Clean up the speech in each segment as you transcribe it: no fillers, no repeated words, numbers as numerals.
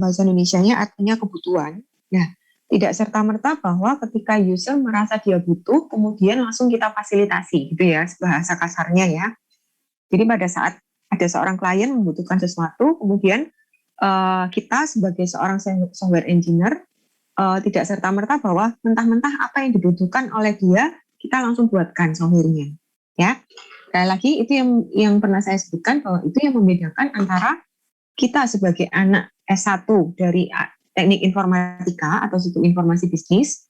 bahasa Indonesianya artinya kebutuhan. Nah, tidak serta-merta bahwa ketika user merasa dia butuh, kemudian langsung kita fasilitasi, gitu ya, bahasa kasarnya ya. Jadi pada saat ada seorang klien membutuhkan sesuatu, kemudian kita sebagai seorang software engineer tidak serta-merta bahwa mentah-mentah apa yang dibutuhkan oleh dia, kita langsung buatkan software-nya. Ya, sekali lagi itu yang pernah saya sebutkan bahwa itu yang membedakan antara kita sebagai anak S1 dari teknik informatika atau sistem informasi bisnis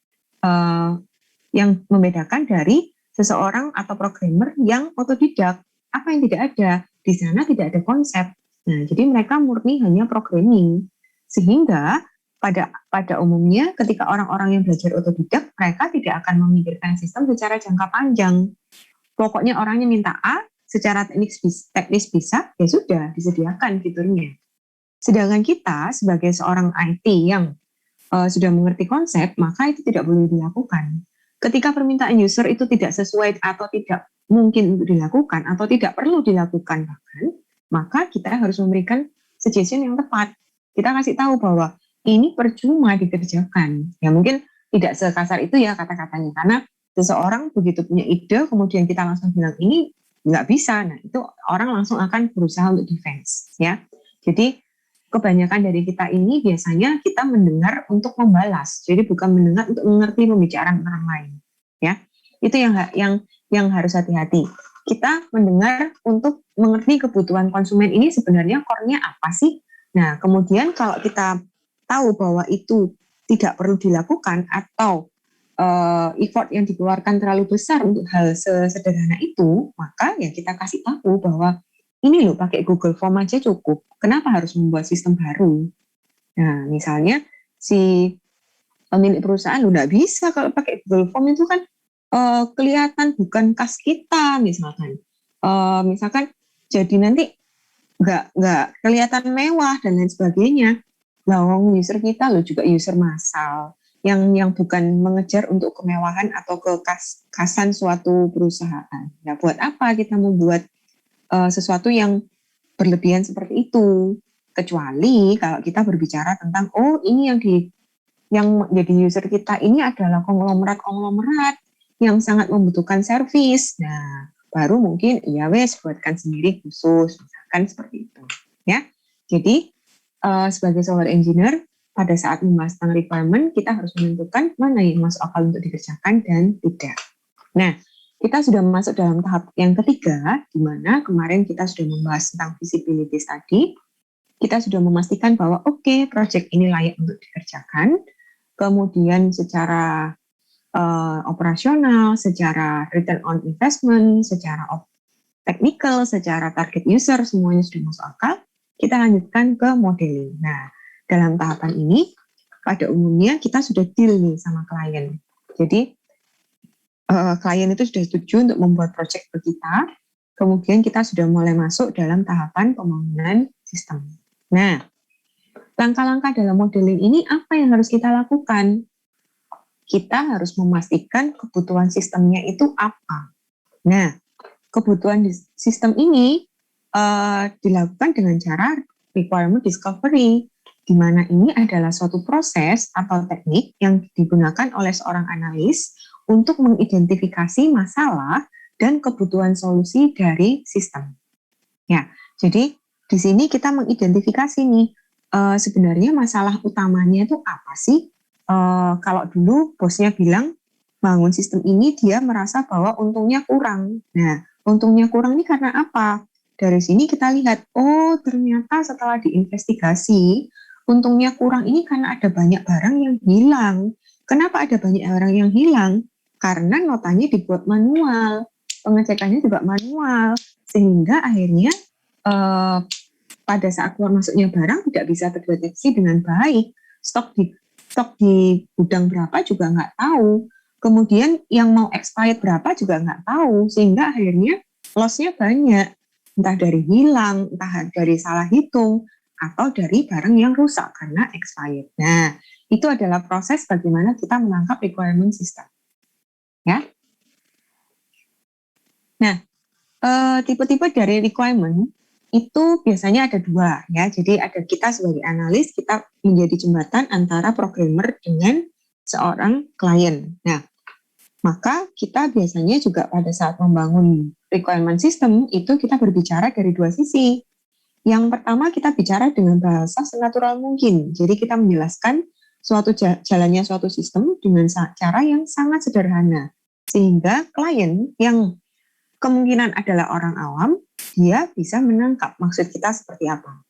yang membedakan dari seseorang atau programmer yang otodidak. Apa yang tidak ada? Di sana tidak ada konsep. Nah, jadi mereka murni hanya programming. Sehingga pada umumnya ketika orang-orang yang belajar otodidak, mereka tidak akan memikirkan sistem secara jangka panjang. Pokoknya orangnya minta A, secara teknis bisa, ya sudah disediakan fiturnya. Sedangkan kita sebagai seorang IT yang sudah mengerti konsep, maka itu tidak boleh dilakukan. Ketika permintaan user itu tidak sesuai atau tidak mungkin untuk dilakukan atau tidak perlu dilakukan bahkan, maka kita harus memberikan suggestion yang tepat. Kita kasih tahu bahwa ini percuma dikerjakan. Ya mungkin tidak sekasar itu ya kata-katanya, karena seseorang begitu punya ide, kemudian kita langsung bilang ini nggak bisa. Nah itu orang langsung akan berusaha untuk defense. Ya, jadi kebanyakan dari kita ini biasanya kita mendengar untuk membalas, jadi bukan mendengar untuk mengerti pembicaraan orang lain. Ya, itu yang harus hati-hati. Kita mendengar untuk mengerti kebutuhan konsumen ini sebenarnya core-nya apa sih? Nah, kemudian kalau kita tahu bahwa itu tidak perlu dilakukan atau effort yang dikeluarkan terlalu besar untuk hal sesederhana itu, maka ya kita kasih tahu bahwa ini loh pakai Google Form aja cukup. Kenapa harus membuat sistem baru? Nah, misalnya si pemilik perusahaan udah bisa kalau pakai Google Form itu kan kelihatan bukan kas kita misalkan. Misalkan jadi nanti nggak kelihatan mewah dan lain sebagainya. Lawang user kita loh juga user massal yang bukan mengejar untuk kemewahan atau kekasan suatu perusahaan. Nah, buat apa kita membuat sesuatu yang berlebihan seperti itu, kecuali kalau kita berbicara tentang ini yang menjadi user kita ini adalah konglomerat yang sangat membutuhkan servis. Nah, baru mungkin ya wes buatkan sendiri khusus, misalkan seperti itu. Ya, jadi sebagai software engineer pada saat membahas tentang requirement kita harus menentukan mana yang masuk akal untuk dikerjakan dan tidak. Nah, kita sudah masuk dalam tahap yang ketiga, di mana kemarin kita sudah membahas tentang visibility tadi. Kita sudah memastikan bahwa oke, project ini layak untuk dikerjakan. Kemudian secara operasional, secara return on investment, secara technical, secara target user, semuanya sudah masuk akal. Kita lanjutkan ke modeling. Nah, dalam tahapan ini, pada umumnya kita sudah deal nih sama klien. Jadi, klien itu sudah setuju untuk membuat project ke kita, kemudian kita sudah mulai masuk dalam tahapan pembangunan sistem. Nah, langkah-langkah dalam modeling ini apa yang harus kita lakukan? Kita harus memastikan kebutuhan sistemnya itu apa. Nah, kebutuhan sistem ini dilakukan dengan cara requirement discovery, di mana ini adalah suatu proses atau teknik yang digunakan oleh seorang analis untuk mengidentifikasi masalah dan kebutuhan solusi dari sistem. Ya, jadi di sini kita mengidentifikasi nih sebenarnya masalah utamanya itu apa sih? Kalau dulu bosnya bilang bangun sistem ini dia merasa bahwa untungnya kurang. Nah, untungnya kurang ini karena apa? Dari sini kita lihat, ternyata setelah diinvestigasi, untungnya kurang ini karena ada banyak barang yang hilang. Kenapa ada banyak barang yang hilang? Karena notanya dibuat manual, pengecekannya juga manual, sehingga akhirnya pada saat keluar masuknya barang tidak bisa terdeteksi dengan baik. Stok di gudang berapa juga nggak tahu. Kemudian yang mau expired berapa juga nggak tahu, sehingga akhirnya loss-nya banyak. Entah dari hilang, entah dari salah hitung, atau dari barang yang rusak karena expired. Nah, itu adalah proses bagaimana kita menangkap requirement system. Ya. Nah, tipe-tipe dari requirement itu biasanya ada dua ya. Jadi ada kita sebagai analis, kita menjadi jembatan antara programmer dengan seorang klien. Nah, maka kita biasanya juga pada saat membangun requirement system itu kita berbicara dari dua sisi. Yang pertama kita bicara dengan bahasa senatural mungkin. Jadi kita menjelaskan jalannya suatu sistem dengan cara yang sangat sederhana. Sehingga klien yang kemungkinan adalah orang awam, dia bisa menangkap maksud kita seperti apa.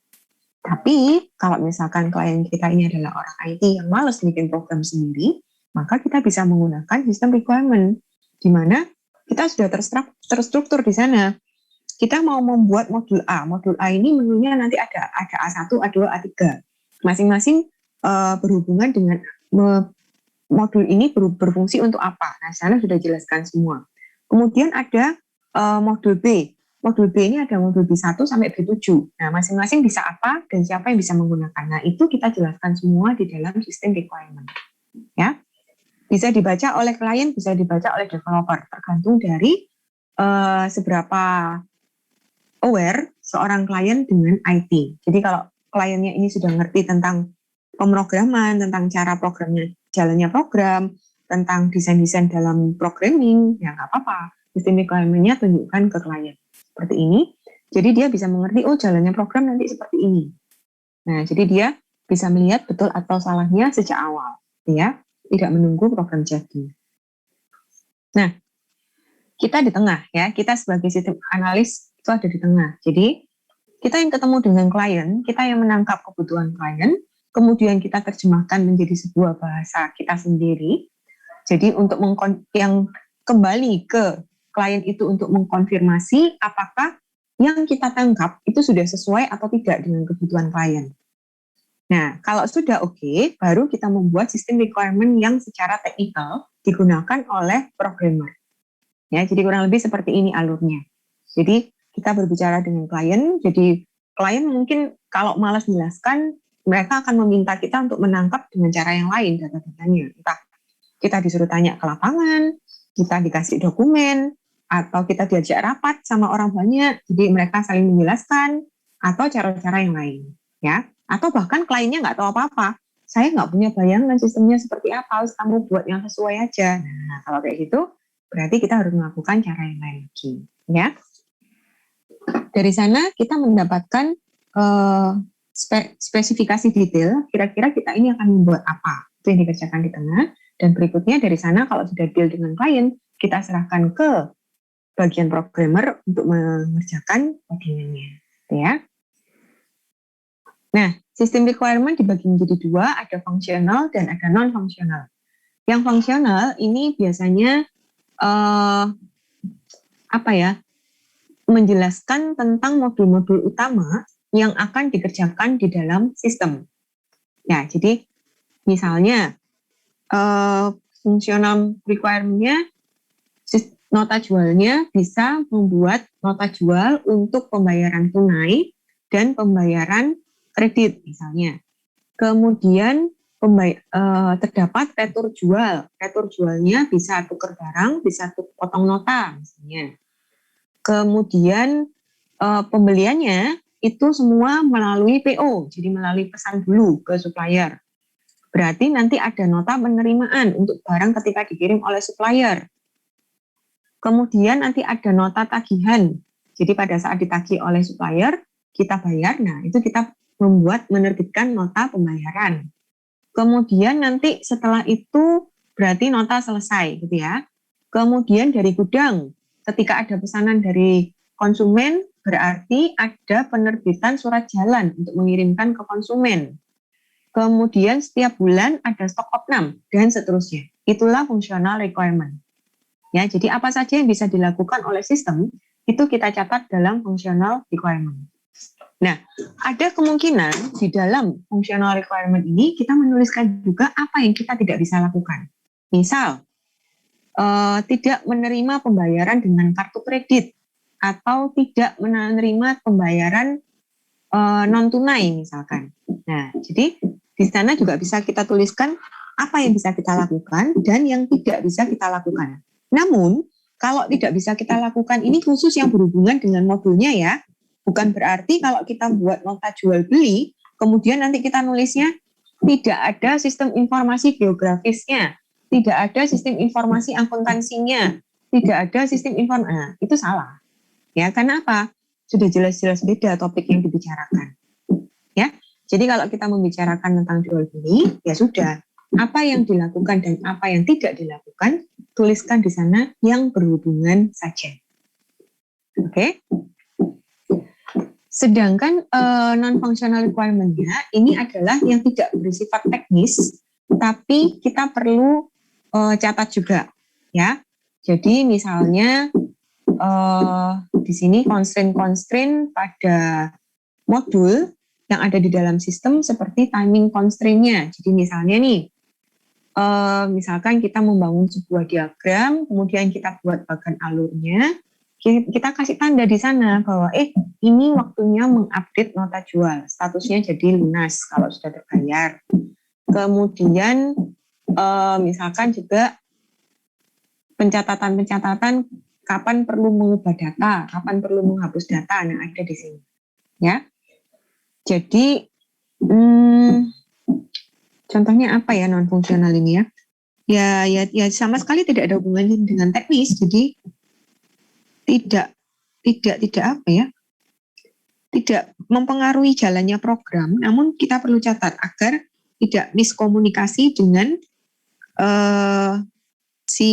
Tapi kalau misalkan klien kita ini adalah orang IT yang malas bikin program sendiri, maka kita bisa menggunakan sistem requirement, di mana kita sudah terstruktur di sana. Kita mau membuat modul A. Modul A ini menunya nanti ada A1, A2, A3. Masing-masing berhubungan dengan modul ini berfungsi untuk apa. Nah, sana sudah jelaskan semua. Kemudian ada modul B. Modul B ini ada modul B1 sampai B7. Nah, masing-masing bisa apa dan siapa yang bisa menggunakan. Nah, itu kita jelaskan semua di dalam sistem requirement. Ya. Bisa dibaca oleh klien, bisa dibaca oleh developer, tergantung dari seberapa aware seorang klien dengan IT. Jadi kalau kliennya ini sudah ngerti tentang pemrograman, tentang cara programnya, jalannya program, tentang desain-desain dalam programming, ya nggak apa-apa. Sistem requirement-nya tunjukkan ke klien. Seperti ini. Jadi dia bisa mengerti, oh jalannya program nanti seperti ini. Nah, jadi dia bisa melihat betul atau salahnya sejak awal. Ya, tidak menunggu program jadi. Nah, kita di tengah ya, kita sebagai sistem analis itu ada di tengah. Jadi kita yang ketemu dengan klien, kita yang menangkap kebutuhan klien, kemudian kita terjemahkan menjadi sebuah bahasa kita sendiri. Jadi untuk yang kembali ke klien itu untuk mengkonfirmasi apakah yang kita tangkap itu sudah sesuai atau tidak dengan kebutuhan klien. Nah, kalau sudah oke, baru kita membuat sistem requirement yang secara teknikal digunakan oleh programmer. Ya, jadi kurang lebih seperti ini alurnya. Jadi kita berbicara dengan klien, jadi klien mungkin kalau malas menjelaskan, mereka akan meminta kita untuk menangkap dengan cara yang lain data-datanya. Entah kita disuruh tanya ke lapangan, kita dikasih dokumen, atau kita diajak rapat sama orang banyak, jadi mereka saling menjelaskan, atau cara-cara yang lain. Ya, atau bahkan kliennya nggak tahu apa-apa. Saya nggak punya bayangan sistemnya seperti apa, harus kamu buat yang sesuai aja. Nah, kalau kayak gitu, berarti kita harus melakukan cara yang lain lagi. Ya. Dari sana kita mendapatkan spesifikasi detail, kira-kira kita ini akan membuat apa. Itu yang dikerjakan di tengah. Dan berikutnya dari sana kalau sudah deal dengan klien, kita serahkan ke bagian programmer untuk mengerjakan codingannya. Ya. Nah, sistem requirement dibagi menjadi dua, ada fungsional dan ada non-fungsional. Yang fungsional ini biasanya menjelaskan tentang modul-modul utama yang akan dikerjakan di dalam sistem. Ya, jadi misalnya fungsional requirement-nya, nota jualnya bisa membuat nota jual untuk pembayaran tunai dan pembayaran kredit misalnya. Kemudian terdapat retur jual. Retur jualnya bisa tukar barang, bisa potong nota misalnya. Kemudian pembeliannya itu semua melalui PO, jadi melalui pesan dulu ke supplier. Berarti nanti ada nota penerimaan untuk barang ketika dikirim oleh supplier. Kemudian nanti ada nota tagihan. Jadi pada saat ditagih oleh supplier, kita bayar. Nah, itu kita menerbitkan nota pembayaran. Kemudian nanti setelah itu berarti nota selesai gitu ya. Kemudian dari gudang, ketika ada pesanan dari konsumen, berarti ada penerbitan surat jalan untuk mengirimkan ke konsumen. Kemudian setiap bulan ada stok opnam dan seterusnya. Itulah fungsional requirement. Ya, jadi apa saja yang bisa dilakukan oleh sistem itu kita catat dalam fungsional requirement. Nah, ada kemungkinan di dalam fungsional requirement ini kita menuliskan juga apa yang kita tidak bisa lakukan. Misal, tidak menerima pembayaran dengan kartu kredit atau tidak menerima pembayaran non tunai misalkan. Nah, jadi di sana juga bisa kita tuliskan apa yang bisa kita lakukan dan yang tidak bisa kita lakukan. Namun, kalau tidak bisa kita lakukan ini khusus yang berhubungan dengan modulnya ya. Bukan berarti kalau kita buat nota jual beli, kemudian nanti kita nulisnya tidak ada sistem informasi geografisnya, tidak ada sistem informasi akuntansinya, tidak ada sistem informasi. Nah, itu salah. Ya, karena apa? Sudah jelas-jelas beda topik yang dibicarakan. Ya. Jadi kalau kita membicarakan tentang jual beli, ya sudah, apa yang dilakukan dan apa yang tidak dilakukan, tuliskan di sana yang berhubungan saja. Oke. Sedangkan non-functional requirement-nya ini adalah yang tidak bersifat teknis, tapi kita perlu catat juga, ya. Jadi misalnya di sini constraint-constraint pada modul yang ada di dalam sistem seperti timing constraint-nya. Jadi misalnya nih, misalkan kita membangun sebuah diagram, kemudian kita buat bagan alurnya, kita kasih tanda di sana bahwa ini waktunya mengupdate nota jual, statusnya jadi lunas kalau sudah terbayar. Kemudian misalkan juga pencatatan kapan perlu mengubah data, kapan perlu menghapus data, nah ada di sini, ya. Jadi contohnya apa ya non fungsional ini ya? Ya sama sekali tidak ada hubungannya dengan teknis, jadi tidak apa ya? Tidak mempengaruhi jalannya program, namun kita perlu catat agar tidak miskomunikasi dengan si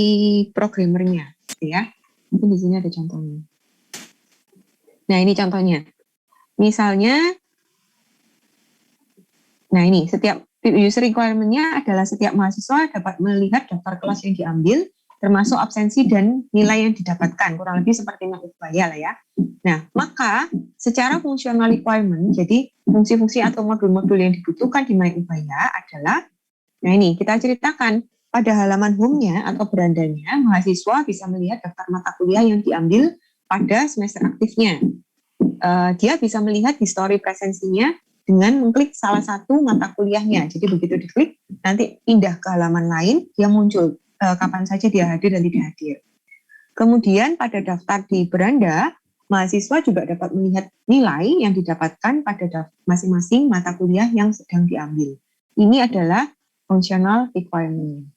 programmernya, ya. Mungkin di sini ada contohnya. Nah ini contohnya. Misalnya, nah ini setiap user requirement-nya adalah setiap mahasiswa dapat melihat daftar kelas yang diambil, termasuk absensi dan nilai yang didapatkan, kurang lebih seperti ubaya lah ya. Nah, maka secara fungsional requirement, jadi fungsi-fungsi atau modul-modul yang dibutuhkan di ubaya adalah, nah ini kita ceritakan pada halaman home-nya atau berandanya, mahasiswa bisa melihat daftar mata kuliah yang diambil pada semester aktifnya. Dia bisa melihat histori presensinya dengan mengklik salah satu mata kuliahnya. Jadi begitu diklik, nanti pindah ke halaman lain, dia muncul kapan saja dia hadir dan tidak hadir. Kemudian pada daftar di beranda, mahasiswa juga dapat melihat nilai yang didapatkan pada masing-masing mata kuliah yang sedang diambil. Ini adalah functional requirement.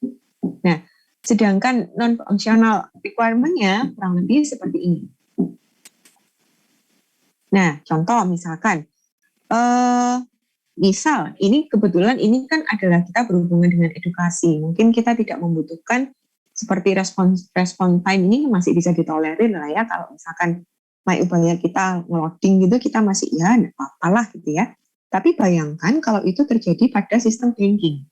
Nah, sedangkan non-functional requirement-nya kurang lebih seperti ini. Nah, contoh misalkan, misal ini kebetulan ini kan adalah kita berhubungan dengan edukasi. Mungkin kita tidak membutuhkan seperti respon time ini masih bisa ditolerir lah ya. Kalau misalkan upaya kita ngeloading gitu, kita masih ya enggak apa-apa lah gitu ya. Tapi bayangkan kalau itu terjadi pada sistem banking.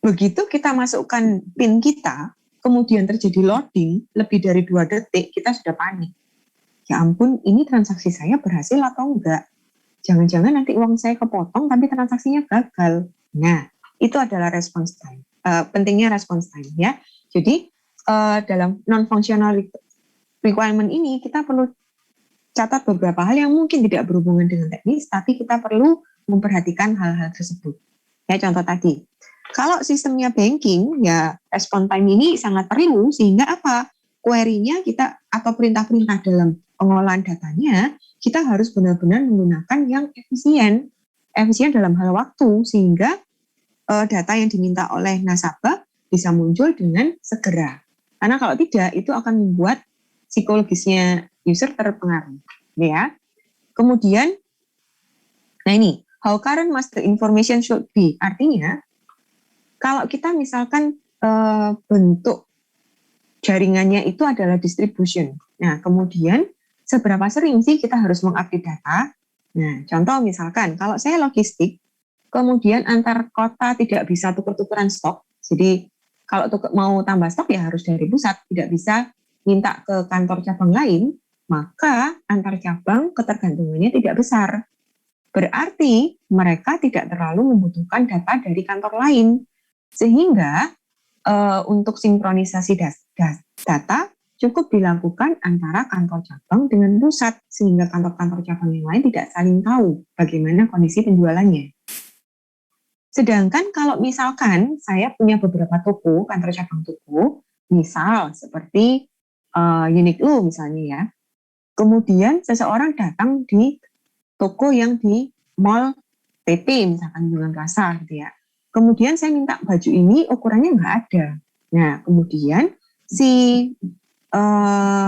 Begitu kita masukkan PIN kita, kemudian terjadi loading lebih dari 2 detik, kita sudah panik. Ya ampun, ini transaksi saya berhasil atau enggak? Jangan-jangan nanti uang saya kepotong tapi transaksinya gagal. Nah, itu adalah response time. Pentingnya response time ya. Jadi dalam non-functional requirement ini kita perlu catat beberapa hal yang mungkin tidak berhubungan dengan teknis, tapi kita perlu memperhatikan hal-hal tersebut. Ya, contoh tadi. Kalau sistemnya banking, ya response time ini sangat perlu sehingga apa? Query-nya kita atau perintah-perintah dalam pengolahan datanya, kita harus benar-benar menggunakan yang efisien dalam hal waktu, sehingga data yang diminta oleh nasabah bisa muncul dengan segera. Karena kalau tidak, itu akan membuat psikologisnya user terpengaruh. Ya. Kemudian, nah ini, how current must the information should be? Artinya, kalau kita misalkan bentuk jaringannya itu adalah distribution. Nah, kemudian seberapa sering sih kita harus mengupdate data? Nah, contoh misalkan kalau saya logistik, kemudian antar kota tidak bisa tuker-tukeran stok. Jadi kalau mau tambah stok ya harus dari pusat, tidak bisa minta ke kantor cabang lain, maka antar cabang ketergantungannya tidak besar. Berarti mereka tidak terlalu membutuhkan data dari kantor lain. Sehingga untuk sinkronisasi data cukup dilakukan antara kantor cabang dengan pusat, sehingga kantor-kantor cabang yang lain tidak saling tahu bagaimana kondisi penjualannya. Sedangkan kalau misalkan saya punya beberapa toko, kantor cabang toko, misal seperti Uniqlo misalnya ya, Kemudian seseorang datang di toko yang di mall TP, misalkan Junjungan Plaza gitu ya. Kemudian saya minta baju ini, ukurannya nggak ada. Nah, kemudian si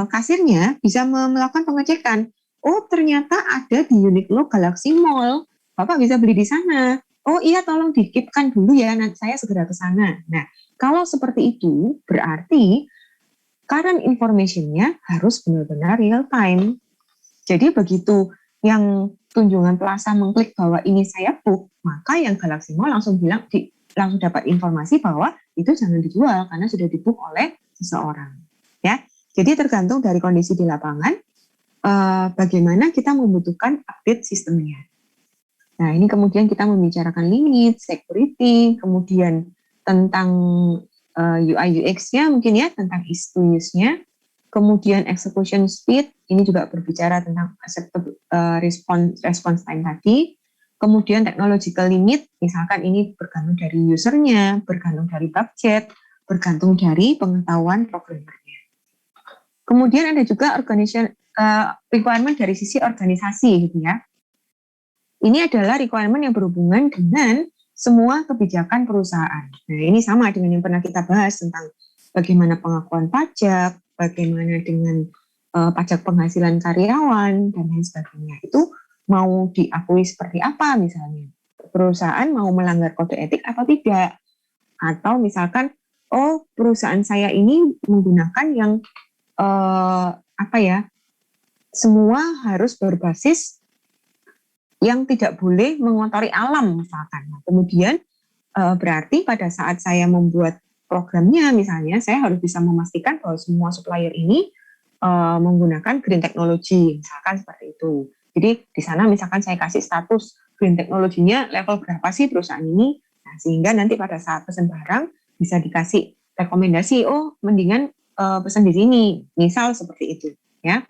kasirnya bisa melakukan pengecekan. Oh, ternyata ada di Uniqlo Galaxy Mall. Bapak bisa beli di sana. Oh iya, tolong dikipkan dulu ya, nanti saya segera ke sana. Nah, kalau seperti itu, berarti current information-nya harus benar-benar real time. Jadi begitu yang Tunjungan Plaza mengklik bahwa ini saya book, maka yang Galaxy Mall langsung bilang, langsung dapat informasi bahwa itu jangan dijual karena sudah dibook oleh seseorang. Ya, jadi tergantung dari kondisi di lapangan, bagaimana kita membutuhkan update sistemnya. Nah, ini kemudian kita membicarakan limit, security, kemudian tentang UI UX-nya mungkin ya, tentang ease to use-nya, kemudian execution speed, ini juga berbicara tentang response time tadi, kemudian technological limit, misalkan ini bergantung dari usernya, bergantung dari budget, bergantung dari pengetahuan programmernya. Kemudian ada juga requirement dari sisi organisasi gitu ya. Ini adalah requirement yang berhubungan dengan semua kebijakan perusahaan. Nah, ini sama dengan yang pernah kita bahas tentang bagaimana pengakuan pajak, bagaimana dengan pajak penghasilan karyawan, dan lain sebagainya. Itu mau diakui seperti apa misalnya. Perusahaan mau melanggar kode etik atau tidak. Atau misalkan, oh perusahaan saya ini menggunakan yang semua harus berbasis yang tidak boleh mengotori alam misalkan. Nah, kemudian berarti pada saat saya membuat programnya misalnya, saya harus bisa memastikan bahwa semua supplier ini menggunakan green technology, misalkan seperti itu. Jadi di sana misalkan saya kasih status green technology-nya level berapa sih perusahaan ini, nah, sehingga nanti pada saat pesan barang bisa dikasih rekomendasi, oh mendingan pesan di sini, misal seperti itu, ya.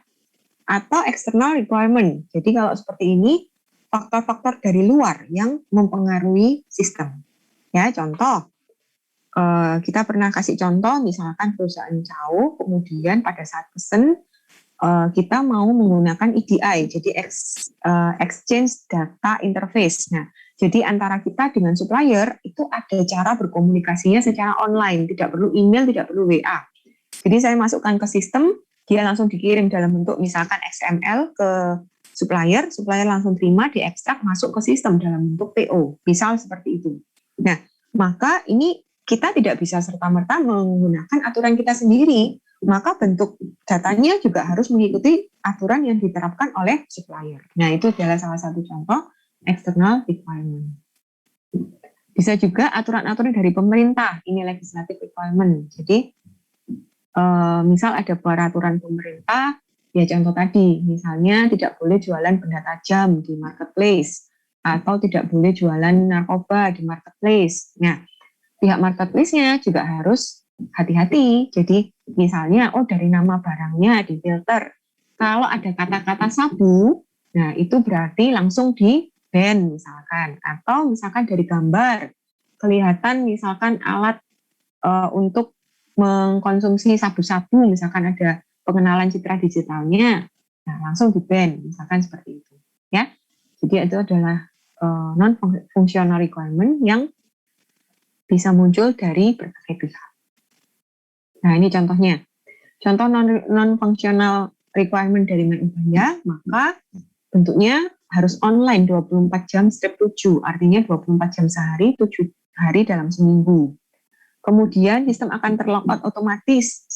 Atau external requirement. Jadi kalau seperti ini faktor-faktor dari luar yang mempengaruhi sistem. Ya, contoh, kita pernah kasih contoh, misalkan perusahaan jauh, kemudian pada saat pesan, kita mau menggunakan EDI, jadi Exchange Data Interface. Nah, jadi antara kita dengan supplier, itu ada cara berkomunikasinya secara online, tidak perlu email, tidak perlu WA. Jadi saya masukkan ke sistem, dia langsung dikirim dalam bentuk misalkan XML ke supplier langsung terima, diekstrak, masuk ke sistem dalam bentuk PO, misal seperti itu. Nah, maka ini kita tidak bisa serta-merta menggunakan aturan kita sendiri, maka bentuk datanya juga harus mengikuti aturan yang diterapkan oleh supplier. Nah, itu adalah salah satu contoh external requirement. Bisa juga aturan-aturan dari pemerintah, ini legislative requirement. Jadi, misal ada peraturan pemerintah, ya contoh tadi, misalnya tidak boleh jualan benda tajam di marketplace, atau tidak boleh jualan narkoba di marketplace. Nah, pihak marketplace-nya juga harus hati-hati. Jadi misalnya, oh dari nama barangnya di filter, kalau ada kata-kata sabu, nah itu berarti langsung di ban misalkan. Atau misalkan dari gambar, kelihatan misalkan alat untuk mengkonsumsi sabu-sabu, misalkan ada pengenalan citra digitalnya, nah langsung di-ban, misalkan seperti itu. Ya, jadi itu adalah non-functional requirement yang bisa muncul dari berbagai pihak. Nah, ini contohnya. Contoh non-functional requirement dari Bank Ubaya, maka bentuknya harus online 24 jam strip 7, artinya 24 jam sehari, 7 hari dalam seminggu. Kemudian sistem akan terlogout otomatis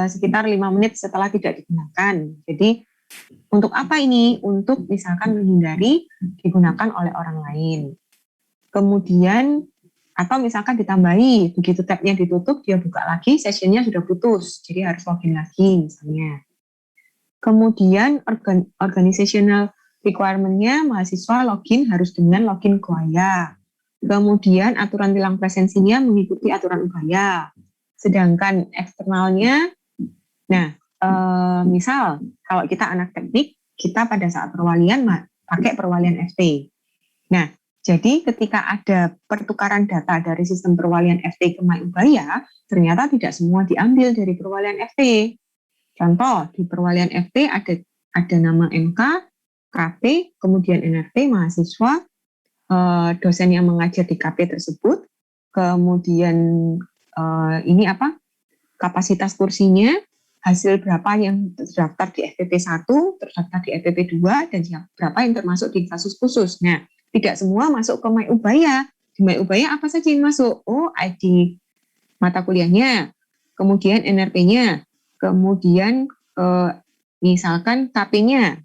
sekitar 5 menit setelah tidak digunakan. Jadi untuk apa ini? Untuk misalkan menghindari digunakan oleh orang lain. Kemudian atau misalkan ditambahi, begitu tabnya ditutup, dia buka lagi, sessionnya sudah putus, jadi harus login lagi misalnya. Kemudian organizational requirement-nya mahasiswa login harus dengan login Ubaya. Kemudian aturan tilang presensinya mengikuti aturan Ubaya. Sedangkan eksternalnya, nah misal kalau kita anak teknik, kita pada saat perwalian pakai perwalian FT. Nah, jadi ketika ada pertukaran data dari sistem perwalian FT ke MyUbaya, ternyata tidak semua diambil dari perwalian FT. Contoh, di perwalian FT ada ada nama MK, KP, kemudian NRT, mahasiswa, dosen yang mengajar di KP tersebut, kemudian ini apa? Kapasitas kursinya, hasil berapa yang terdaftar di FPP 1, terdaftar di FPP 2, dan berapa yang termasuk di kasus khusus. Nah, tidak semua masuk ke MyUbaya. Di MyUbaya apa saja yang masuk? Oh, ID mata kuliahnya, kemudian NRP-nya, kemudian misalkan KP-nya.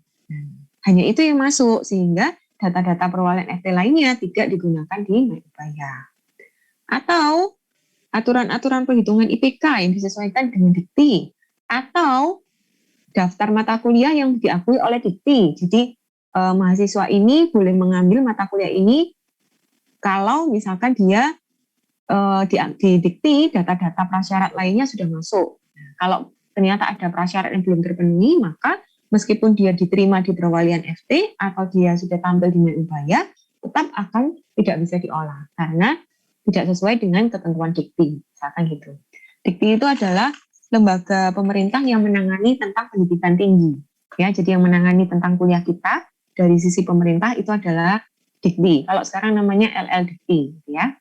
Hanya itu yang masuk, sehingga data-data perwalian FT lainnya tidak digunakan di MyUbaya. Atau aturan-aturan perhitungan IPK yang disesuaikan dengan dikti, atau daftar mata kuliah yang diakui oleh dikti. Jadi mahasiswa ini boleh mengambil mata kuliah ini kalau misalkan dia di dikti data-data prasyarat lainnya sudah masuk. Nah, kalau ternyata ada prasyarat yang belum terpenuhi, maka meskipun dia diterima di perwalian FT atau dia sudah tampil di MyUbaya, tetap akan tidak bisa diolah karena tidak sesuai dengan ketentuan dikti, misalkan gitu. Dikti itu adalah lembaga pemerintah yang menangani tentang pendidikan tinggi. Ya, jadi yang menangani tentang kuliah kita dari sisi pemerintah itu adalah Dikti. Kalau sekarang namanya LL Dikti, ya.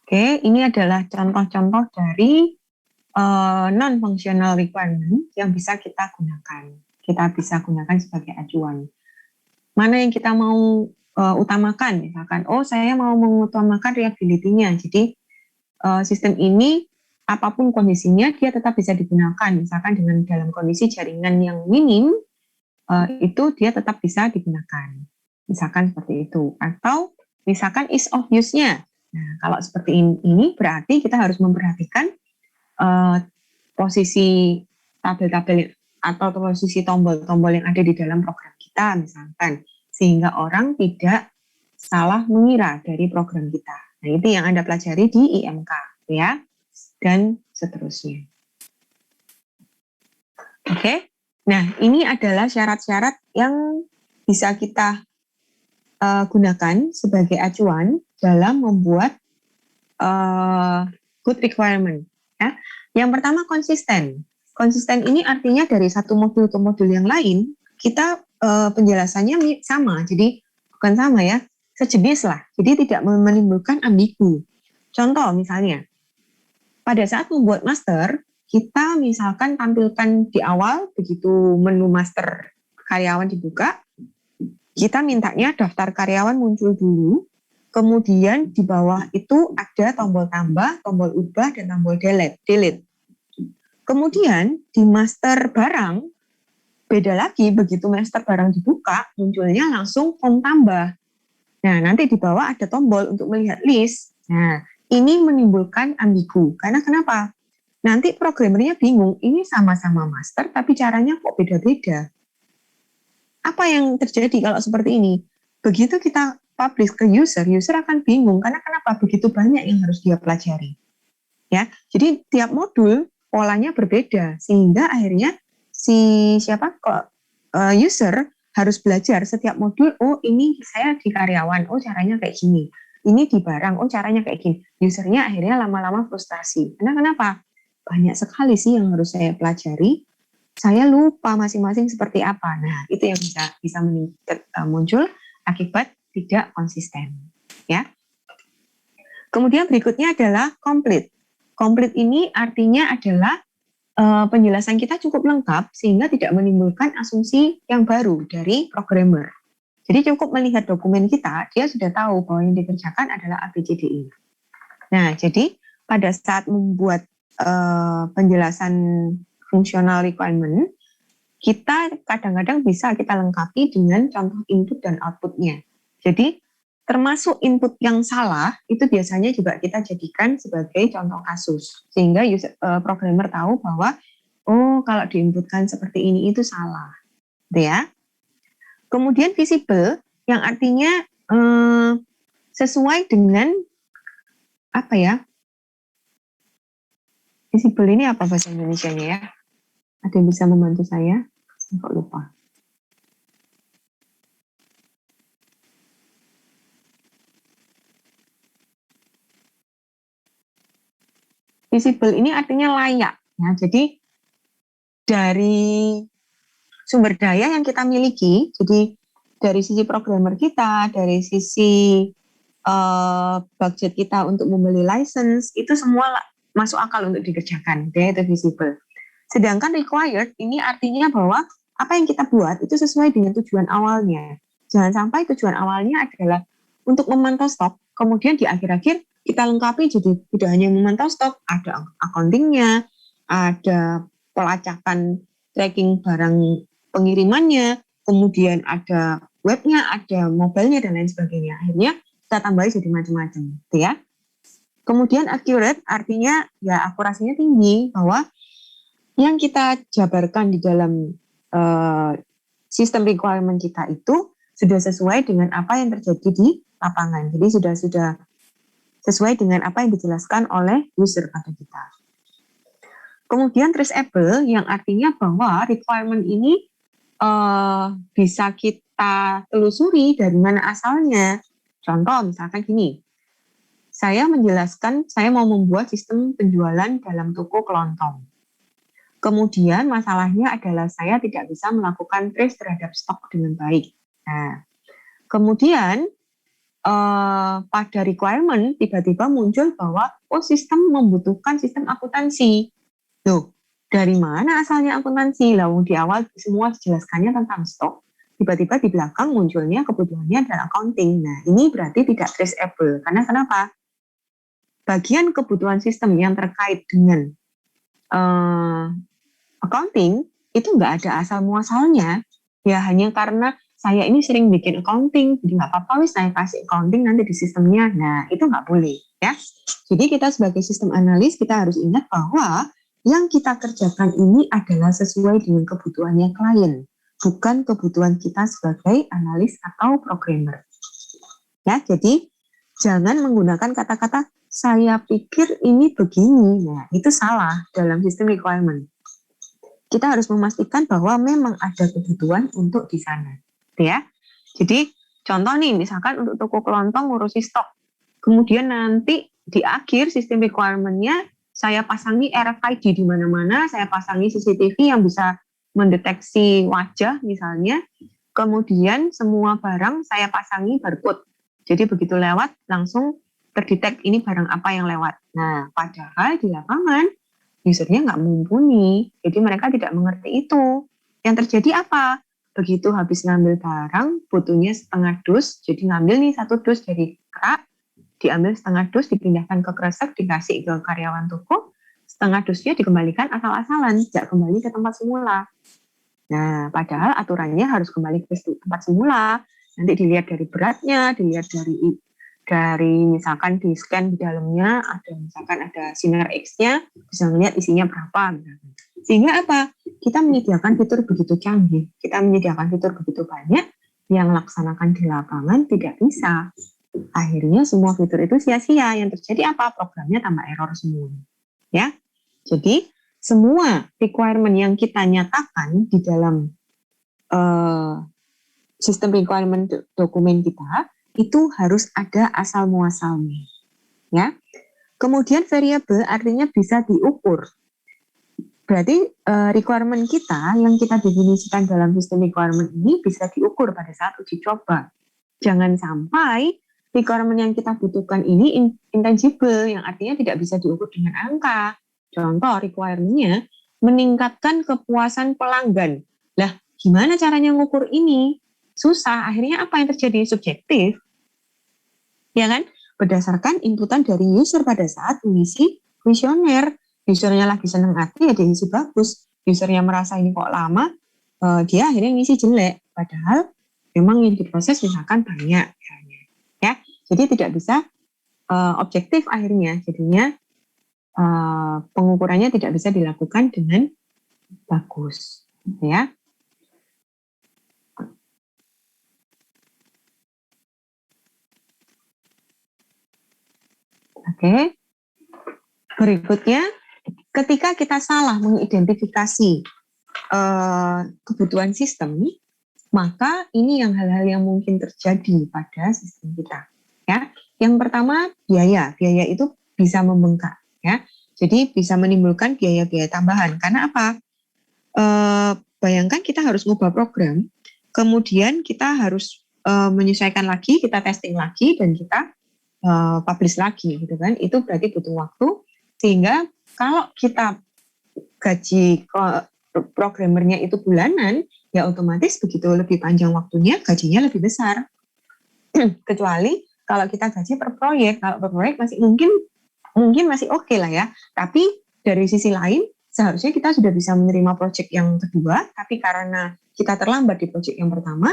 Oke, ini adalah contoh-contoh dari non-functional requirement yang bisa kita gunakan. Kita bisa gunakan sebagai acuan. Mana yang kita mau utamakan, misalkan, oh saya mau mengutamakan reliability-nya, jadi sistem ini apapun kondisinya dia tetap bisa digunakan, misalkan dengan dalam kondisi jaringan yang minim, itu dia tetap bisa digunakan, misalkan seperti itu. Atau misalkan ease of use-nya. Nah, kalau seperti ini berarti kita harus memperhatikan posisi tabel-tabel atau posisi tombol-tombol yang ada di dalam program kita, misalkan, sehingga orang tidak salah mengira dari program kita. Nah, itu yang Anda pelajari di IMK, ya, dan seterusnya. Oke, nah ini adalah syarat-syarat yang bisa kita gunakan sebagai acuan dalam membuat good requirement. Ya. Yang pertama konsisten. Konsisten ini artinya dari satu modul ke modul yang lain kita penjelasannya sama, jadi bukan sama ya, sejenis lah. Jadi tidak menimbulkan ambigu. Contoh misalnya, pada saat membuat master, kita misalkan tampilkan di awal begitu menu master karyawan dibuka, kita mintanya daftar karyawan muncul dulu, kemudian di bawah itu ada tombol tambah, tombol ubah, dan tombol delete. Kemudian di master barang, beda lagi, begitu master barang dibuka, munculnya langsung form tambah. Nah, nanti di bawah ada tombol untuk melihat list. Nah, ini menimbulkan ambigu. Karena kenapa? Nanti programmernya bingung, ini sama-sama master, tapi caranya kok beda-beda. Apa yang terjadi kalau seperti ini? Begitu kita publish ke user akan bingung, karena kenapa? Begitu banyak yang harus dia pelajari. Ya, jadi tiap modul polanya berbeda, sehingga akhirnya user harus belajar setiap modul. Oh, ini saya di karyawan, oh caranya kayak gini. Ini di barang, oh caranya kayak gini. Usernya akhirnya lama-lama frustasi. Karena kenapa? Banyak sekali sih yang harus saya pelajari. Saya lupa masing-masing seperti apa. Nah, itu yang bisa muncul akibat tidak konsisten. Ya. Kemudian berikutnya adalah complete. Complete ini artinya adalah penjelasan kita cukup lengkap sehingga tidak menimbulkan asumsi yang baru dari programmer. Jadi cukup melihat dokumen kita, dia sudah tahu bahwa yang dikerjakan adalah ABCDE. Nah, jadi pada saat membuat penjelasan functional requirement, kita kadang-kadang bisa kita lengkapi dengan contoh input dan outputnya. Jadi termasuk input yang salah itu biasanya juga kita jadikan sebagai contoh kasus sehingga programmer tahu bahwa oh kalau diinputkan seperti ini itu salah, gitu ya. Kemudian visible yang artinya sesuai dengan apa ya? Visible ini apa bahasa Indonesianya ya? Ada yang bisa membantu saya? Saya kok lupa. Visible ini artinya layak, ya. Jadi dari sumber daya yang kita miliki, jadi dari sisi programmer kita, dari sisi budget kita untuk membeli license, itu semua masuk akal untuk dikerjakan, itu visible. Sedangkan required ini artinya bahwa apa yang kita buat itu sesuai dengan tujuan awalnya. Jangan sampai tujuan awalnya adalah untuk memantau stok, kemudian di akhir-akhir kita lengkapi jadi tidak hanya memantau stok, ada accountingnya, ada pelacakan tracking barang pengirimannya, kemudian ada webnya, ada mobilenya, dan lain sebagainya. Akhirnya kita tambahin jadi macam-macam, gitu ya. Kemudian accurate artinya ya akurasinya tinggi, bahwa yang kita jabarkan di dalam sistem requirement kita itu sudah sesuai dengan apa yang terjadi di lapangan. Jadi sudah sesuai dengan apa yang dijelaskan oleh user pada kita. Kemudian traceable yang artinya bahwa requirement ini bisa kita telusuri dari mana asalnya. Contoh misalkan gini, saya menjelaskan saya mau membuat sistem penjualan dalam toko kelontong. Kemudian masalahnya adalah saya tidak bisa melakukan trace terhadap stok dengan baik. Nah, kemudian pada requirement tiba-tiba muncul bahwa sistem membutuhkan sistem akuntansi. Loh, dari mana asalnya akuntansi? Lalu di awal semua dijelaskannya tentang stok, tiba-tiba di belakang munculnya kebutuhannya adalah accounting. Nah, ini berarti tidak traceable. Karena kenapa? Bagian kebutuhan sistem yang terkait dengan accounting itu nggak ada asal muasalnya. Ya hanya karena saya ini sering bikin accounting, jadi nggak apa-apa wis saya kasih accounting nanti di sistemnya. Nah, itu nggak boleh ya. Jadi kita sebagai sistem analis kita harus ingat bahwa yang kita kerjakan ini adalah sesuai dengan kebutuhannya klien, bukan kebutuhan kita sebagai analis atau programmer. Ya, jadi jangan menggunakan kata-kata saya pikir ini begini. Nah, itu salah dalam sistem requirement. Kita harus memastikan bahwa memang ada kebutuhan untuk di sana, ya. Jadi contoh nih, misalkan untuk toko kelontong ngurusi stok, kemudian nanti di akhir sistem requirement-nya saya pasangi RFID di mana-mana, saya pasangi CCTV yang bisa mendeteksi wajah misalnya, kemudian semua barang saya pasangi barcode. Jadi begitu lewat langsung terdetek ini barang apa yang lewat. Nah, padahal di lapangan usernya nggak mumpuni, jadi mereka tidak mengerti itu. Yang terjadi apa? Begitu habis ngambil barang, butuhnya setengah dus, jadi ngambil nih 1 dus dari rak, diambil setengah dus, dipindahkan ke kresek, dikasih ke karyawan toko, setengah dusnya dikembalikan asal-asalan, tidak kembali ke tempat semula. Nah, padahal aturannya harus kembali ke tempat semula. Nanti dilihat dari beratnya, dilihat dari misalkan di scan di dalamnya ada misalkan ada sinar X-nya, bisa melihat isinya berapa. Sehingga apa? Kita menyediakan fitur begitu canggih, kita menyediakan fitur begitu banyak, yang laksanakan di lapangan tidak bisa. Akhirnya semua fitur itu sia-sia. Yang terjadi apa? Programnya tambah error semua. Ya, jadi semua requirement yang kita nyatakan di dalam sistem requirement dokumen kita itu harus ada asal muasalnya. Ya. Kemudian variable artinya bisa diukur. Berarti requirement kita yang kita definisikan dalam sistem requirement ini bisa diukur pada saat uji coba. Jangan sampai requirement yang kita butuhkan ini intangible, yang artinya tidak bisa diukur dengan angka. Contoh requirement-nya meningkatkan kepuasan pelanggan. Lah, gimana caranya ngukur ini? Susah, akhirnya apa yang terjadi? Subjektif. Ya kan? Berdasarkan inputan dari user pada saat mengisi kuesioner. Usernya lagi seneng hati, ya dia ngisi bagus. Usernya merasa ini kok lama, dia akhirnya ngisi jelek. Padahal memang yang diproses misalkan banyak. Ya, jadi tidak bisa objektif akhirnya. Jadinya pengukurannya tidak bisa dilakukan dengan bagus. Ya. Oke. Berikutnya, ketika kita salah mengidentifikasi kebutuhan sistem, maka ini yang hal-hal yang mungkin terjadi pada sistem kita. Ya, yang pertama biaya itu bisa membengkak. Ya, jadi bisa menimbulkan biaya-biaya tambahan. Karena apa? bayangkan kita harus ngubah program, kemudian kita harus menyesuaikan lagi, kita testing lagi, dan kita publish lagi gitu kan. Itu berarti butuh waktu, sehingga kalau kita gaji programmernya itu bulanan, ya otomatis begitu lebih panjang waktunya, gajinya lebih besar. Kecuali kalau kita gaji per proyek, kalau per proyek masih mungkin masih oke lah ya. Tapi dari sisi lain, seharusnya kita sudah bisa menerima proyek yang kedua, tapi karena kita terlambat di proyek yang pertama,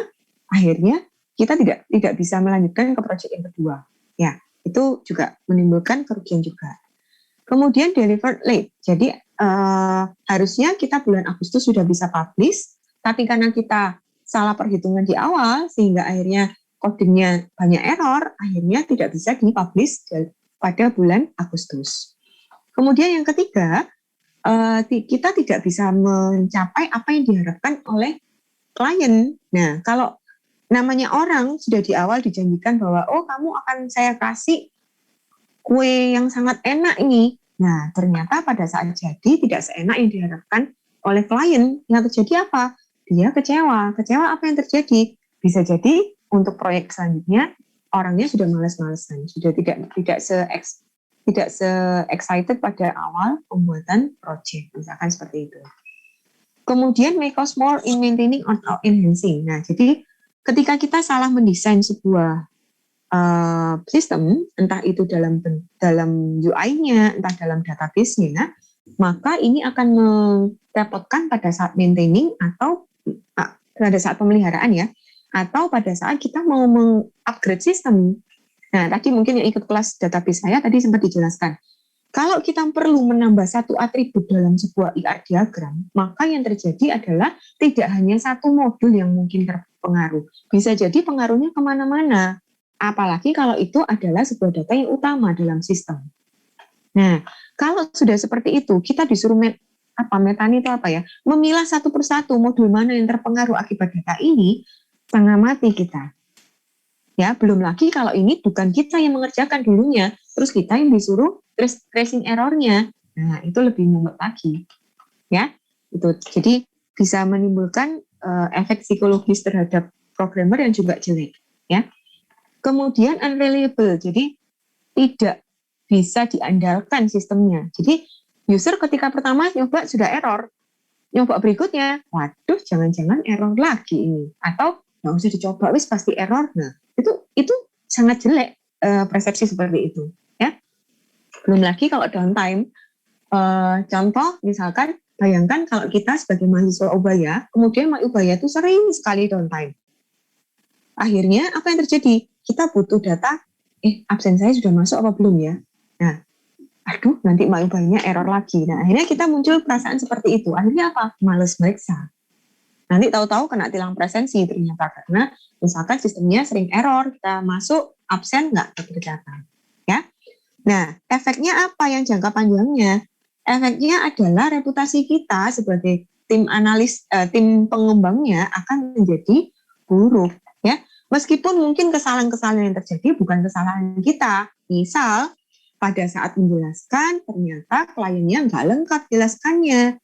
akhirnya kita tidak bisa melanjutkan ke proyek yang kedua. Ya, itu juga menimbulkan kerugian juga. Kemudian delivered late. Jadi harusnya kita bulan Agustus sudah bisa publish, tapi karena kita salah perhitungan di awal, sehingga akhirnya codingnya banyak error, akhirnya tidak bisa dipublish pada bulan Agustus. Kemudian yang ketiga, kita tidak bisa mencapai apa yang diharapkan oleh klien. Nah, kalau namanya orang sudah di awal dijanjikan bahwa, oh kamu akan saya kasih kue yang sangat enak ini. Nah, ternyata pada saat jadi tidak seenak yang diharapkan oleh klien. Yang terjadi apa? Dia kecewa. Kecewa apa yang terjadi? Bisa jadi untuk proyek selanjutnya orangnya sudah malas-malasan, sudah tidak se excited pada awal pembuatan proyek, misalkan seperti itu. Kemudian make cost more in maintaining or enhancing. Nah, jadi ketika kita salah mendesain sebuah sistem, entah itu dalam UI-nya, entah dalam database-nya, maka ini akan merepotkan pada saat maintaining atau pada saat pemeliharaan ya, atau pada saat kita mau meng-upgrade sistem. Nah, tadi mungkin yang ikut kelas database saya tadi sempat dijelaskan. Kalau kita perlu menambah satu atribut dalam sebuah IR diagram, maka yang terjadi adalah tidak hanya satu modul yang mungkin terpengaruh. Bisa jadi pengaruhnya kemana-mana. Apalagi kalau itu adalah sebuah data yang utama dalam sistem. Nah, kalau sudah seperti itu, kita disuruh metani itu apa ya? Memilah satu persatu modul mana yang terpengaruh akibat data ini, setengah mati kita. Ya, belum lagi kalau ini bukan kita yang mengerjakan dulunya, terus kita yang disuruh tracing errornya. Nah, itu lebih mumet lagi. Ya, itu. Jadi bisa menimbulkan efek psikologis terhadap programmer yang juga jelek. Ya. Kemudian unreliable, jadi tidak bisa diandalkan sistemnya. Jadi user ketika pertama nyoba sudah error, nyoba berikutnya, waduh jangan-jangan error lagi ini, atau nggak usah dicoba, wis pasti error. Nah itu sangat jelek persepsi seperti itu. Ya, belum lagi kalau downtime. Contoh misalkan, bayangkan kalau kita sebagai mahasiswa Ubaya, kemudian Ubaya itu sering sekali downtime. Akhirnya apa yang terjadi? Kita butuh data, absen saya sudah masuk apa belum ya? Nah, aduh nanti Ubayanya error lagi. Nah, akhirnya kita muncul perasaan seperti itu. Akhirnya apa? Males meriksa. Nanti tahu-tahu kena tilang presensi ternyata karena misalkan sistemnya sering error, kita masuk absen nggak terdata. Ya. Nah, efeknya apa yang jangka panjangnya? Efeknya adalah reputasi kita sebagai tim analis, tim pengembangnya akan menjadi buruk. Ya, meskipun mungkin kesalahan-kesalahan yang terjadi bukan kesalahan kita. Misal pada saat menjelaskan ternyata kliennya nggak lengkap jelaskannya,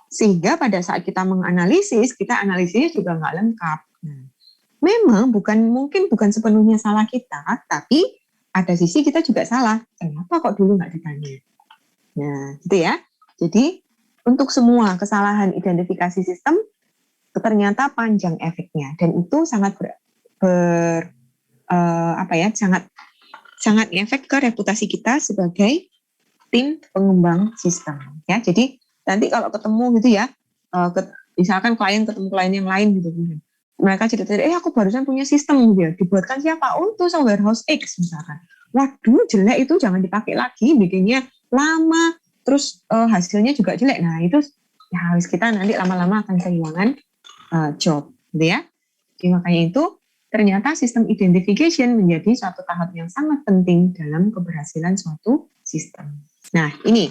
sehingga pada saat kita menganalisis, kita analisisnya juga nggak lengkap. Nah, memang mungkin bukan sepenuhnya salah kita, tapi ada sisi kita juga salah. Kenapa kok dulu nggak ditanya? Nah, gitu ya. Jadi untuk semua kesalahan identifikasi sistem ternyata panjang efeknya, dan itu sangat sangat efek ke reputasi kita sebagai tim pengembang sistem. Ya, jadi nanti kalau ketemu gitu ya, misalkan klien ketemu klien yang lain gitu, mereka cerita, aku barusan punya sistem gitu ya, dibuatkan siapa? Oh, itu warehouse X misalkan. Waduh, jelek itu, jangan dipakai lagi, bikinnya lama, terus hasilnya juga jelek. Nah, itu ya harus kita nanti lama-lama akan kehilangan job, gitu ya. Jadi makanya itu ternyata sistem identification menjadi suatu tahap yang sangat penting dalam keberhasilan suatu sistem. Nah, ini.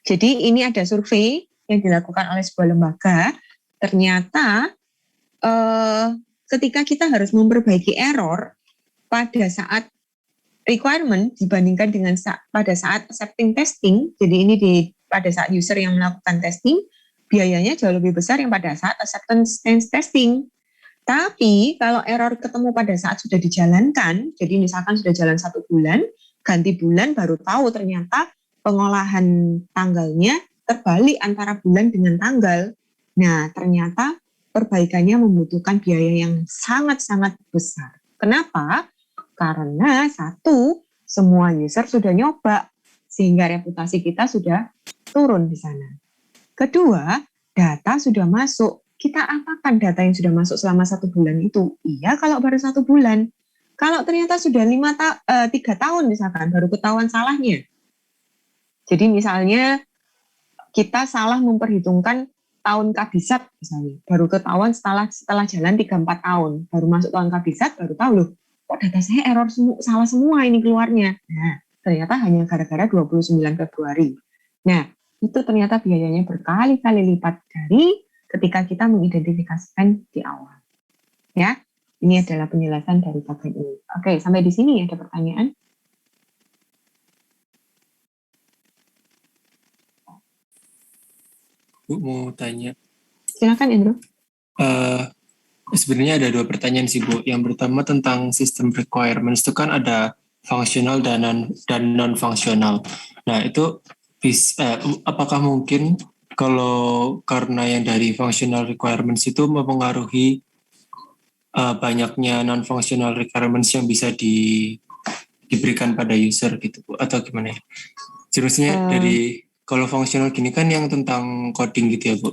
Jadi ini ada survei yang dilakukan oleh sebuah lembaga. Ternyata ketika kita harus memperbaiki error pada saat requirement dibandingkan dengan pada saat accepting testing, jadi ini pada saat user yang melakukan testing, biayanya jauh lebih besar yang pada saat acceptance testing. Tapi kalau error ketemu pada saat sudah dijalankan, jadi misalkan sudah jalan 1 bulan, ganti bulan baru tahu ternyata pengolahan tanggalnya terbalik antara bulan dengan tanggal. Nah, ternyata perbaikannya membutuhkan biaya yang sangat-sangat besar. Kenapa? Karena satu, semua user sudah nyoba, sehingga reputasi kita sudah turun di sana. Kedua, data sudah masuk. Kita apakan data yang sudah masuk selama 1 bulan itu? Iya, kalau baru 1 bulan. Kalau ternyata sudah 3 tahun misalkan, baru ketahuan salahnya. Jadi misalnya kita salah memperhitungkan tahun kabisat misalnya, baru ketahuan setelah jalan 3-4 tahun, baru masuk tahun kabisat, baru tahu loh, kok data saya error salah semua ini keluarnya. Nah, ternyata hanya gara-gara 29 Februari. Nah, itu ternyata biayanya berkali-kali lipat dari ketika kita mengidentifikasikan di awal. Ya, ini adalah penjelasan dari bagian ini. Oke, sampai di sini ada pertanyaan? Bu, mau tanya. Silakan, Indro. Sebenarnya ada 2 pertanyaan sih, Bu. Yang pertama tentang sistem requirements itu kan ada fungsional dan non-fungsional. Nah, itu apakah mungkin kalau karena yang dari functional requirements itu mempengaruhi banyaknya non-functional requirements yang bisa diberikan pada user gitu, Bu? Atau gimana ya? Jelasnya dari kalau fungsional gini kan yang tentang coding gitu ya, Bu?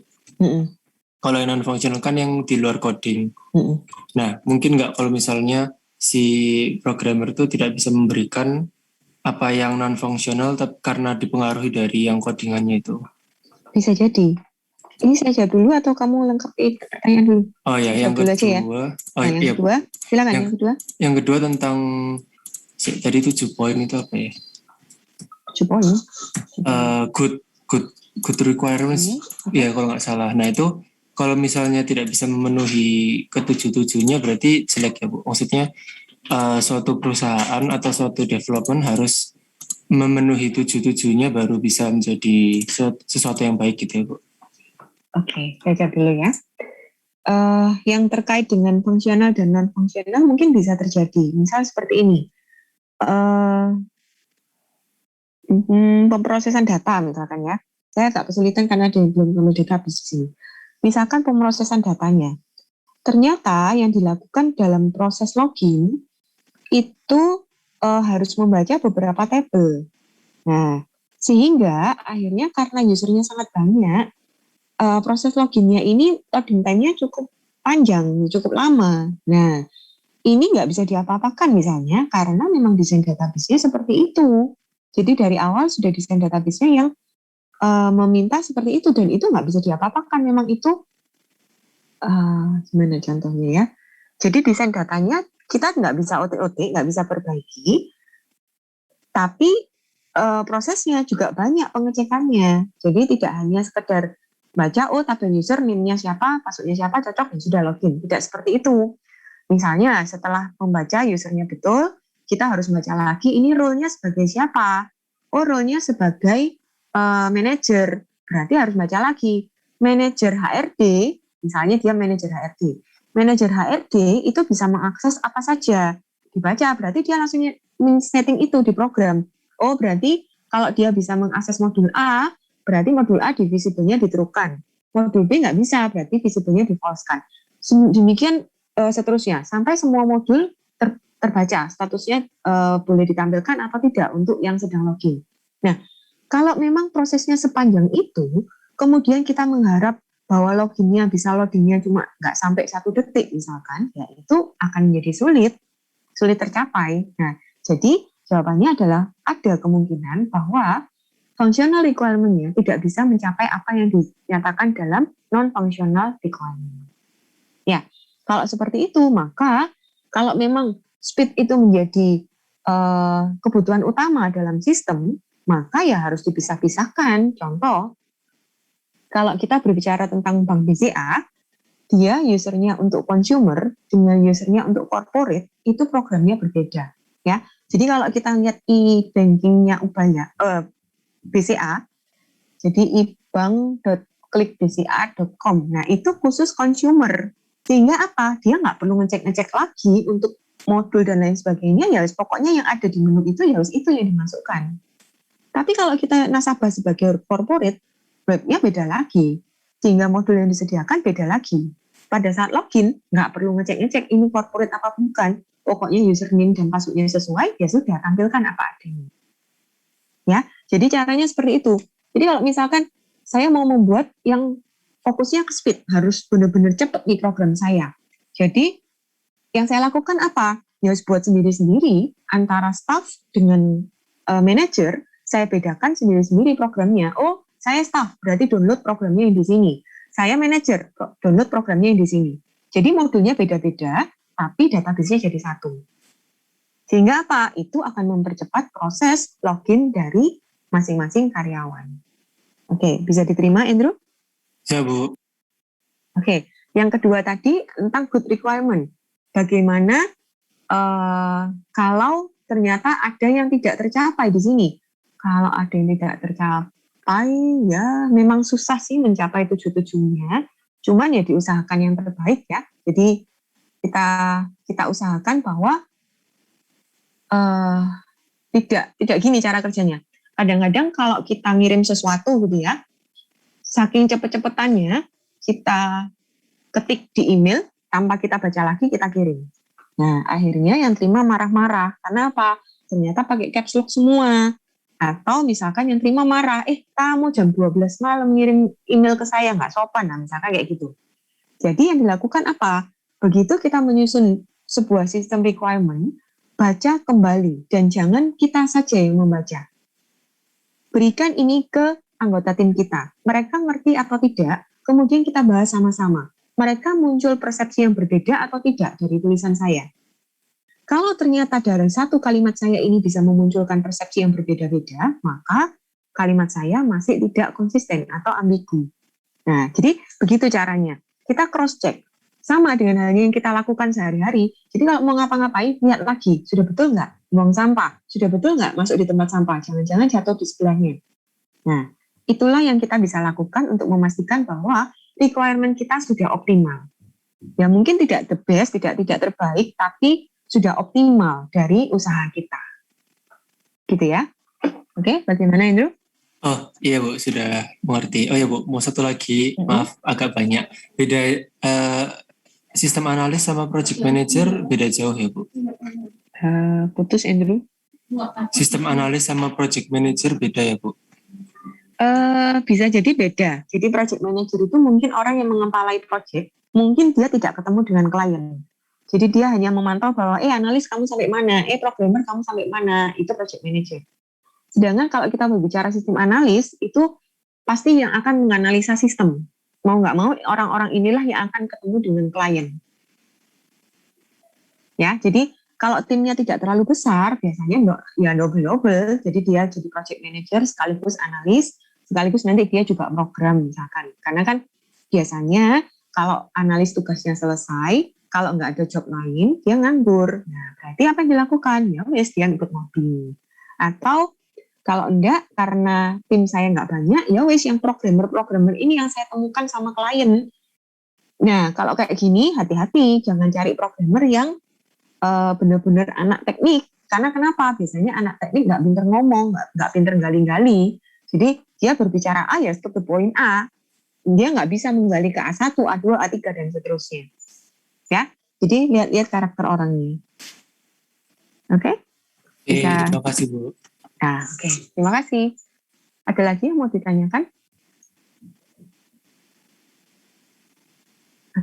Kalau yang non-functional kan yang di luar coding. Nah, mungkin nggak kalau misalnya si programmer itu tidak bisa memberikan apa yang non-functional karena dipengaruhi dari yang codingannya itu? Bisa jadi. Ini saya jawab dulu atau kamu lengkapi pertanyaan dulu? Oh ya, yang kedua. Aja ya. Nah, yang kedua, silakan yang kedua. Yang kedua tentang tadi 7 poin itu apa ya? 7 poin. Good requirements. Ya kalau nggak salah. Nah itu kalau misalnya tidak bisa memenuhi ke-7-7-nya berarti jelek ya, Bu. Maksudnya suatu perusahaan atau suatu development harus memenuhi 7-7-nya baru bisa menjadi sesuatu yang baik gitu ya, Bu. Oke, saya jawab dulu ya. Yang terkait dengan fungsional dan non-fungsional mungkin bisa terjadi. Misal seperti ini. Pemrosesan data misalkan ya. Saya agak kesulitan karena belum database di sini. Misalkan pemrosesan datanya. Ternyata yang dilakukan dalam proses login itu harus membaca beberapa tabel. Nah, sehingga akhirnya karena usernya sangat banyak, proses loginnya ini loading time-nya cukup panjang, cukup lama. Nah, ini nggak bisa diapa-apakan misalnya karena memang desain database-nya seperti itu. Jadi dari awal sudah desain database-nya yang meminta seperti itu dan itu nggak bisa diapa-apakan. Memang itu gimana contohnya ya? Jadi desain datanya kita nggak bisa OT-OT, nggak bisa perbaiki, tapi prosesnya juga banyak pengecekannya. Jadi tidak hanya sekedar baca, oh tabel user, name-nya siapa, password-nya siapa, cocok, ya sudah login. Tidak seperti itu. Misalnya setelah membaca usernya betul, kita harus membaca lagi, ini role-nya sebagai siapa? Oh, role-nya sebagai manager. Berarti harus baca lagi. Manager HRD, misalnya dia manager HRD. Manager HRD itu bisa mengakses apa saja. Dibaca, berarti dia langsung setting itu di program. Oh, berarti kalau dia bisa mengakses modul A, berarti modul A divisible-nya diterukan. Modul B nggak bisa, berarti visible-nya di-false-kan. Demikian seterusnya, sampai semua modul terbaca, statusnya boleh ditampilkan atau tidak untuk yang sedang login. Nah, kalau memang prosesnya sepanjang itu, kemudian kita mengharap bahwa loginnya bisa loadingnya cuma nggak sampai 1 detik misalkan, ya itu akan menjadi sulit tercapai. Nah, jadi jawabannya adalah ada kemungkinan bahwa functional requirement-nya tidak bisa mencapai apa yang dinyatakan dalam non-functional requirement. Ya, kalau seperti itu, maka kalau memang speed itu menjadi kebutuhan utama dalam sistem, maka ya harus dipisah-pisahkan. Contoh, kalau kita berbicara tentang bank BCA, dia usernya untuk consumer dengan usernya untuk corporate itu programnya berbeda, ya. Jadi kalau kita lihat e-bankingnya BCA, jadi ibank klikbca.com. Nah, itu khusus consumer. Sehingga apa? Dia nggak perlu ngecek-ngecek lagi untuk modul dan lain sebagainya. Ya pokoknya yang ada di menu itu ya itu yang dimasukkan. Tapi kalau kita nasabah sebagai corporate, webnya beda lagi. Sehingga modul yang disediakan beda lagi. Pada saat login, nggak perlu ngecek-ngecek ini corporate apa bukan. Pokoknya username dan passwordnya sesuai, ya sudah, tampilkan apa adanya. Ya, jadi caranya seperti itu. Jadi kalau misalkan saya mau membuat yang fokusnya ke speed, harus benar-benar cepat di program saya. Jadi yang saya lakukan apa? Ya harus buat sendiri-sendiri antara staff dengan manager. Saya bedakan sendiri-sendiri programnya. Oh, saya staff, berarti download programnya yang di sini. Saya manager, download programnya yang di sini. Jadi modulnya beda-beda, tapi database-nya jadi satu. Sehingga apa? Itu akan mempercepat proses login dari masing-masing karyawan. Oke, bisa diterima, Andrew? Ya, Bu. Oke, yang kedua tadi tentang good requirement. Bagaimana kalau ternyata ada yang tidak tercapai di sini? Kalau ada yang tidak tercapai, ya memang susah sih mencapai tujuh-tujuhnya. Cuman ya diusahakan yang terbaik ya. Jadi kita usahakan bahwa tidak gini cara kerjanya. Kadang-kadang kalau kita ngirim sesuatu gitu ya, saking cepet-cepetannya kita ketik di email tanpa kita baca lagi kita kirim. Nah akhirnya yang terima marah-marah. Karena apa? Ternyata pakai caps lock semua. Atau misalkan yang terima marah, kamu jam 12 malam ngirim email ke saya, nggak sopan. Nah misalkan kayak gitu. Jadi yang dilakukan apa? Begitu kita menyusun sebuah sistem requirement, baca kembali dan jangan kita saja yang membaca. Berikan ini ke anggota tim kita. Mereka ngerti atau tidak, kemudian kita bahas sama-sama. Mereka muncul persepsi yang berbeda atau tidak dari tulisan saya. Kalau ternyata dari satu kalimat saya ini bisa memunculkan persepsi yang berbeda-beda, maka kalimat saya masih tidak konsisten atau ambigu. Nah, jadi begitu caranya. Kita cross-check. Sama dengan halnya yang kita lakukan sehari-hari. Jadi kalau mau ngapa-ngapain, lihat lagi. Sudah betul nggak buang sampah? Sudah betul nggak masuk di tempat sampah? Jangan-jangan jatuh di sebelahnya. Nah, itulah yang kita bisa lakukan untuk memastikan bahwa requirement kita sudah optimal. Ya mungkin tidak the best, tidak terbaik, tapi sudah optimal dari usaha kita. Gitu ya. Oke, bagaimana Andrew? Oh iya Bu, sudah mengerti. Oh ya Bu, mau satu lagi, maaf agak banyak. Beda sistem analis sama project manager beda jauh ya Bu? Putus Andrew. Sistem analis sama project manager beda ya Bu? Bisa jadi beda. Jadi project manager itu mungkin orang yang mengepalai project, mungkin dia tidak ketemu dengan klien. Jadi dia hanya memantau bahwa analis kamu sampai mana, programmer kamu sampai mana, itu project manager. Sedangkan kalau kita berbicara sistem analis, itu pasti yang akan menganalisa sistem. Mau nggak mau, orang-orang inilah yang akan ketemu dengan klien. Ya, jadi kalau timnya tidak terlalu besar, biasanya ya double-double. Jadi dia jadi project manager sekaligus analis, sekaligus nanti dia juga program misalkan. Karena kan biasanya kalau analis tugasnya selesai, kalau nggak ada job lain, dia nganggur. Nah, berarti apa yang dilakukan? Ya wes dia ikut ngopi. Atau kalau enggak, karena tim saya nggak banyak, ya wes yang programmer ini yang saya temukan sama klien. Nah, kalau kayak gini, hati-hati. Jangan cari programmer yang benar-benar anak teknik. Karena kenapa? Biasanya anak teknik nggak pinter ngomong, nggak pinter gali-gali. Jadi dia berbicara A ya stop the point A. Dia nggak bisa menggali ke A1, A2, A3, dan seterusnya. Ya, jadi lihat-lihat karakter orangnya. Oke? Bisa. Terima kasih Bu. Nah, oke. Terima kasih. Ada lagi yang mau ditanyakan?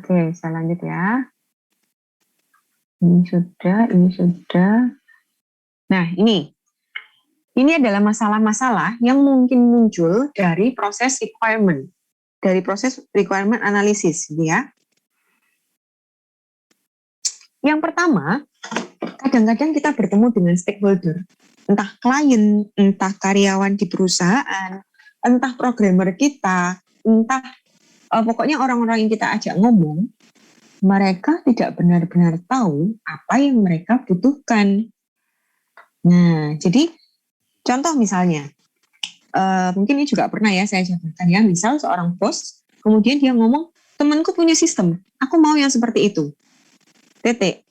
Oke, saya lanjut ya. Ini sudah. Nah, ini adalah masalah-masalah yang mungkin muncul dari proses requirement analysis, gitu ya. Yang pertama, kadang-kadang kita bertemu dengan stakeholder, entah klien, entah karyawan di perusahaan, entah programmer kita, entah pokoknya orang-orang yang kita ajak ngomong, mereka tidak benar-benar tahu apa yang mereka butuhkan. Nah, jadi contoh misalnya, mungkin ini juga pernah ya saya jabarkan ya, misal seorang bos Kemudian dia ngomong, temanku punya sistem, aku mau yang seperti itu. Titik.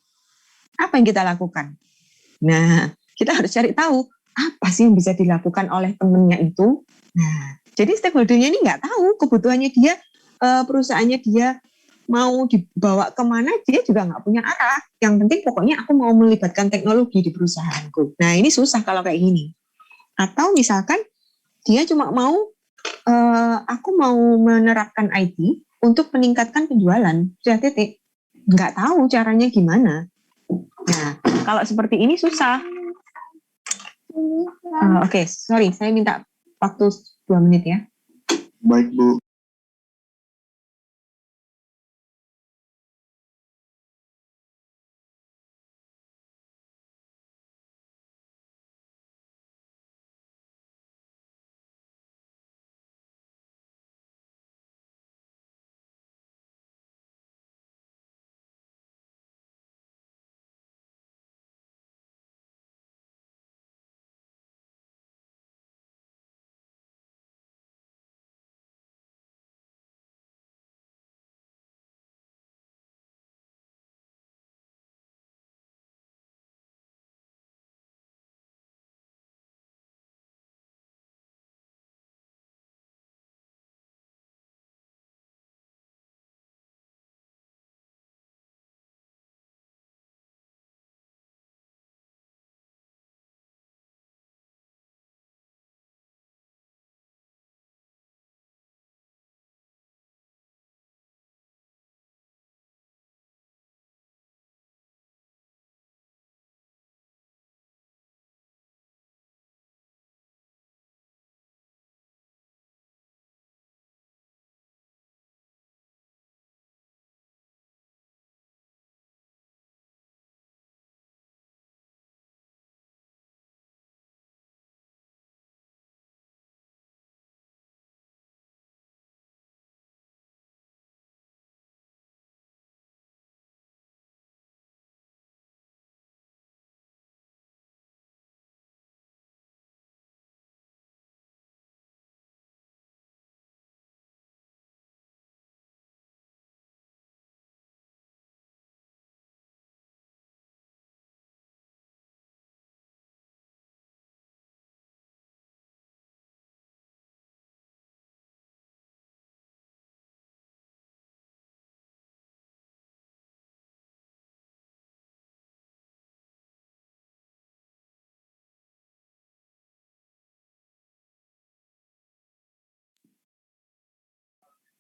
Apa yang kita lakukan? Nah, kita harus cari tahu apa sih yang bisa dilakukan oleh temennya itu. Nah, jadi stakeholder-nya ini nggak tahu kebutuhannya dia, perusahaannya dia mau dibawa kemana, dia juga nggak punya arah. Yang penting pokoknya aku mau melibatkan teknologi di perusahaanku. Nah, ini susah kalau kayak gini. Atau misalkan dia cuma mau, aku mau menerapkan IT untuk meningkatkan penjualan. Sudah titik. Nggak tahu caranya gimana. Nah, kalau seperti ini susah. Oke, sorry, saya minta waktu 2 menit ya. Baik, Bu.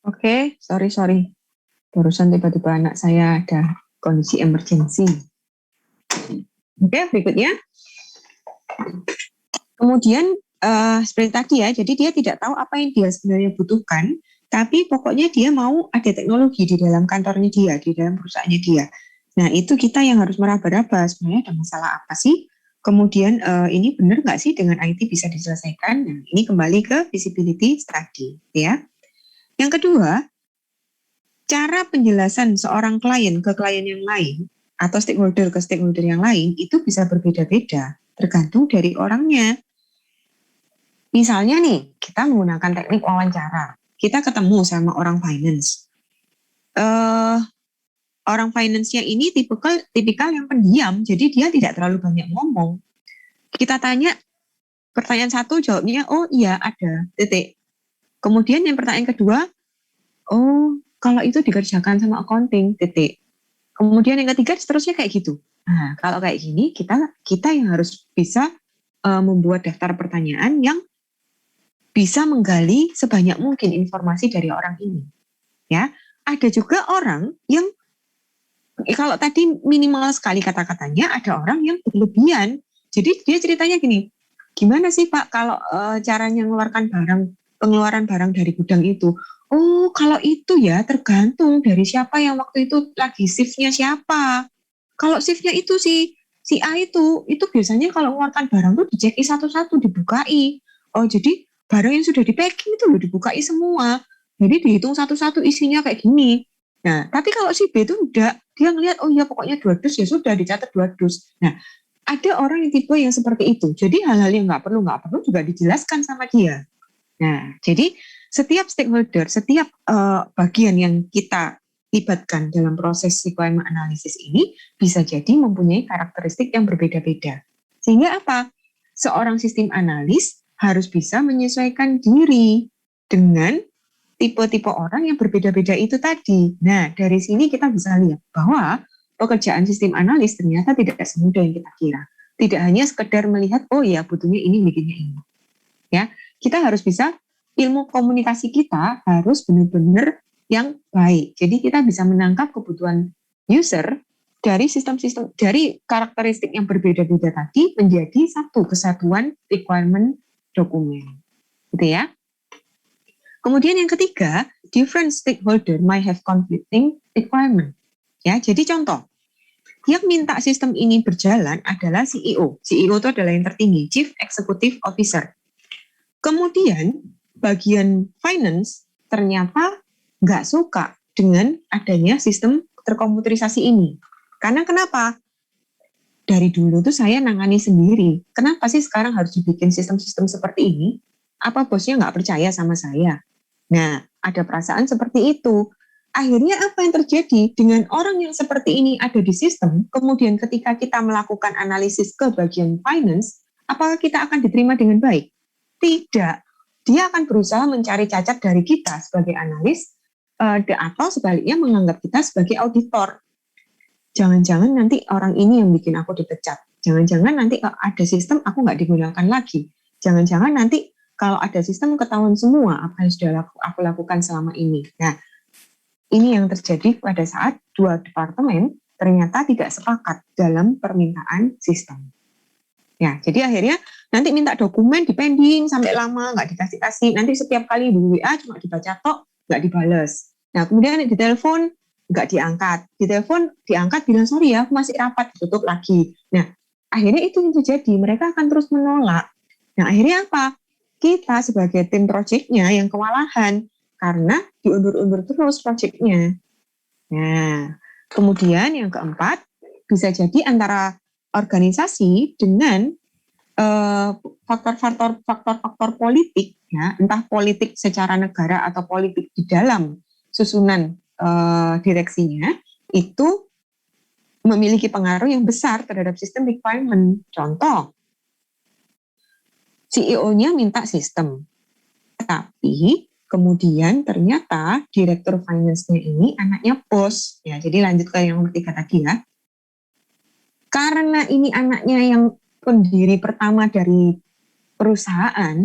Oke, sorry. Barusan tiba-tiba anak saya ada kondisi emergency. Oke, berikutnya. Kemudian seperti tadi ya, jadi dia tidak tahu apa yang dia sebenarnya butuhkan, tapi pokoknya dia mau ada teknologi di dalam kantornya dia, di dalam perusahaannya dia. Nah, itu kita yang harus meraba-raba, sebenarnya ada masalah apa sih? Kemudian ini benar nggak sih dengan IT bisa diselesaikan? Nah, ini kembali ke visibility study, ya. Yang kedua, cara penjelasan seorang klien ke klien yang lain atau stakeholder ke stakeholder yang lain itu bisa berbeda-beda, tergantung dari orangnya. Misalnya nih, kita menggunakan teknik wawancara. Kita ketemu sama orang finance. Orang finance-nya ini tipikal yang pendiam, jadi dia tidak terlalu banyak ngomong. Kita tanya, pertanyaan satu jawabnya, oh iya ada, titik. Kemudian yang pertanyaan kedua, oh kalau itu dikerjakan sama accounting, titik. Kemudian yang ketiga seterusnya kayak gitu. Nah, kalau kayak gini kita yang harus bisa membuat daftar pertanyaan yang bisa menggali sebanyak mungkin informasi dari orang ini. Ya, ada juga orang yang kalau tadi minimal sekali kata-katanya, ada orang yang berlebihan. Jadi dia ceritanya gini, gimana sih Pak kalau caranya pengeluaran barang dari gudang itu? Oh, kalau itu ya tergantung dari siapa yang waktu itu lagi shift-nya siapa. Kalau shift-nya itu si A itu biasanya kalau mengeluarkan barang tuh diceki satu-satu, dibukai. Oh, jadi barang yang sudah di packing itu loh dibukai semua. Jadi dihitung satu-satu isinya kayak gini. Nah, tapi kalau si B itu enggak, dia ngelihat oh iya pokoknya 2 dus ya sudah dicatat 2 dus. Nah, ada orang yang tipe yang seperti itu. Jadi hal-hal yang nggak perlu juga dijelaskan sama dia. Nah, jadi Setiap stakeholder, setiap bagian yang kita libatkan dalam proses requirement analysis ini bisa jadi mempunyai karakteristik yang berbeda-beda. Sehingga apa? Seorang sistem analis harus bisa menyesuaikan diri dengan tipe-tipe orang yang berbeda-beda itu tadi. Nah, dari sini kita bisa lihat bahwa pekerjaan sistem analis ternyata tidak semudah yang kita kira. Tidak hanya sekedar melihat, oh ya butuhnya ini, bikinnya ini. Ya, kita harus bisa, ilmu komunikasi kita harus benar-benar yang baik. Jadi kita bisa menangkap kebutuhan user dari sistem-sistem, dari karakteristik yang berbeda-beda tadi menjadi satu kesatuan requirement dokumen. Gitu ya. Kemudian yang ketiga, different stakeholder might have conflicting requirement. Ya, jadi contoh, yang minta sistem ini berjalan adalah CEO. CEO itu adalah yang tertinggi, Chief Executive Officer. Kemudian bagian finance ternyata nggak suka dengan adanya sistem terkomputerisasi ini. Karena kenapa? Dari dulu tuh saya nangani sendiri. Kenapa sih sekarang harus dibikin sistem-sistem seperti ini? Apa bosnya nggak percaya sama saya? Nah, ada perasaan seperti itu. Akhirnya apa yang terjadi dengan orang yang seperti ini ada di sistem, kemudian ketika kita melakukan analisis ke bagian finance, apakah kita akan diterima dengan baik? Tidak. Dia akan berusaha mencari cacat dari kita sebagai analis, atau sebaliknya menganggap kita sebagai auditor. Jangan-jangan nanti orang ini yang bikin aku dipecat. Jangan-jangan nanti kalau ada sistem aku nggak digunakan lagi. Jangan-jangan nanti kalau ada sistem ketahuan semua apa yang sudah aku lakukan selama ini. Nah, ini yang terjadi pada saat dua departemen ternyata tidak sepakat dalam permintaan sistem. Ya, jadi akhirnya nanti minta dokumen dipending sampai lama, nggak dikasih-kasih. Nanti setiap kali di WA cuma dibaca tok, nggak dibales. Nah, kemudian ditelepon, nggak diangkat. Ditelepon, diangkat, bilang sorry ya, aku masih rapat, tutup lagi. Nah, akhirnya itu yang terjadi. Mereka akan terus menolak. Nah, akhirnya apa? Kita sebagai tim proyeknya yang kewalahan, karena diundur-undur terus proyeknya. Nah, kemudian yang keempat, bisa jadi antara organisasi dengan faktor-faktor politik, ya, entah politik secara negara atau politik di dalam susunan direksinya, itu memiliki pengaruh yang besar terhadap sistem requirement. Contoh, CEO-nya minta sistem, tapi kemudian ternyata direktur finance-nya ini anaknya bos, ya. Jadi lanjut ke yang ketiga tadi ya. Karena ini anaknya yang pendiri pertama dari perusahaan,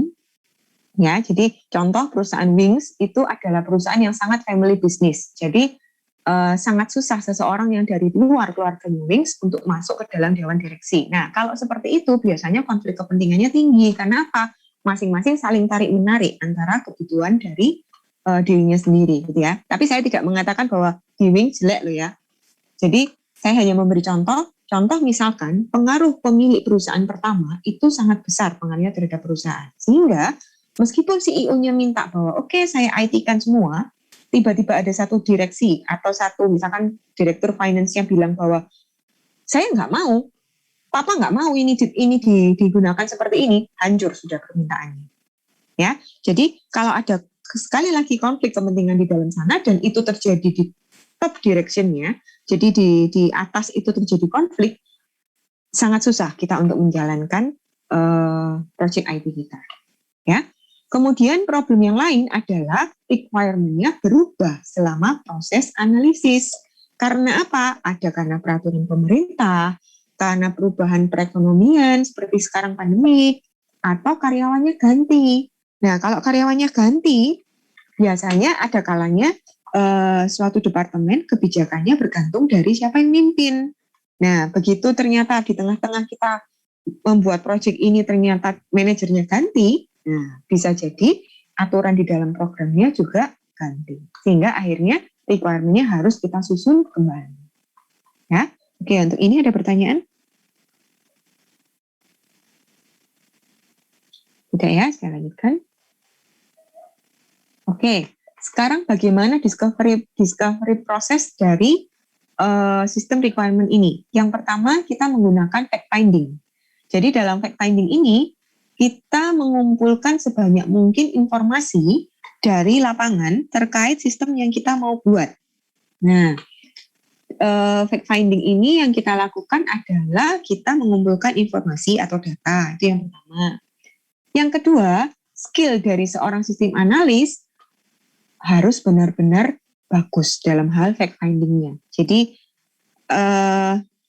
ya. Jadi contoh perusahaan Wings itu adalah perusahaan yang sangat family business. Jadi sangat susah seseorang yang dari luar keluarganya Wings untuk masuk ke dalam dewan direksi. Nah, kalau seperti itu biasanya konflik kepentingannya tinggi. Karena apa? Masing-masing saling tarik-menarik antara kebutuhan dari dirinya sendiri, gitu ya. Tapi saya tidak mengatakan bahwa di Wings jelek loh ya. Jadi saya hanya memberi contoh misalkan pengaruh pemilik perusahaan pertama itu sangat besar pengaruhnya terhadap perusahaan. Sehingga meskipun CEO-nya minta bahwa oke, saya IT-kan semua, tiba-tiba ada satu direksi atau satu misalkan direktur finance-nya bilang bahwa saya nggak mau, papa nggak mau ini digunakan seperti ini, hancur sudah permintaannya. Ya, jadi kalau ada sekali lagi konflik kepentingan di dalam sana dan itu terjadi di top direction-nya, jadi di atas itu terjadi konflik, sangat susah kita untuk menjalankan project IT kita. Ya. Kemudian problem yang lain adalah requirement-nya berubah selama proses analisis. Karena apa? Ada karena peraturan pemerintah, karena perubahan perekonomian seperti sekarang pandemik, atau karyawannya ganti. Nah, kalau karyawannya ganti, biasanya ada kalanya suatu departemen kebijakannya bergantung dari siapa yang mimpin. Nah, begitu ternyata di tengah-tengah kita membuat proyek ini ternyata manajernya ganti, nah bisa jadi aturan di dalam programnya juga ganti. Sehingga akhirnya requirement-nya harus kita susun kembali. Ya, oke, untuk ini ada pertanyaan? Tidak ya, saya lanjutkan. Oke, sekarang bagaimana discovery proses dari sistem requirement ini? Yang pertama kita menggunakan fact finding. Jadi dalam fact finding ini kita mengumpulkan sebanyak mungkin informasi dari lapangan terkait sistem yang kita mau buat. Nah, fact finding ini yang kita lakukan adalah kita mengumpulkan informasi atau data, itu yang pertama. Yang kedua, skill dari seorang sistem analis harus benar-benar bagus dalam hal fact findingnya. Jadi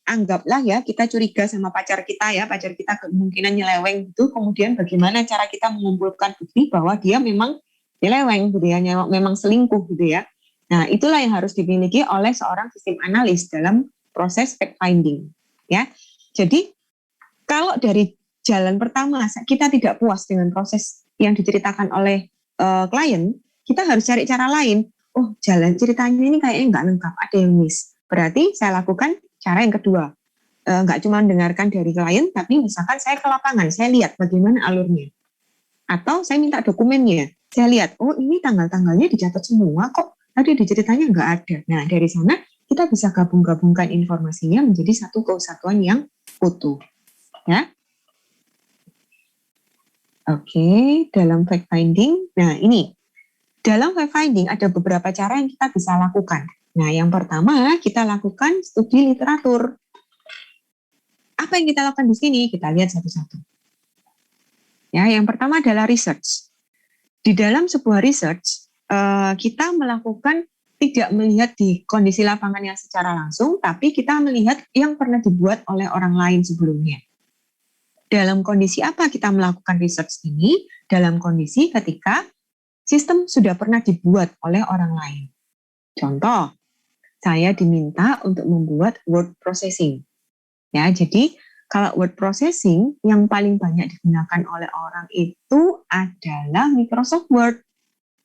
anggaplah ya kita curiga sama pacar kita kemungkinan nyeleweng gitu, kemudian bagaimana cara kita mengumpulkan bukti bahwa dia memang nyeleweng gitu ya, memang selingkuh gitu ya. Nah, itulah yang harus dimiliki oleh seorang sistem analis dalam proses fact finding ya. Jadi kalau dari jalan pertama kita tidak puas dengan proses yang diceritakan oleh klien, kita harus cari cara lain. Oh, jalan ceritanya ini kayaknya nggak lengkap, ada yang miss. Berarti saya lakukan cara yang kedua. Nggak cuma dengarkan dari klien, tapi misalkan saya ke lapangan, saya lihat bagaimana alurnya. Atau saya minta dokumennya, saya lihat, oh ini tanggal-tanggalnya dicatat semua kok, tadi di ceritanya nggak ada. Nah, dari sana kita bisa gabung-gabungkan informasinya menjadi satu kesatuan yang utuh. Ya. Oke, dalam fact finding, nah ini, dalam fact finding ada beberapa cara yang kita bisa lakukan. Nah, yang pertama kita lakukan studi literatur. Apa yang kita lakukan di sini? Kita lihat satu-satu. Ya, yang pertama adalah research. Di dalam sebuah research, kita melakukan tidak melihat di kondisi lapangan yang secara langsung, tapi kita melihat yang pernah dibuat oleh orang lain sebelumnya. Dalam kondisi apa kita melakukan research ini? Dalam kondisi ketika sistem sudah pernah dibuat oleh orang lain. Contoh, saya diminta untuk membuat word processing. Ya, jadi kalau word processing yang paling banyak digunakan oleh orang itu adalah Microsoft Word.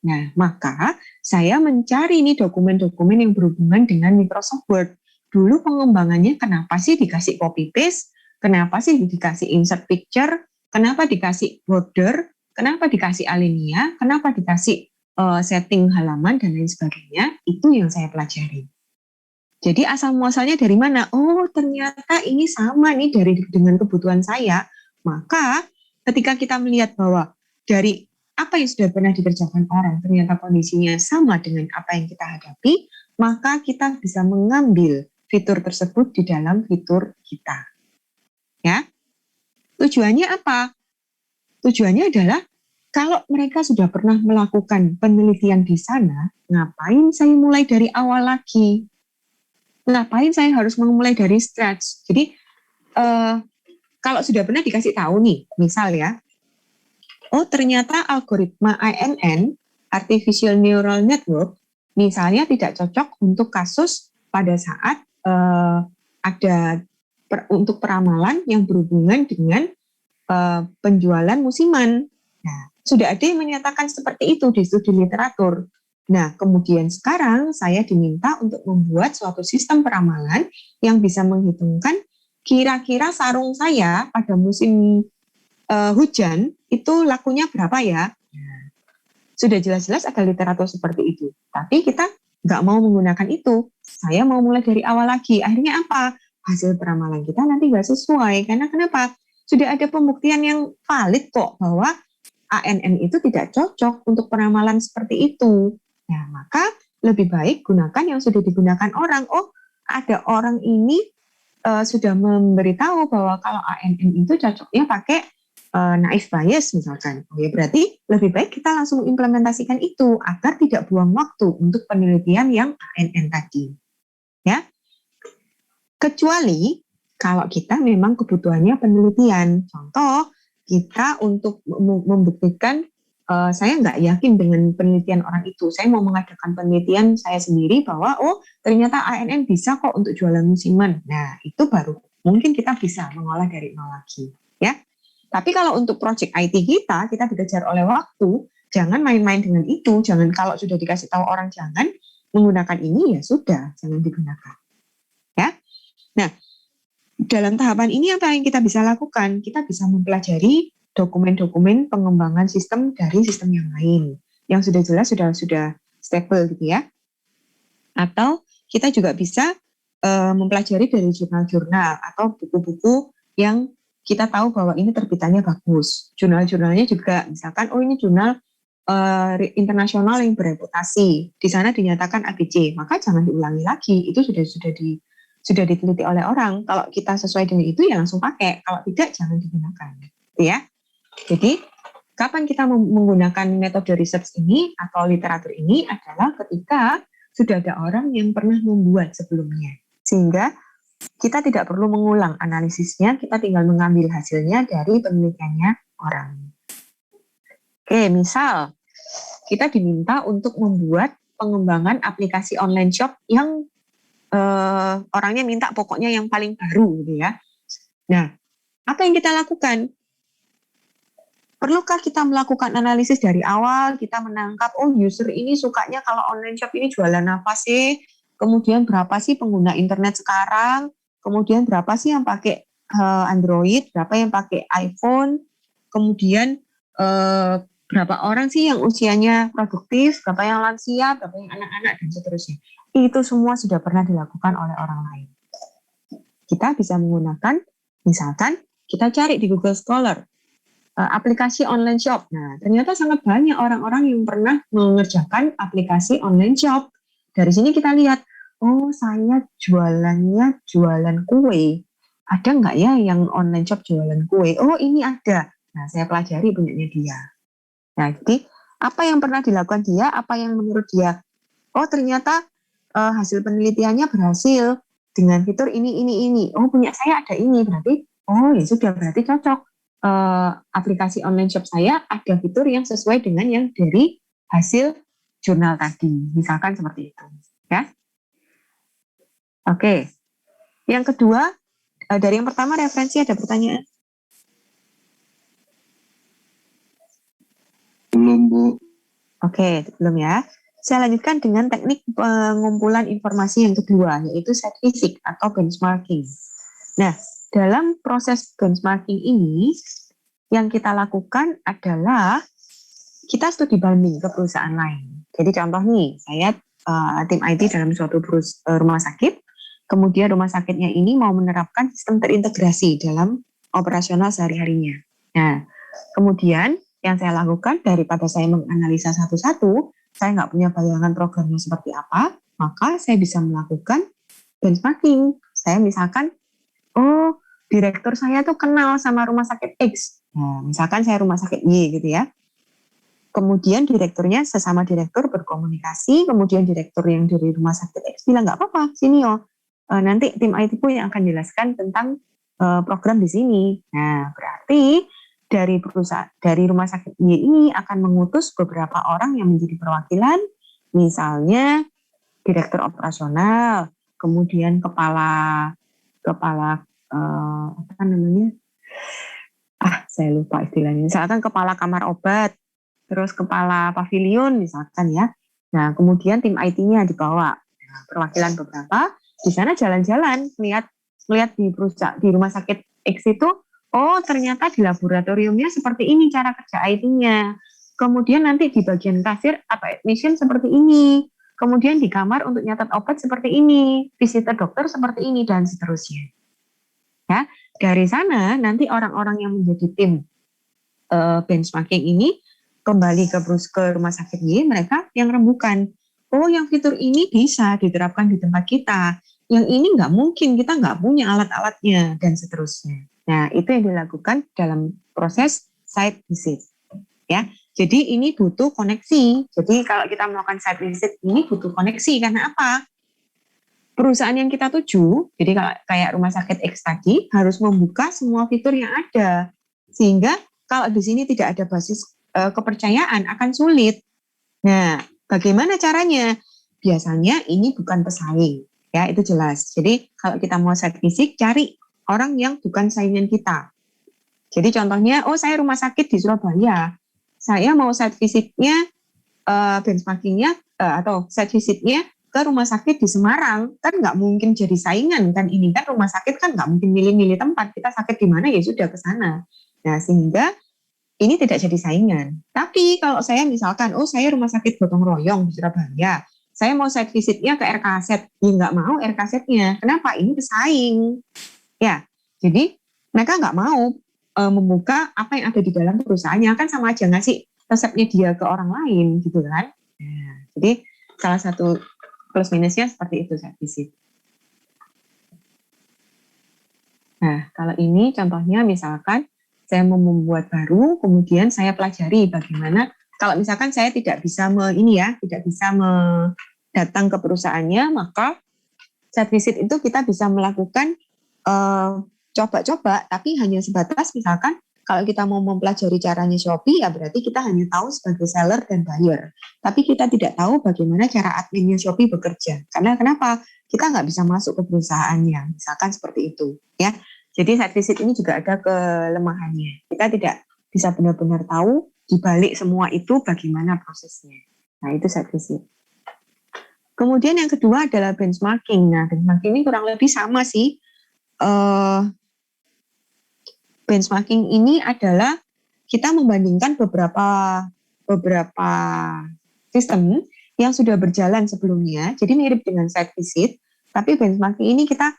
Nah, maka saya mencari nih dokumen-dokumen yang berhubungan dengan Microsoft Word. Dulu pengembangannya kenapa sih dikasih copy paste? Kenapa sih dikasih insert picture? Kenapa dikasih border? Kenapa dikasih alinea? Kenapa dikasih setting halaman dan lain sebagainya? Itu yang saya pelajari. Jadi asal muasalnya dari mana? Oh, ternyata ini sama nih dengan kebutuhan saya. Maka ketika kita melihat bahwa dari apa yang sudah pernah dikerjakan orang, ternyata kondisinya sama dengan apa yang kita hadapi, maka kita bisa mengambil fitur tersebut di dalam fitur kita. Ya. Tujuannya apa? Tujuannya adalah kalau mereka sudah pernah melakukan penelitian di sana, ngapain saya mulai dari awal lagi? Ngapain saya harus memulai dari scratch? Jadi kalau sudah pernah dikasih tahu nih, misal ya, oh ternyata algoritma INN, Artificial Neural Network, misalnya tidak cocok untuk kasus pada saat ada untuk peramalan yang berhubungan dengan penjualan musiman. Nah, sudah ada yang menyatakan seperti itu di studi literatur. Nah, kemudian sekarang saya diminta untuk membuat suatu sistem peramalan yang bisa menghitungkan kira-kira sarung saya pada musim hujan itu lakunya berapa ya. Sudah jelas-jelas ada literatur seperti itu. Tapi kita nggak mau menggunakan itu. Saya mau mulai dari awal lagi. Akhirnya apa? Hasil peramalan kita nanti nggak sesuai. Karena kenapa? Sudah ada pembuktian yang valid kok bahwa ANN itu tidak cocok untuk peramalan seperti itu. Nah, maka lebih baik gunakan yang sudah digunakan orang. Oh, ada orang ini sudah memberitahu bahwa kalau ANN itu cocoknya pakai naive bias misalkan. Oh ya, berarti lebih baik kita langsung implementasikan itu agar tidak buang waktu untuk penelitian yang ANN tadi. Ya. Kecuali kalau kita memang kebutuhannya penelitian. Contoh, kita untuk membuktikan saya nggak yakin dengan penelitian orang itu. Saya mau mengadakan penelitian saya sendiri bahwa oh ternyata ANN bisa kok untuk jualan musiman. Nah itu baru mungkin kita bisa mengolah dari nol lagi, ya. Tapi kalau untuk project IT kita dikejar oleh waktu, jangan main-main dengan itu. Jangan kalau sudah dikasih tahu orang jangan menggunakan ini ya sudah jangan digunakan, ya. Nah dalam tahapan ini apa yang kita bisa lakukan? Kita bisa mempelajari dokumen-dokumen pengembangan sistem dari sistem yang lain yang sudah jelas sudah stable gitu ya. Atau kita juga bisa mempelajari dari jurnal-jurnal atau buku-buku yang kita tahu bahwa ini terbitannya bagus. Jurnal-jurnalnya juga misalkan oh ini jurnal internasional yang bereputasi. Di sana dinyatakan ABC, maka jangan diulangi lagi. Itu sudah diteliti oleh orang. Kalau kita sesuai dengan itu ya langsung pakai. Kalau tidak jangan digunakan. Gitu ya. Jadi kapan kita menggunakan metode research ini atau literatur ini adalah ketika sudah ada orang yang pernah membuat sebelumnya. Sehingga kita tidak perlu mengulang analisisnya, kita tinggal mengambil hasilnya dari penelitiannya orang. Oke, misal kita diminta untuk membuat pengembangan aplikasi online shop yang orangnya minta pokoknya yang paling baru gitu ya. Nah, apa yang kita lakukan? Perlukah kita melakukan analisis dari awal, kita menangkap, oh user ini sukanya kalau online shop ini jualan apa sih? Kemudian berapa sih pengguna internet sekarang? Kemudian berapa sih yang pakai Android, berapa yang pakai iPhone? Kemudian berapa orang sih yang usianya produktif, berapa yang lansia, berapa yang anak-anak, dan seterusnya. Itu semua sudah pernah dilakukan oleh orang lain. Kita bisa menggunakan, misalkan kita cari di Google Scholar, aplikasi online shop. Nah, ternyata sangat banyak orang-orang yang pernah mengerjakan aplikasi online shop. Dari sini kita lihat, oh saya jualannya jualan kue. Ada nggak ya yang online shop jualan kue? Oh ini ada. Nah, saya pelajari punyanya dia. Nah, jadi apa yang pernah dilakukan dia, apa yang menurut dia, oh ternyata hasil penelitiannya berhasil dengan fitur ini. Oh punya saya ada ini, berarti oh ya sudah berarti cocok. Aplikasi online shop saya ada fitur yang sesuai dengan yang dari hasil jurnal tadi, misalkan seperti itu, ya. Oke, yang kedua dari yang pertama referensi ada pertanyaan? Belum, Bu. Oke, belum ya. Saya lanjutkan dengan teknik pengumpulan informasi yang kedua, yaitu set physics atau benchmarking. Nah, dalam proses benchmarking ini, yang kita lakukan adalah kita studi banding ke perusahaan lain. Jadi contoh nih, saya tim IT dalam suatu rumah sakit, kemudian rumah sakitnya ini mau menerapkan sistem terintegrasi dalam operasional sehari-harinya. Nah, kemudian yang saya lakukan daripada saya menganalisa satu-satu, saya nggak punya bayangan programnya seperti apa, maka saya bisa melakukan benchmarking. Saya misalkan, oh direktur saya tuh kenal sama rumah sakit X. Nah, misalkan saya rumah sakit Y gitu ya. Kemudian direkturnya sesama direktur berkomunikasi, kemudian direktur yang dari rumah sakit X bilang nggak apa-apa, sini yo. Nanti tim IT pun yang akan jelaskan tentang program di sini. Nah, berarti dari rumah sakit Y ini akan mengutus beberapa orang yang menjadi perwakilan, misalnya direktur operasional, kemudian kepala apa namanya? Saya lupa istilahnya. Misalkan kepala kamar obat, terus kepala pavilion misalkan ya. Nah, kemudian tim IT-nya dibawa. Nah, perwakilan beberapa di sana jalan-jalan melihat di rumah sakit X itu, oh ternyata di laboratoriumnya seperti ini cara kerja IT-nya. Kemudian nanti di bagian kasir atau admission seperti ini. Kemudian di kamar untuk nyatat obat seperti ini, visitor dokter seperti ini, dan seterusnya. Ya, dari sana nanti orang-orang yang menjadi tim benchmarking ini kembali ke rumah sakit Y, mereka yang rembukan. Oh, yang fitur ini bisa diterapkan di tempat kita. Yang ini nggak mungkin, kita nggak punya alat-alatnya, dan seterusnya. Nah, itu yang dilakukan dalam proses site visit. Ya, jadi ini butuh koneksi. Jadi kalau kita melakukan site visit ini butuh koneksi, karena apa? Perusahaan yang kita tuju, jadi kalau kayak rumah sakit X tadi, harus membuka semua fitur yang ada. Sehingga kalau di sini tidak ada basis kepercayaan akan sulit. Nah, bagaimana caranya? Biasanya ini bukan pesaing, ya itu jelas. Jadi kalau kita mau site visit, cari orang yang bukan saingan kita. Jadi contohnya, oh saya rumah sakit di Surabaya, saya mau site visitnya, benchmarkingnya atau site visitnya ke rumah sakit di Semarang, kan nggak mungkin jadi saingan kan, ini kan rumah sakit kan nggak mungkin milih-milih tempat, kita sakit di mana ya sudah ke sana. Nah, sehingga ini tidak jadi saingan. Tapi kalau saya misalkan, oh saya rumah sakit gotong royong di Surabaya, saya mau site visitnya ke RKZ, ya nggak mau RKZ-nya. Kenapa? Ini pesaing. Ya, jadi mereka nggak mau membuka apa yang ada di dalam perusahaannya, kan sama aja ngasih resepnya dia ke orang lain gitu kan. Nah, jadi salah satu plus minusnya seperti itu site visit. Nah, kalau ini contohnya misalkan saya mau membuat baru, kemudian saya pelajari bagaimana kalau misalkan saya tidak bisa tidak bisa datang ke perusahaannya, maka site visit itu kita bisa melakukan coba-coba, tapi hanya sebatas misalkan kalau kita mau mempelajari caranya Shopee, ya berarti kita hanya tahu sebagai seller dan buyer. Tapi kita tidak tahu bagaimana cara adminnya Shopee bekerja. Karena kenapa? Kita nggak bisa masuk ke perusahaannya, misalkan seperti itu. Ya, jadi site visit ini juga ada kelemahannya. Kita tidak bisa benar-benar tahu di balik semua itu bagaimana prosesnya. Nah, itu site visit. Kemudian yang kedua adalah benchmarking. Nah, benchmarking ini kurang lebih sama sih. Benchmarking ini adalah kita membandingkan beberapa sistem yang sudah berjalan sebelumnya. Jadi mirip dengan site visit, tapi benchmarking ini kita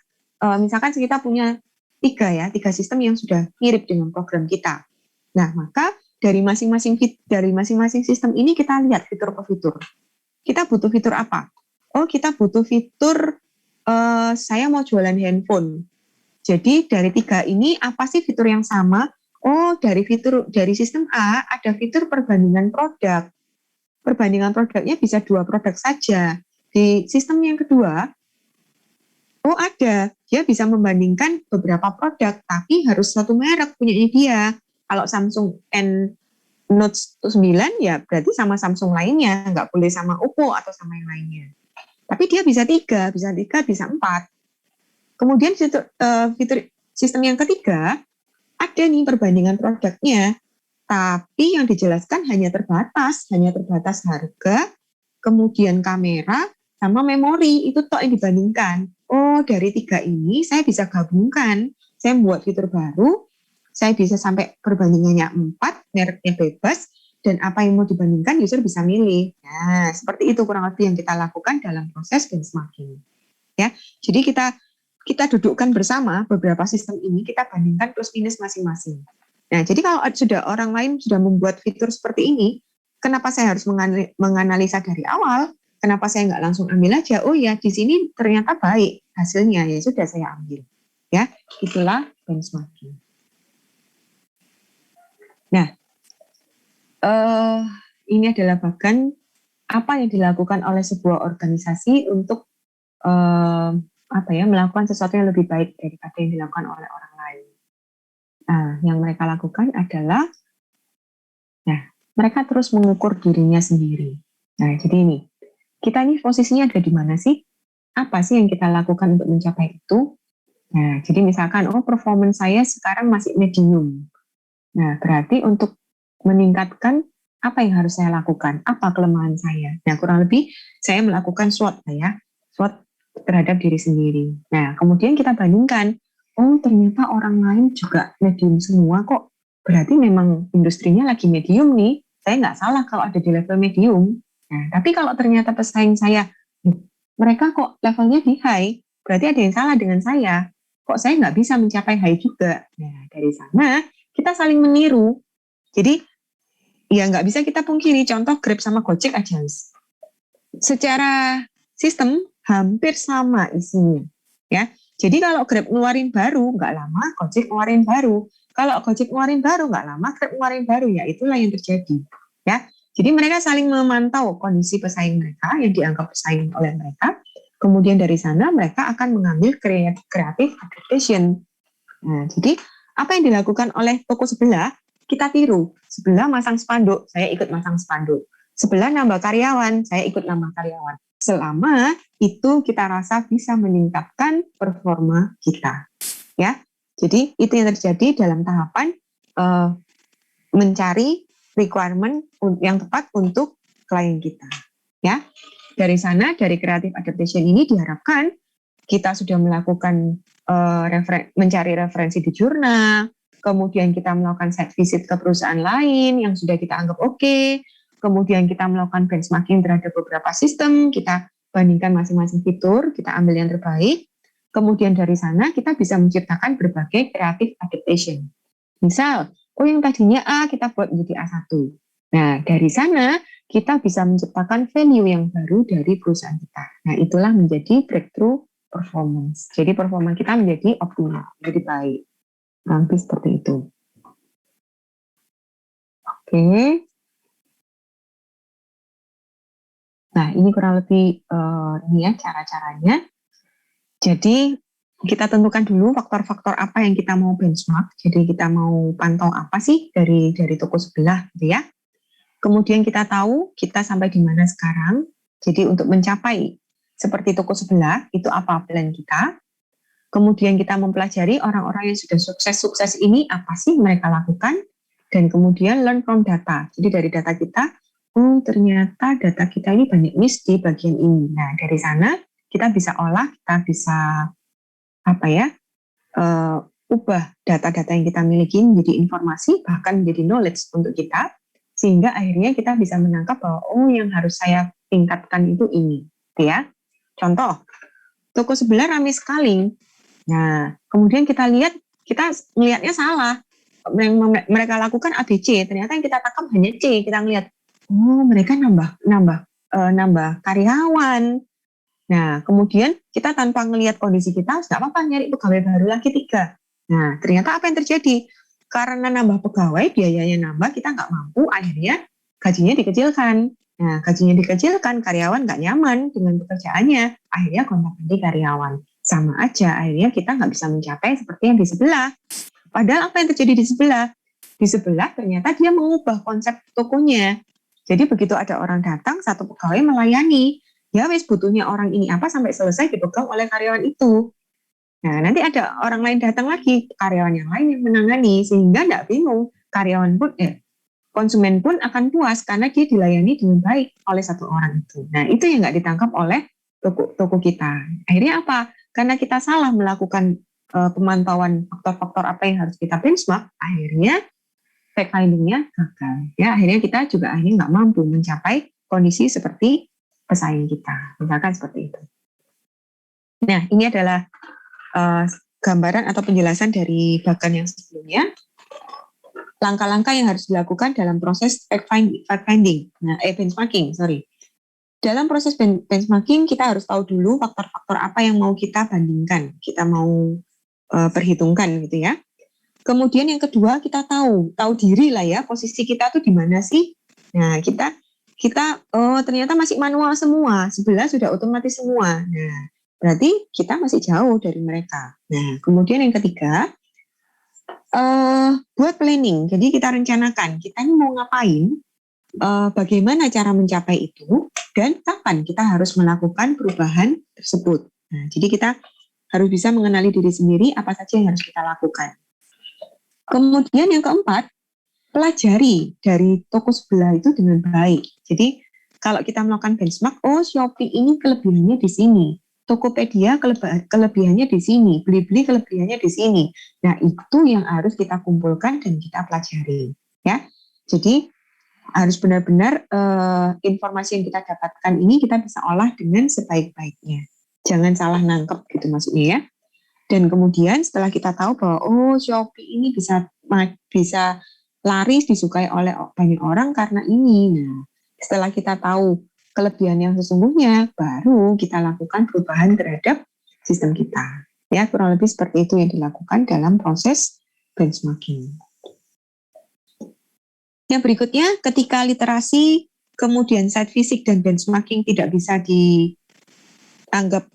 misalkan kita punya tiga sistem yang sudah mirip dengan program kita. Nah, maka dari masing-masing sistem ini kita lihat fitur per fitur. Kita butuh fitur apa? Oh, kita butuh fitur saya mau jualan handphone. Jadi dari tiga ini apa sih fitur yang sama? Oh, dari sistem A ada fitur perbandingan produk. Perbandingan produknya bisa 2 produk saja. Di sistem yang kedua, oh ada, dia bisa membandingkan beberapa produk, tapi harus satu merek punyanya dia. Kalau Samsung Note 9 ya berarti sama Samsung lainnya, nggak boleh sama Oppo atau sama yang lainnya. Tapi dia bisa 3, bisa 4. Kemudian fitur sistem yang ketiga, ada nih perbandingan produknya, tapi yang dijelaskan hanya terbatas harga, kemudian kamera, sama memori, itu toh yang dibandingkan. Oh, dari 3 ini saya bisa gabungkan, saya membuat fitur baru, saya bisa sampai perbandingannya 4, mereknya bebas, dan apa yang mau dibandingkan user bisa milih. Nah, seperti itu kurang lebih yang kita lakukan dalam proses benchmarking. Ya, jadi kita dudukkan bersama beberapa sistem ini, kita bandingkan plus minus masing-masing. Nah, jadi kalau sudah orang lain sudah membuat fitur seperti ini, kenapa saya harus menganalisa dari awal? Kenapa saya nggak langsung ambil aja? Oh ya, di sini ternyata baik hasilnya, ya sudah saya ambil. Ya, itulah benchmarking. Nah, ini adalah bagian apa yang dilakukan oleh sebuah organisasi untuk melakukan sesuatu yang lebih baik daripada yang dilakukan oleh orang lain. Nah, yang mereka lakukan adalah, mereka terus mengukur dirinya sendiri. Nah, jadi ini, kita ini posisinya ada di mana sih? Apa sih yang kita lakukan untuk mencapai itu? Nah, jadi misalkan, performance saya sekarang masih medium. Nah, berarti untuk meningkatkan apa yang harus saya lakukan? Apa kelemahan saya? Nah, kurang lebih saya melakukan SWOT SWOT terhadap diri sendiri. Nah, kemudian kita bandingkan, ternyata orang lain juga medium semua kok. Berarti memang industrinya lagi medium nih. Saya nggak salah kalau ada di level medium. Nah, tapi kalau ternyata pesaing saya, mereka kok levelnya di high, berarti ada yang salah dengan saya. Kok saya nggak bisa mencapai high juga? Nah, dari sana kita saling meniru. Jadi, ya nggak bisa kita pungkiri, contoh Grab sama Gojek aja. Secara sistem, hampir sama isinya, ya. Jadi kalau Grab ngeluarin baru, nggak lama Gojek ngeluarin baru. Kalau Gojek ngeluarin baru, nggak lama Grab ngeluarin baru, ya itulah yang terjadi, ya. Jadi mereka saling memantau kondisi pesaing mereka yang dianggap pesaing oleh mereka. Kemudian dari sana mereka akan mengambil creative adaptation. Nah, jadi apa yang dilakukan oleh toko sebelah, kita tiru. Sebelah masang spanduk, saya ikut masang spanduk. Sebelah nambah karyawan, saya ikut nambah karyawan. Selama itu kita rasa bisa meningkatkan performa kita, ya. Jadi itu yang terjadi dalam tahapan mencari requirement yang tepat untuk klien kita, ya. Dari sana, dari creative adaptation ini diharapkan kita sudah melakukan mencari referensi di jurnal, kemudian kita melakukan site visit ke perusahaan lain yang sudah kita anggap oke. Kemudian kita melakukan benchmarking terhadap beberapa sistem, kita bandingkan masing-masing fitur, kita ambil yang terbaik. Kemudian dari sana kita bisa menciptakan berbagai creative adaptation. Misal, yang tadinya A kita buat menjadi A1. Nah, dari sana kita bisa menciptakan value yang baru dari perusahaan kita. Nah, itulah menjadi breakthrough performance. Jadi performa kita menjadi optimal, menjadi baik. Nanti seperti itu. Oke. Nah, ini kurang lebih ini ya cara-caranya. Jadi kita tentukan dulu faktor-faktor apa yang kita mau benchmark. Jadi kita mau pantau apa sih dari toko sebelah gitu ya. Kemudian kita tahu kita sampai di mana sekarang. Jadi untuk mencapai seperti toko sebelah itu apa plan kita. Kemudian kita mempelajari orang-orang yang sudah sukses-sukses ini apa sih mereka lakukan. Dan kemudian learn from data. Jadi dari data kita, oh ternyata data kita ini banyak miss di bagian ini. Nah dari sana kita bisa olah, kita bisa apa ya, ubah data-data yang kita miliki menjadi informasi, bahkan menjadi knowledge untuk kita, sehingga akhirnya kita bisa menangkap bahwa oh yang harus saya tingkatkan itu ini, gitu ya. Contoh, toko sebelah ramai sekali. Nah, kemudian kita lihat, kita melihatnya salah. Yang mereka lakukan ABC, ternyata yang kita tangkap hanya C. Kita melihat, oh mereka nambah karyawan. Nah, kemudian kita tanpa ngelihat kondisi kita, nggak apa-apa nyari pegawai baru lagi 3. Nah, ternyata apa yang terjadi? Karena nambah pegawai, biayanya nambah, kita nggak mampu, akhirnya gajinya dikecilkan. Nah, gajinya dikecilkan, karyawan nggak nyaman dengan pekerjaannya, akhirnya gonta-ganti karyawan. Sama aja, akhirnya kita nggak bisa mencapai seperti yang di sebelah. Padahal apa yang terjadi di sebelah? Di sebelah ternyata dia mengubah konsep tokonya. Jadi begitu ada orang datang, satu pegawai melayani. Ya wis butuhnya orang ini apa sampai selesai dipegang oleh karyawan itu. Nah nanti ada orang lain datang lagi, karyawan yang lain yang menangani, sehingga tidak bingung. Karyawan pun, konsumen pun akan puas karena dia dilayani dengan baik oleh satu orang itu. Nah itu yang nggak ditangkap oleh toko kita. Akhirnya apa? Karena kita salah melakukan pemantauan faktor-faktor apa yang harus kita benchmark, akhirnya fact finding-nya gagal. Ya, akhirnya kita juga akhirnya nggak mampu mencapai kondisi seperti pesaing kita. Misalkan seperti itu. Nah, ini adalah gambaran atau penjelasan dari bagan yang sebelumnya. Langkah-langkah yang harus dilakukan dalam proses fact finding. Nah, benchmarking, sorry. Dalam proses benchmarking, kita harus tahu dulu faktor-faktor apa yang mau kita bandingkan, kita mau perhitungkan gitu ya. Kemudian yang kedua kita tahu diri lah ya, posisi kita tuh di mana sih. Nah kita ternyata masih manual semua, sebelah sudah otomatis semua. Nah berarti kita masih jauh dari mereka. Nah kemudian yang ketiga, buat planning. Jadi kita rencanakan kita ini mau ngapain, bagaimana cara mencapai itu, dan kapan kita harus melakukan perubahan tersebut. Nah jadi kita harus bisa mengenali diri sendiri apa saja yang harus kita lakukan. Kemudian yang keempat, pelajari dari toko sebelah itu dengan baik. Jadi kalau kita melakukan benchmark, oh Shopee ini kelebihannya di sini, Tokopedia kelebihannya di sini, Blibli kelebihannya di sini. Nah itu yang harus kita kumpulkan dan kita pelajari. Ya, jadi harus benar-benar informasi yang kita dapatkan ini kita bisa olah dengan sebaik-baiknya. Jangan salah nangkep gitu maksudnya ya. Dan kemudian setelah kita tahu bahwa oh Shopee ini bisa laris disukai oleh banyak orang karena ini. Nah, setelah kita tahu kelebihan yang sesungguhnya, baru kita lakukan perubahan terhadap sistem kita. Ya, kurang lebih seperti itu yang dilakukan dalam proses benchmarking. Yang berikutnya, ketika literasi, kemudian site visit dan benchmarking tidak bisa dianggap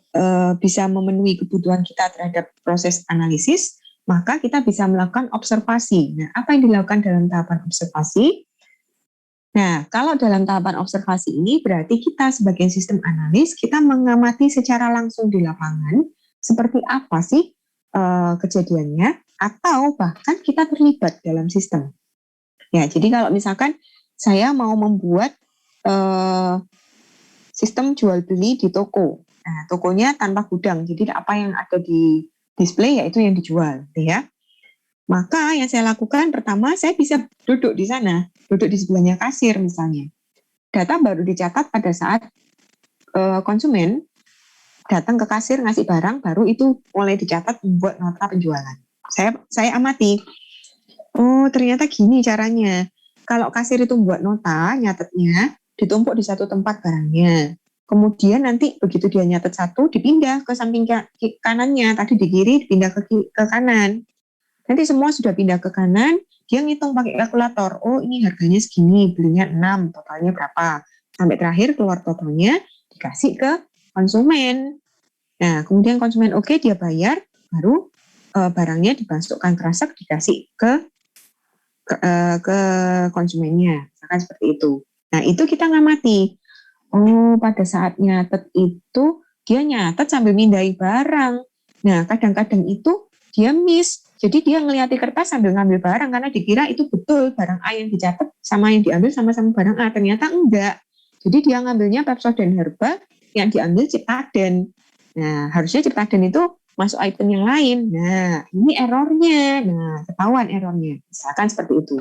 bisa memenuhi kebutuhan kita terhadap proses analisis, maka kita bisa melakukan observasi. Nah, apa yang dilakukan dalam tahapan observasi? Nah, kalau dalam tahapan observasi ini berarti kita sebagai sistem analis, kita mengamati secara langsung di lapangan seperti apa sih kejadiannya, atau bahkan kita terlibat dalam sistem. Ya, jadi kalau misalkan saya mau membuat sistem jual beli di toko. Nah, tokonya tanpa gudang, jadi apa yang ada di display yaitu yang dijual, ya. Maka yang saya lakukan pertama, saya bisa duduk di sana, duduk di sebelahnya kasir misalnya. Data baru dicatat pada saat konsumen datang ke kasir ngasih barang, baru itu mulai dicatat membuat nota penjualan. Saya amati, oh ternyata gini caranya. kalau kasir itu buat nota, nyatetnya ditumpuk di satu tempat barangnya. Kemudian nanti begitu dia nyatet satu, dipindah ke samping kanannya. Tadi di kiri, dipindah ke kanan. Nanti semua sudah pindah ke kanan, dia ngitung pakai kalkulator. Oh, ini harganya segini, belinya 6, totalnya berapa. Sampai terakhir keluar totalnya, dikasih ke konsumen. Nah, kemudian konsumen oke, dia bayar, baru barangnya dimasukkan ke resek, dikasih ke konsumennya. Misalkan seperti itu. Nah, itu kita ngamati. Oh, pada saat nyatet itu, dia nyatet sambil mindahi barang. Nah, kadang-kadang itu dia miss. Jadi dia ngeliati kertas sambil ngambil barang karena dikira itu betul barang A yang dicatat sama yang diambil sama-sama barang A. Ternyata enggak. Jadi dia ngambilnya Pepsodent Herba, yang diambil Ciptaden. Nah, harusnya Ciptaden itu masuk item yang lain. Nah, ini errornya. Nah, ketahuan errornya. Misalkan seperti itu.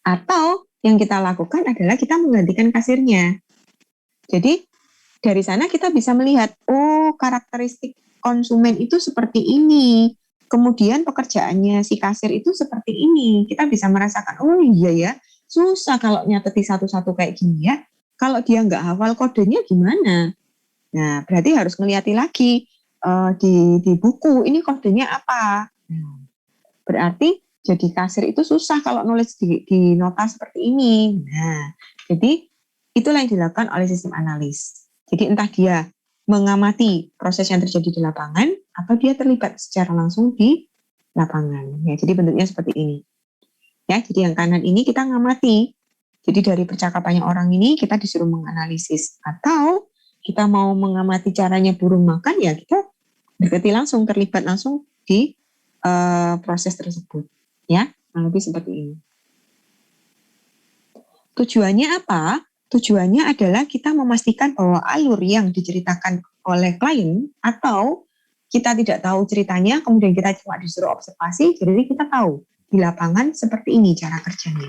Atau yang kita lakukan adalah kita menggantikan kasirnya. Jadi dari sana kita bisa melihat, oh karakteristik konsumen itu seperti ini. Kemudian pekerjaannya si kasir itu seperti ini. Kita bisa merasakan, oh iya ya, susah kalau nyateti satu-satu kayak gini ya. Kalau dia nggak hafal kodenya gimana? Nah, berarti harus ngeliati lagi di buku, ini kodenya apa? Nah, berarti jadi kasir itu susah kalau nulis di nota seperti ini. Nah, jadi itulah yang dilakukan oleh sistem analis. Jadi entah dia mengamati proses yang terjadi di lapangan atau dia terlibat secara langsung di lapangan. Ya, jadi bentuknya seperti ini. Ya, jadi yang kanan ini kita ngamati. Jadi dari percakapannya orang ini kita disuruh menganalisis, atau kita mau mengamati caranya burung makan, ya kita dekati langsung, terlibat langsung di proses tersebut. Ya, lebih seperti ini. Tujuannya apa? Tujuannya adalah kita memastikan bahwa alur yang diceritakan oleh klien atau kita tidak tahu ceritanya, kemudian kita cuma disuruh observasi, jadi kita tahu di lapangan seperti ini cara kerjanya.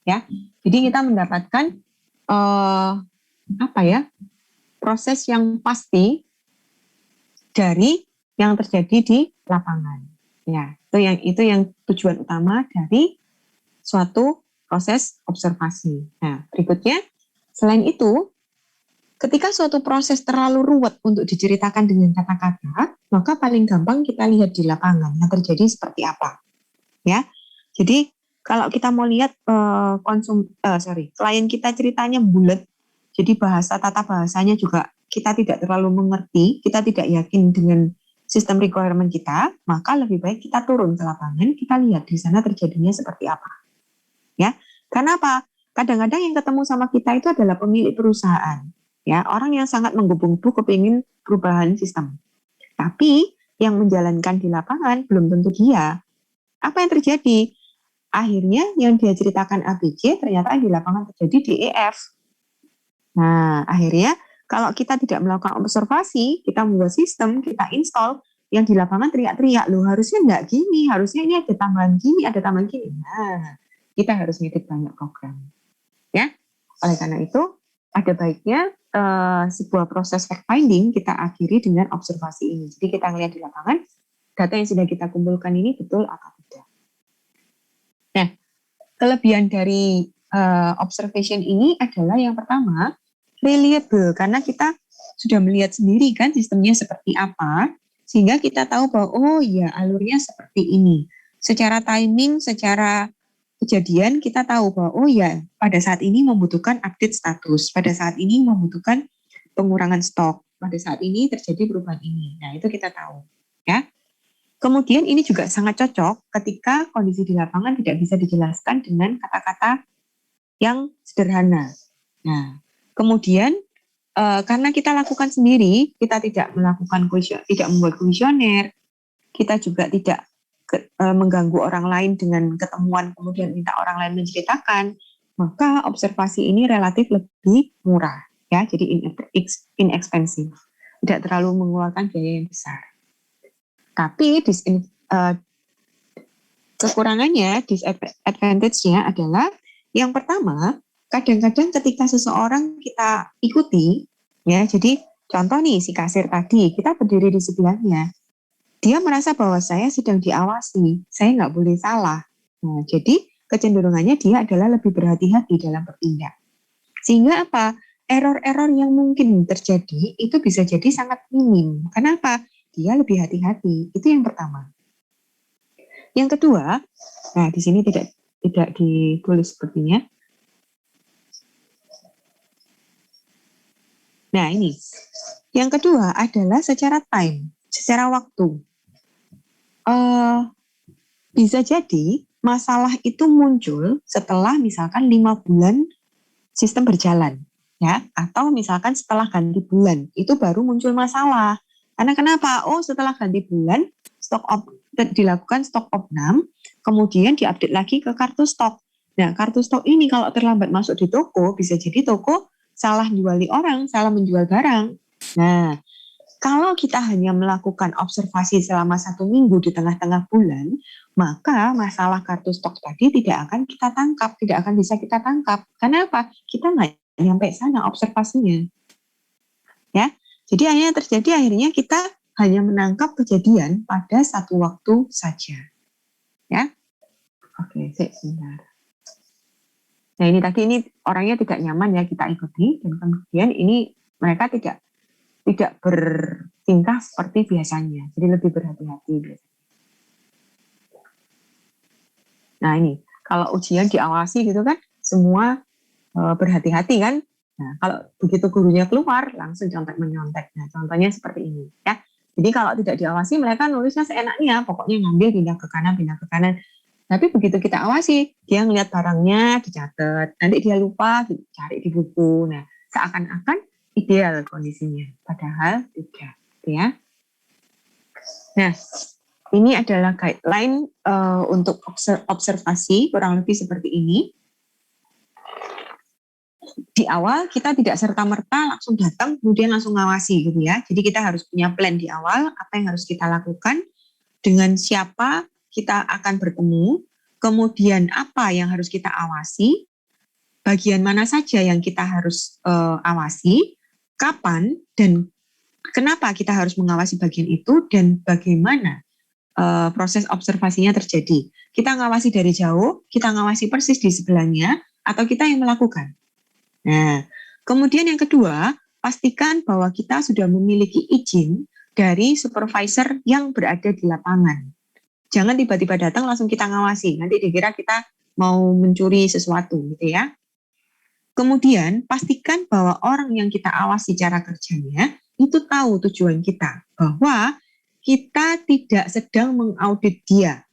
Ya, jadi kita mendapatkan proses yang pasti dari yang terjadi di lapangan. Ya, itu yang tujuan utama dari suatu proses observasi. Nah, berikutnya, selain itu, ketika suatu proses terlalu ruwet untuk diceritakan dengan kata-kata, maka paling gampang kita lihat di lapangan yang terjadi seperti apa. Ya, jadi kalau kita mau lihat klien kita ceritanya bulat, jadi tata bahasanya juga kita tidak terlalu mengerti, kita tidak yakin dengan sistem requirement kita, maka lebih baik kita turun ke lapangan, kita lihat di sana terjadinya seperti apa. Ya, karena apa? Kadang-kadang yang ketemu sama kita itu adalah pemilik perusahaan, ya, orang yang sangat menggebu-gebu kepingin perubahan sistem. Tapi yang menjalankan di lapangan belum tentu dia. Apa yang terjadi? Akhirnya yang dia ceritakan ABC ternyata di lapangan terjadi DEF. Nah, akhirnya kalau kita tidak melakukan observasi, kita membuat sistem, kita install, yang di lapangan teriak-teriak, loh harusnya enggak gini, harusnya ini ada tambahan gini, ada tambahan gini. Nah, kita harus ngedit banyak program. Ya, oleh karena itu, ada baiknya sebuah proses fact finding kita akhiri dengan observasi ini. Jadi kita ngelihat di lapangan, data yang sudah kita kumpulkan ini betul atau tidak. Nah, kelebihan dari observation ini adalah yang pertama, reliable, karena kita sudah melihat sendiri kan sistemnya seperti apa, sehingga kita tahu bahwa oh ya alurnya seperti ini. Secara timing, secara kejadian kita tahu bahwa oh ya pada saat ini membutuhkan update status, pada saat ini membutuhkan pengurangan stok, pada saat ini terjadi perubahan ini. Nah, itu kita tahu, ya. Kemudian ini juga sangat cocok ketika kondisi di lapangan tidak bisa dijelaskan dengan kata-kata yang sederhana. Nah, kemudian karena kita lakukan sendiri, kita tidak membuat kuesioner, kita juga tidak mengganggu orang lain dengan ketemuan kemudian minta orang lain menceritakan, maka observasi ini relatif lebih murah, ya, jadi inexpensive, tidak terlalu mengeluarkan biaya yang besar. Tapi kekurangannya, disadvantage-nya adalah yang pertama, kadang-kadang ketika seseorang kita ikuti, ya, jadi contoh nih si kasir tadi, kita berdiri di sebelahnya, dia merasa bahwa saya sedang diawasi, saya nggak boleh salah. Nah, jadi kecenderungannya dia adalah lebih berhati-hati dalam bertindak. Sehingga apa? Error-error yang mungkin terjadi itu bisa jadi sangat minim. Kenapa? Dia lebih hati-hati. Itu yang pertama. Yang kedua, nah di sini tidak ditulis sepertinya. Nah ini, yang kedua adalah secara time, secara waktu. Bisa jadi masalah itu muncul setelah misalkan 5 bulan sistem berjalan, ya, atau misalkan setelah ganti bulan itu baru muncul masalah. Karena kenapa? Oh, setelah ganti bulan dilakukan stok opnam, kemudian diupdate lagi ke kartu stok. Nah, kartu stok ini kalau terlambat masuk di toko, bisa jadi toko salah juali orang, salah menjual barang. Nah, kalau kita hanya melakukan observasi selama 1 minggu di tengah-tengah bulan, maka masalah kartu stok tadi tidak akan kita tangkap, tidak akan bisa kita tangkap. Kenapa? Kita nggak nyampe sana observasinya. Ya, jadi akhirnya kita hanya menangkap kejadian pada satu waktu saja. Ya, oke, sebentar. Nah ini orangnya tidak nyaman ya kita ikuti, dan kemudian ini mereka tidak bertingkah seperti biasanya, jadi lebih berhati-hati biasanya. Nah ini, kalau ujian diawasi gitu kan, semua berhati-hati kan. Nah kalau begitu gurunya keluar, langsung contek-menyontek. Nah contohnya seperti ini ya. Jadi kalau tidak diawasi, mereka nulisnya seenaknya, pokoknya ngambil pindah ke kanan. Tapi begitu kita awasi, dia ngelihat barangnya, dicatat, nanti dia lupa, cari di buku. Nah seakan-akan ideal kondisinya, padahal tidak, ya. Nah, ini adalah guideline untuk observasi, kurang lebih seperti ini. Di awal kita tidak serta-merta langsung datang, kemudian langsung ngawasi, gitu ya. Jadi kita harus punya plan di awal, apa yang harus kita lakukan, dengan siapa kita akan bertemu, kemudian apa yang harus kita awasi, bagian mana saja yang kita harus awasi, kapan dan kenapa kita harus mengawasi bagian itu, dan bagaimana proses observasinya terjadi. Kita ngawasi dari jauh, kita ngawasi persis di sebelahnya, atau kita yang melakukan. Nah, kemudian yang kedua, pastikan bahwa kita sudah memiliki izin dari supervisor yang berada di lapangan. Jangan tiba-tiba datang langsung kita ngawasi, nanti dikira kita mau mencuri sesuatu gitu ya. Kemudian pastikan bahwa orang yang kita awasi cara kerjanya itu tahu tujuan kita, bahwa kita tidak sedang mengaudit dia.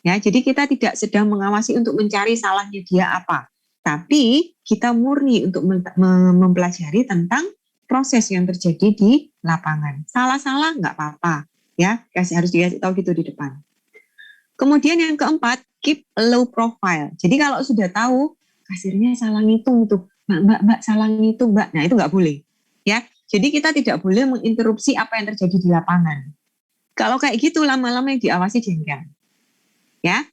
Ya, jadi kita tidak sedang mengawasi untuk mencari salahnya dia apa, tapi kita murni untuk mempelajari tentang proses yang terjadi di lapangan. Salah-salah nggak apa-apa, ya, harus dikasih tahu gitu di depan. Kemudian yang keempat, keep a low profile. Jadi kalau sudah tahu kasirnya salah ngitung itu, mbak salah ngitung mbak, nah itu nggak boleh, ya. Jadi kita tidak boleh menginterupsi apa yang terjadi di lapangan. Kalau kayak gitu lama-lama yang diawasi jengkel, ya.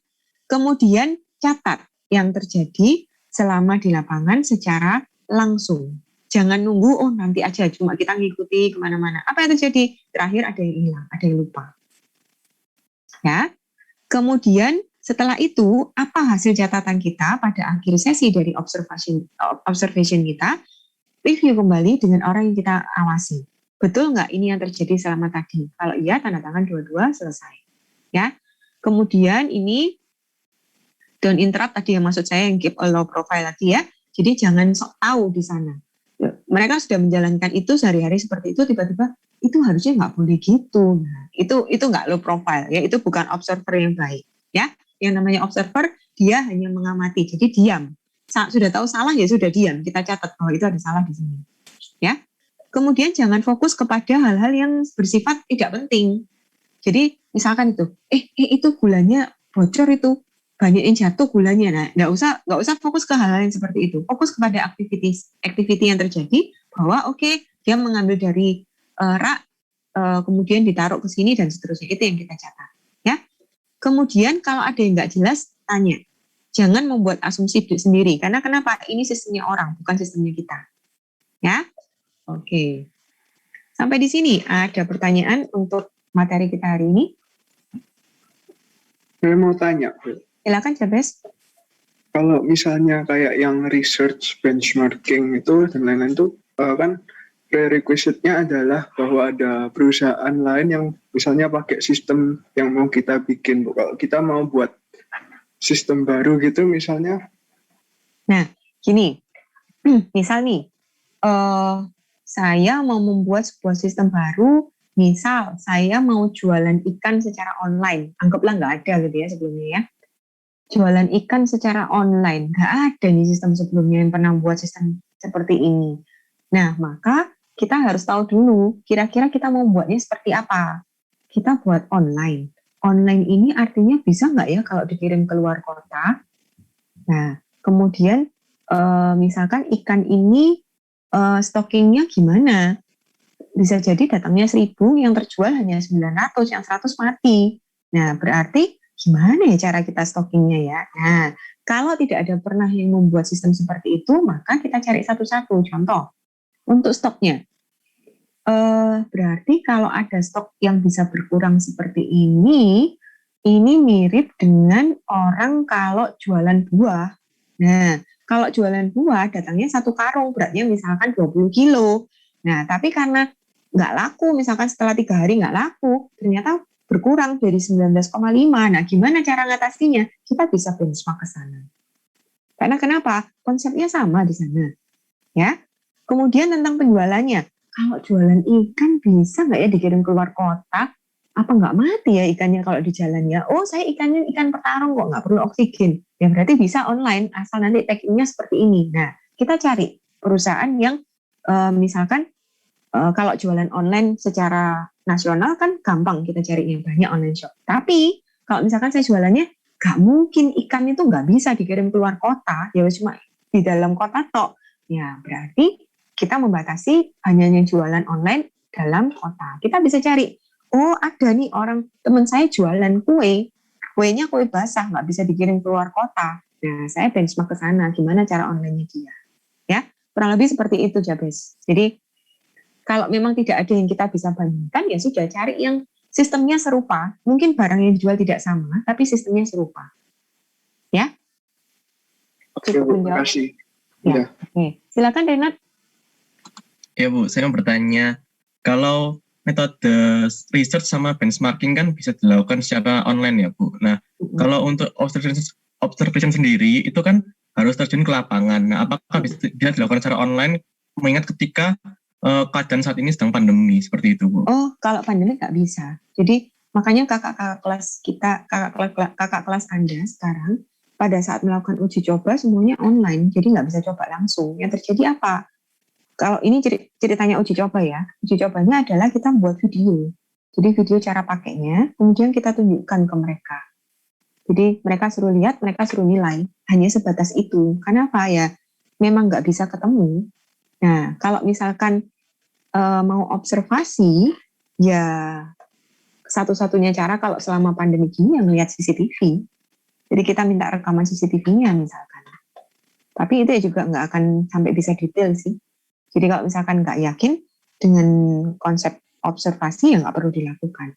Kemudian catat yang terjadi selama di lapangan secara langsung. Jangan nunggu, oh nanti aja, cuma kita ngikuti kemana-mana. Apa yang terjadi? Terakhir ada yang hilang, ada yang lupa. Ya. Kemudian setelah itu, apa hasil catatan kita pada akhir sesi dari observation kita? Review kembali dengan orang yang kita awasi. Betul nggak ini yang terjadi selama tadi? Kalau iya, tanda tangan dua-dua, selesai. Ya. Kemudian ini don't interrupt tadi yang maksud saya yang keep a low profile lagi ya. Jadi jangan sok tahu di sana. Mereka sudah menjalankan itu sehari-hari seperti itu, tiba-tiba itu harusnya nggak boleh gitu. Nah, itu nggak low profile ya, itu bukan observer yang baik ya. Yang namanya observer dia hanya mengamati, jadi diam. Sudah tahu salah ya sudah diam, kita catat bahwa itu ada salah di sini ya. Kemudian jangan fokus kepada hal-hal yang bersifat tidak penting. Jadi misalkan itu gulanya bocor, itu banyak yang jatuh gulanya. Nah, nggak usah fokus ke hal-hal yang seperti itu. Fokus kepada activity yang terjadi, bahwa dia mengambil dari rak, kemudian ditaruh ke sini dan seterusnya. Itu yang kita catat. Ya. Kemudian kalau ada yang nggak jelas, tanya. Jangan membuat asumsi sendiri. Karena kenapa? Ini sistemnya orang, bukan sistemnya kita. Ya. Oke. Sampai di sini ada pertanyaan untuk materi kita hari ini. Saya mau tanya, Bu. Silakan, Jabes. Kalau misalnya kayak yang research, benchmarking itu dan lain-lain itu kan prerequisite-nya adalah bahwa ada perusahaan lain yang misalnya pakai sistem yang mau kita bikin. Kalau kita mau buat sistem baru gitu misalnya. Nah, gini, misal nih, saya mau membuat sebuah sistem baru, misal saya mau jualan ikan secara online, anggaplah nggak ada gitu ya sebelumnya ya. Jualan ikan secara online, nggak ada nih sistem sebelumnya yang pernah buat sistem seperti ini. Nah, maka kita harus tahu dulu, kira-kira kita mau buatnya seperti apa. Kita buat online. Online ini artinya bisa nggak ya kalau dikirim ke luar kota? Nah, kemudian misalkan ikan ini stockingnya gimana? Bisa jadi datangnya 1.000, yang terjual hanya 900, yang 100 mati. Nah, berarti gimana ya cara kita stockingnya ya? Nah, kalau tidak ada pernah yang membuat sistem seperti itu, maka kita cari satu-satu. Contoh, untuk stoknya. Berarti kalau ada stok yang bisa berkurang seperti ini mirip dengan orang kalau jualan buah. Nah, kalau jualan buah datangnya 1 karung, beratnya misalkan 20 kilo. Nah, tapi karena nggak laku, misalkan setelah 3 hari nggak laku, ternyata berkurang jadi 19,5. Nah, gimana cara ngatasinya? Kita bisa benchmark ke sana. Karena kenapa? Konsepnya sama di sana. Ya. Kemudian tentang penjualannya, kalau jualan ikan bisa nggak ya dikirim keluar kota? Apa nggak mati ya ikannya kalau di jalan ya? Oh, saya ikannya ikan petarung kok, nggak perlu oksigen. Ya berarti bisa online, asal nanti packingnya seperti ini. Nah, kita cari perusahaan yang misalkan kalau jualan online secara nasional kan gampang kita cari yang banyak online shop. Tapi kalau misalkan saya jualannya, nggak mungkin ikan itu nggak bisa dikirim keluar kota, ya cuma di dalam kota tok. Ya berarti kita membatasi hanya yang jualan online dalam kota. Kita bisa cari, oh ada nih orang teman saya jualan kue, kuenya kue basah nggak bisa dikirim keluar kota. Nah saya benchmark ke sana, gimana cara online-nya dia. Ya kurang lebih seperti itu Jabes. Jadi kalau memang tidak ada yang kita bisa bandingkan, ya sudah cari yang sistemnya serupa. Mungkin barang yang dijual tidak sama, tapi sistemnya serupa. Ya, Oke, cukup Bu, menjawab. makasih. Ya, oke. Silakan Renat. Ya Bu, saya mau bertanya, kalau metode research sama benchmarking kan bisa dilakukan secara online ya Bu. Nah, kalau untuk observation sendiri itu kan harus terjun ke lapangan. Nah, apakah bisa dilakukan secara online mengingat ketika keadaan saat ini sedang pandemi seperti itu Bu? Oh, kalau pandemi nggak bisa. Jadi makanya kakak kelas kita, kakak kelas Anda sekarang pada saat melakukan uji coba semuanya online, jadi nggak bisa coba langsung. Yang terjadi apa? Kalau ini ceritanya uji coba ya, uji cobanya adalah kita buat video. Jadi video cara pakainya, kemudian kita tunjukkan ke mereka. Jadi mereka suruh lihat, mereka suruh nilai. Hanya sebatas itu. Kenapa ya? Memang nggak bisa ketemu. Nah, kalau misalkan mau observasi, ya satu-satunya cara kalau selama pandemi gini yang melihat CCTV. Jadi kita minta rekaman CCTV-nya misalkan. Tapi itu ya juga nggak akan sampai bisa detail sih. Jadi kalau misalkan nggak yakin dengan konsep observasi ya nggak perlu dilakukan.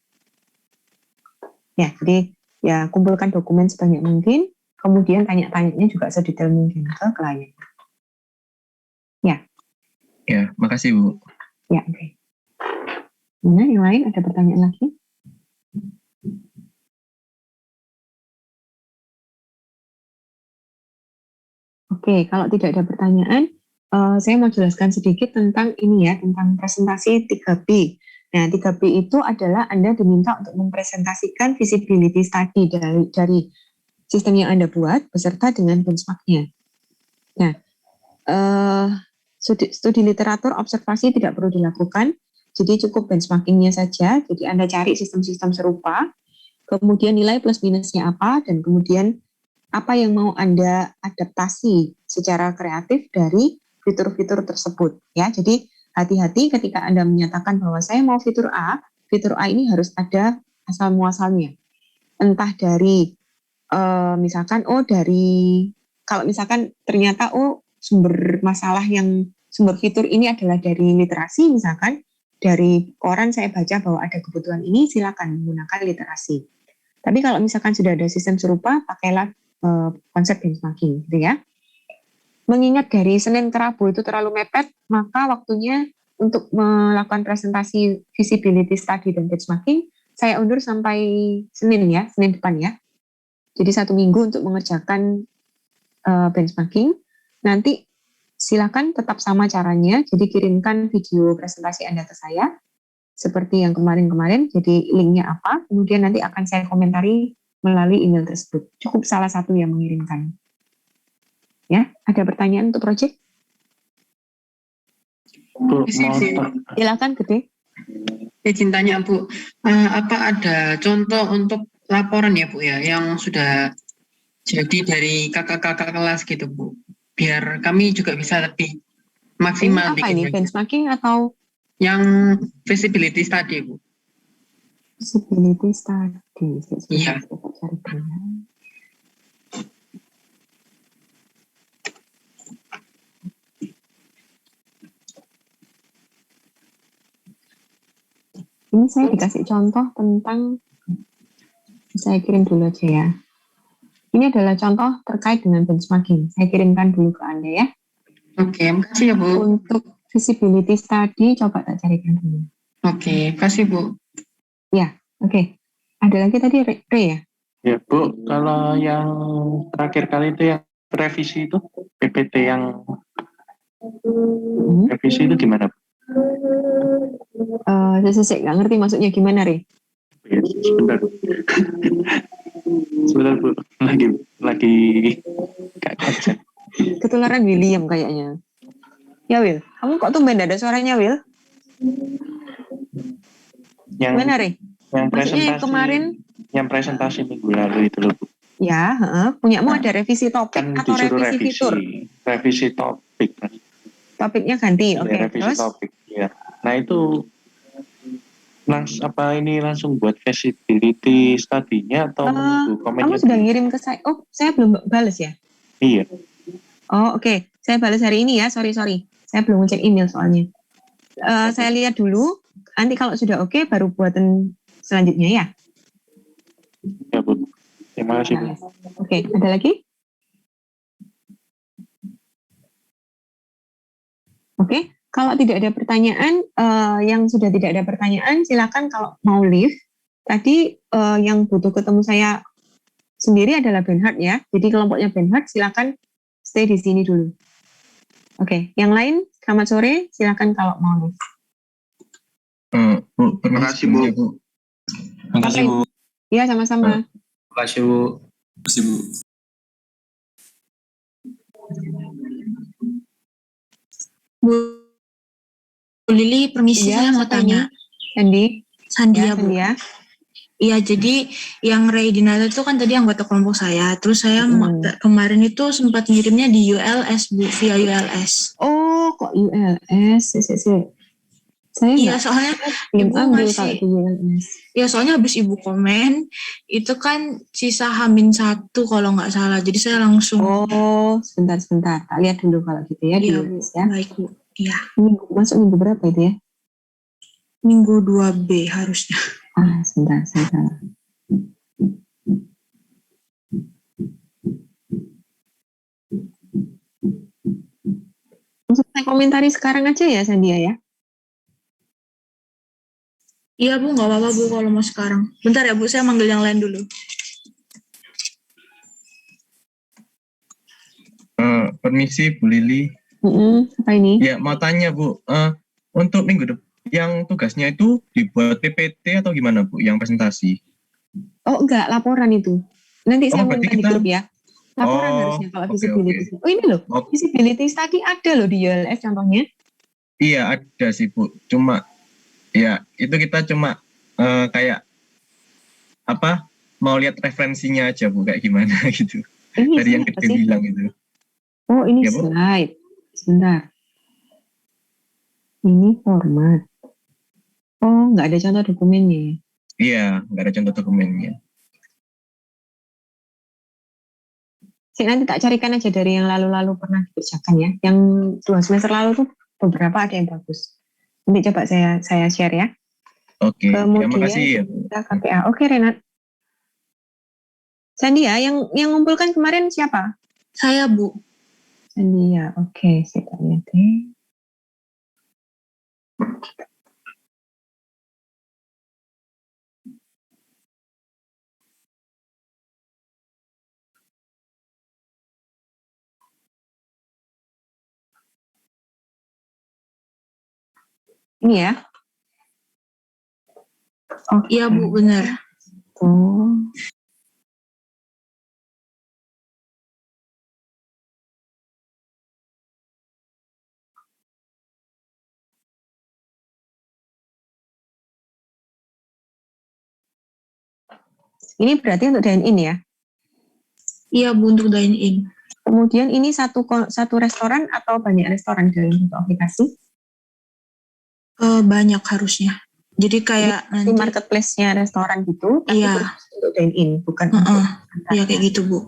Ya, jadi ya kumpulkan dokumen sebanyak mungkin, kemudian tanya-tanyanya juga sedetail mungkin ke klien. Ya. Ya, makasih Bu. Ya, oke. Mana yang lain ada pertanyaan lagi? Oke, kalau tidak ada pertanyaan, saya mau jelaskan sedikit tentang ini ya, tentang presentasi 3B. Nah, 3B itu adalah Anda diminta untuk mempresentasikan visibility study dari sistem yang Anda buat beserta dengan benchmark-nya. Nah, studi literatur observasi tidak perlu dilakukan, jadi cukup benchmarking-nya saja. Jadi Anda cari sistem-sistem serupa, kemudian nilai plus minusnya apa, dan kemudian apa yang mau Anda adaptasi secara kreatif dari fitur-fitur tersebut. Ya, jadi hati-hati ketika Anda menyatakan bahwa saya mau fitur A ini harus ada asal muasalnya. Entah dari misalkan dari kalau misalkan ternyata sumber fitur ini adalah dari literasi misalkan, dari koran saya baca bahwa ada kebutuhan ini, silakan menggunakan literasi. Tapi kalau misalkan sudah ada sistem serupa, pakailah konsep benchmarking gitu ya. Mengingat dari Senin ke Rabu itu terlalu mepet, maka waktunya untuk melakukan presentasi visibility study dan benchmarking saya undur sampai Senin ya, Senin depan ya. Jadi 1 minggu untuk mengerjakan benchmarking. Nanti silakan tetap sama caranya, jadi kirimkan video presentasi Anda ke saya, seperti yang kemarin-kemarin, jadi linknya apa, kemudian nanti akan saya komentari melalui email tersebut. Cukup salah satu yang mengirimkan. Ya, ada pertanyaan untuk project? Bu, mau Silakan, Gede. izin tanya Bu, apa ada contoh untuk laporan ya Bu ya, yang sudah jadi dari kakak-kakak kelas gitu Bu, biar kami juga bisa lebih Ini maksimal apa ini, bikinnya. benchmarking atau Yang visibility study Bu. visibility study? Iya. Saya cari dulu. Ini saya dikasih contoh tentang, saya kirim dulu aja ya. Ini adalah contoh terkait dengan benchmarking. Saya kirimkan dulu ke Anda ya. Oke, makasih ya Bu. Untuk visibility study, coba tak carikan dulu. Oke, kasih Bu. Oke. Ada lagi tadi Re ya? Ya Bu, kalau yang terakhir kali itu yang revisi itu, PPT yang revisi itu gimana Bu? Saya nggak ngerti maksudnya gimana, Re? Ya, sebentar. Sebentar Bu, lagi gak konsep. Ketularan William kayaknya. Ya, Will. Kamu kok tumben ada suaranya, Will? Yang Gimana, Re? yang Maksudnya yang kemarin, presentasi minggu lalu itu loh Bu. ya, punyamu Nah, ada revisi topik Kan atau disuruh revisi fitur? revisi topik. Topiknya ganti, Ya, oke. revisi Terus? topik. Ya. Nah itu langsung buat visibility study-nya atau menunggu Kamu komennya sudah dulu? ngirim ke saya? Oh, saya belum balas ya? Iya. Oh, oke. Saya balas hari ini ya, sorry. Saya belum ngecek email soalnya. Saya lihat dulu, nanti kalau sudah oke, baru buatan selanjutnya ya. Ya Bu. Terima kasih Bu. Oke, ada lagi? Oke, kalau tidak ada pertanyaan, yang sudah tidak ada pertanyaan, silakan kalau mau leave. Tadi yang butuh ketemu saya sendiri adalah Benhard ya. Jadi kelompoknya Benhard, silakan stay di sini dulu. Oke, yang lain selamat sore, silakan kalau mau leave. Bu, Terima kasih, Bu. Bu. Terima kasih Bu. Ya, sama-sama. Terima kasih Bu. Terima kasih Bu. Bu Lili, permisi, Iya, saya mau siapa tanya. Sandy? Sandia, Ya, Bu. Sandy ya. Iya, jadi yang Ray Dinata itu kan tadi anggota kelompok saya. Terus saya Mm. kemarin itu sempat ngirimnya di ULS, Bu, via ULS. Oh, kok ULS? Saya Iya, nggak soalnya belum Ibu ambil ngasih, kalau di ULS. ya soalnya habis Ibu komen, itu kan sisa H-1 kalau nggak salah. Jadi saya langsung, Oh, sebentar. Tak lihat dulu kalau gitu ya di iya Bu, ULS ya. baik Bu. Iya, Masuk minggu berapa itu ya? minggu 2B harusnya. Sebentar, saya salah. Langsung saya komentari sekarang aja ya, Sandia ya. Iya Bu, nggak apa-apa Bu kalau mau sekarang. Bentar ya Bu, saya manggil yang lain dulu. Permisi Bu Lili. Apa ini? Ya, mau tanya Bu, untuk minggu depan yang tugasnya itu dibuat PPT atau gimana Bu, yang presentasi? Oh, enggak, laporan itu. Nanti saya berarti umumkan di kita- grup ya. Laporan Oh, harusnya kalau oke, visibility. oke. Oh, ini loh. Oh. Visibility study ada loh di ULS contohnya. Iya, ada sih Bu. Cuma, ya itu kita cuma kayak apa? Mau lihat referensinya aja Bu, kayak gimana gitu. Ini Dari yang apa kita sih? bilang itu. Oh, ini Ya, Bu. slide. Sebentar. Ini format. Oh, nggak ada contoh dokumennya ya. Iya, nggak ada contoh dokumennya. Nanti tak carikan aja dari yang lalu-lalu pernah dikerjakan ya. Yang 2 semester lalu tuh beberapa ada yang bagus. Nanti coba saya share ya. Oke, terima Kemudian kasih ya Bu. kita KPA. Oke, Renat. Sandia, yang ngumpulkan kemarin siapa? Saya, Bu. Sandia, oke, saya lihat deh. Ini ya. Oke. Iya, Bu, benar. Oh. Ini berarti untuk dine-in ya. Iya, Bu, untuk dine-in. Kemudian ini satu restoran atau banyak restoran dalam satu aplikasi? Banyak harusnya. Jadi kayak Di nanti, marketplace-nya restoran gitu, tapi Iya. khusus untuk dine-in, bukan Heeh. untuk Iya kayak gitu, Bu.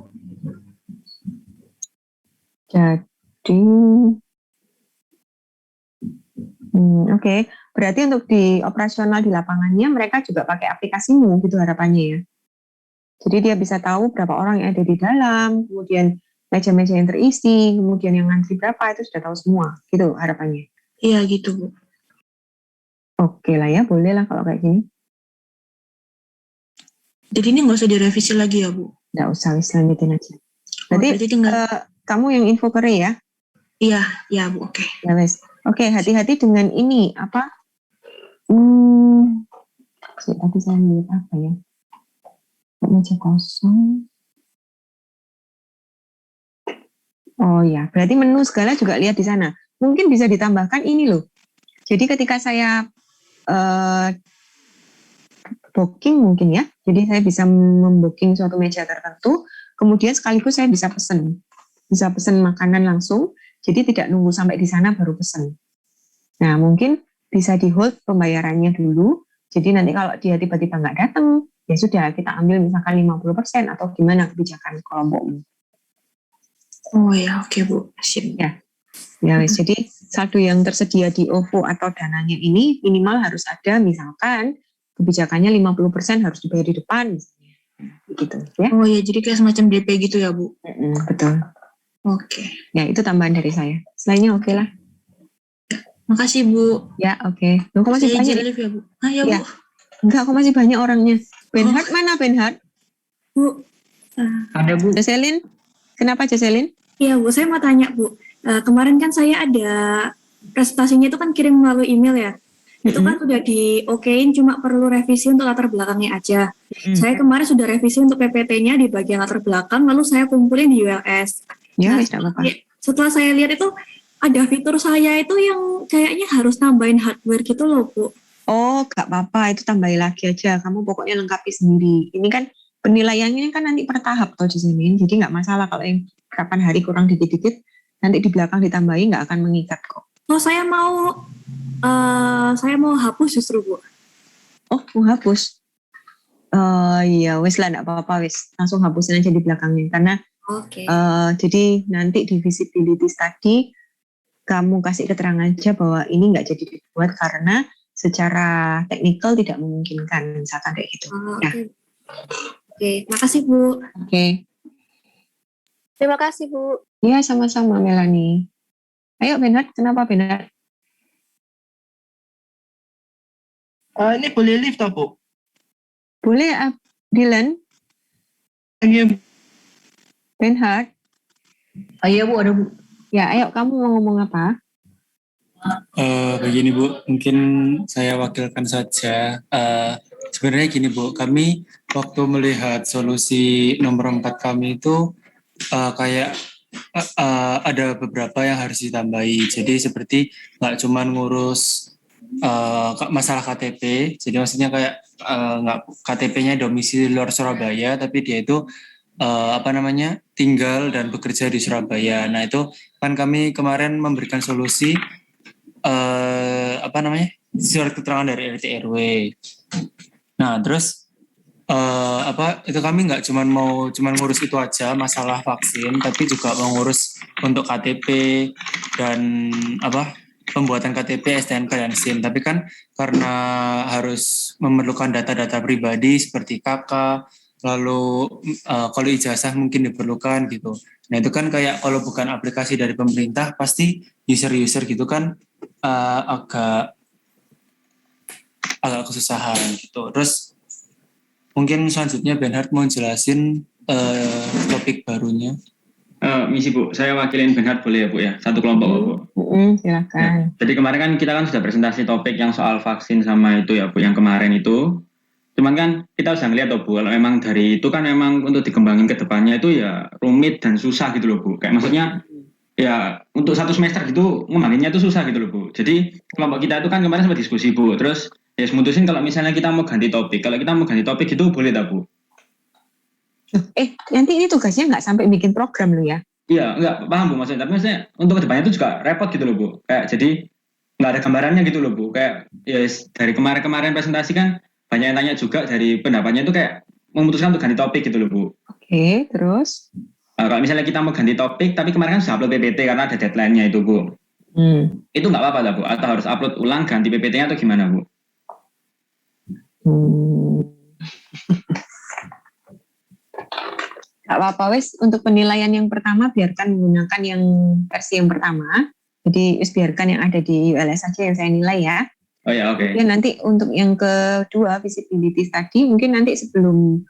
Jadi, oke. Berarti untuk di operasional di lapangannya mereka juga pakai aplikasimu gitu harapannya ya. Jadi dia bisa tahu berapa orang yang ada di dalam, kemudian meja-meja yang terisi, kemudian yang ngantri berapa, itu sudah tahu semua gitu harapannya. Iya gitu, Bu. Oke lah ya, boleh lah kalau kayak gini. Jadi ini nggak usah direvisi lagi ya, Bu? Nggak usah, wis lanjutin aja. Berarti berarti tinggal, kamu yang info ke Ray ya? iya Bu, oke. Ya wes. Oke, hati-hati dengan ini apa? Tadi saya lihat apa ya? Meja kosong. Oh ya, berarti menu segala juga lihat di sana. Mungkin bisa ditambahkan ini loh. Jadi ketika saya booking mungkin ya, jadi saya bisa membooking suatu meja tertentu, kemudian sekaligus saya bisa pesen makanan langsung, jadi tidak nunggu sampai di sana baru pesen. Nah mungkin bisa di hold pembayarannya dulu, jadi nanti kalau dia tiba-tiba nggak datang, ya sudah kita ambil misalkan 50% atau gimana kebijakan kelompokmu. Oh ya, oke Bu, sip. Ya, jadi saldo yang tersedia di OVO atau dananya ini minimal harus ada, misalkan kebijakannya 50% harus dibayar di depan, misalnya. Gitu ya. Oh ya, jadi kayak semacam DP gitu ya Bu? Betul. Oke. Ya, itu tambahan dari saya. Selainnya oke lah. Makasih Bu. Ya, oke. Loh, kok masih Saya banyak? izin live ya Bu? Ah ya, Ya. Bu. Enggak, kok masih banyak orangnya. Benhard mana Benhard? Bu, Ada Bu. Jocelyn? Kenapa Jocelyn? iya Bu, saya mau tanya Bu. Kemarin kan saya ada presentasinya itu kan kirim melalui email ya. Itu kan sudah di-okein, cuma perlu revisi untuk latar belakangnya aja. Saya kemarin sudah revisi untuk PPT-nya di bagian latar belakang, lalu saya kumpulin di ULS. Ya, Nah, wis enggak apa-apa. setelah saya lihat itu ada fitur saya itu yang kayaknya harus nambahin hardware gitu loh Bu. Oh, enggak apa-apa, itu tambahin lagi aja. Kamu pokoknya lengkapi sendiri. Ini kan penilaiannya kan nanti per tahap toh Jocelyn. Jadi enggak masalah kalau yang kapan hari kurang dikit-dikit, nanti di belakang ditambahin nggak akan mengikat kok. Oh, saya mau hapus justru Bu. Oh, mau hapus? Iya, wes lah, nggak apa-apa, wes langsung hapusin aja di belakangnya. Karena Oke. jadi nanti di visibility study kamu kasih keterangan aja bahwa ini nggak jadi dibuat karena secara teknikal tidak memungkinkan, misalkan kayak gitu. Oke, makasih Bu. Oke. Terima kasih Bu. Iya, sama-sama Melanie. Ayo Benhard, kenapa Benhard? Ini boleh lift toh Bu? Boleh, Dylan? Iya. Benhard? Iya Bu, ada Bu. Ya, ayo kamu mau ngomong apa? Begini Bu, mungkin saya wakilkan saja. Sebenarnya gini Bu, kami waktu melihat solusi nomor 4 kami itu kayak ada beberapa yang harus ditambahi. Jadi seperti nggak cuma ngurus masalah KTP, jadi maksudnya kayak nggak KTP-nya domisili luar Surabaya, tapi dia itu tinggal dan bekerja di Surabaya. Nah itu kan kami kemarin memberikan solusi surat keterangan dari RT RW. Nah terus itu kami nggak cuma ngurus itu aja masalah vaksin, tapi juga mau ngurus untuk KTP dan pembuatan KTP, STNK dan SIM. Tapi kan karena harus memerlukan data-data pribadi seperti KK, lalu kalau ijazah mungkin diperlukan gitu. Nah itu kan kayak kalau bukan aplikasi dari pemerintah pasti user-user gitu kan agak kesusahan gitu. Terus mungkin selanjutnya Benhard mau jelasin topik barunya. Misi Bu, saya wakilin Benhard boleh ya Bu ya? Satu kelompok Bu. Silakan. Ya, jadi kemarin kan kita kan sudah presentasi topik yang soal vaksin sama itu ya Bu, yang kemarin itu. Cuman kan kita sudah ngeliat Bu, kalau memang dari itu kan memang untuk dikembangin ke depannya itu ya rumit dan susah gitu loh Bu. Kayak maksudnya ya untuk satu semester gitu ngembanginnya itu susah gitu loh Bu. Jadi kelompok kita itu kan kemarin sempat diskusi Bu, terus ya mutusin kalau misalnya kita mau ganti topik. Kalau kita mau ganti topik itu boleh tak Bu? Nanti ini tugasnya nggak sampai bikin program lo ya? Iya, enggak paham Bu maksudnya. Tapi maksudnya untuk kedepannya itu juga repot gitu loh Bu. Kayak jadi nggak ada gambarannya gitu loh Bu. Kayak ya dari kemarin-kemarin presentasi kan banyak yang tanya juga dari pendapatnya itu kayak memutuskan untuk ganti topik gitu loh Bu. Oke, terus? Kalau misalnya kita mau ganti topik, tapi kemarin kan sudah upload PPT karena ada deadline-nya itu Bu. Itu nggak apa-apa lah Bu? Atau harus upload ulang ganti PPT-nya atau gimana Bu? Gak apa-apa wes, untuk penilaian yang pertama biarkan menggunakan yang versi yang pertama. Jadi biarkan yang ada di ULS saja yang saya nilai ya. Oh ya, oke. Kemudian nanti untuk yang kedua visibility study mungkin nanti sebelum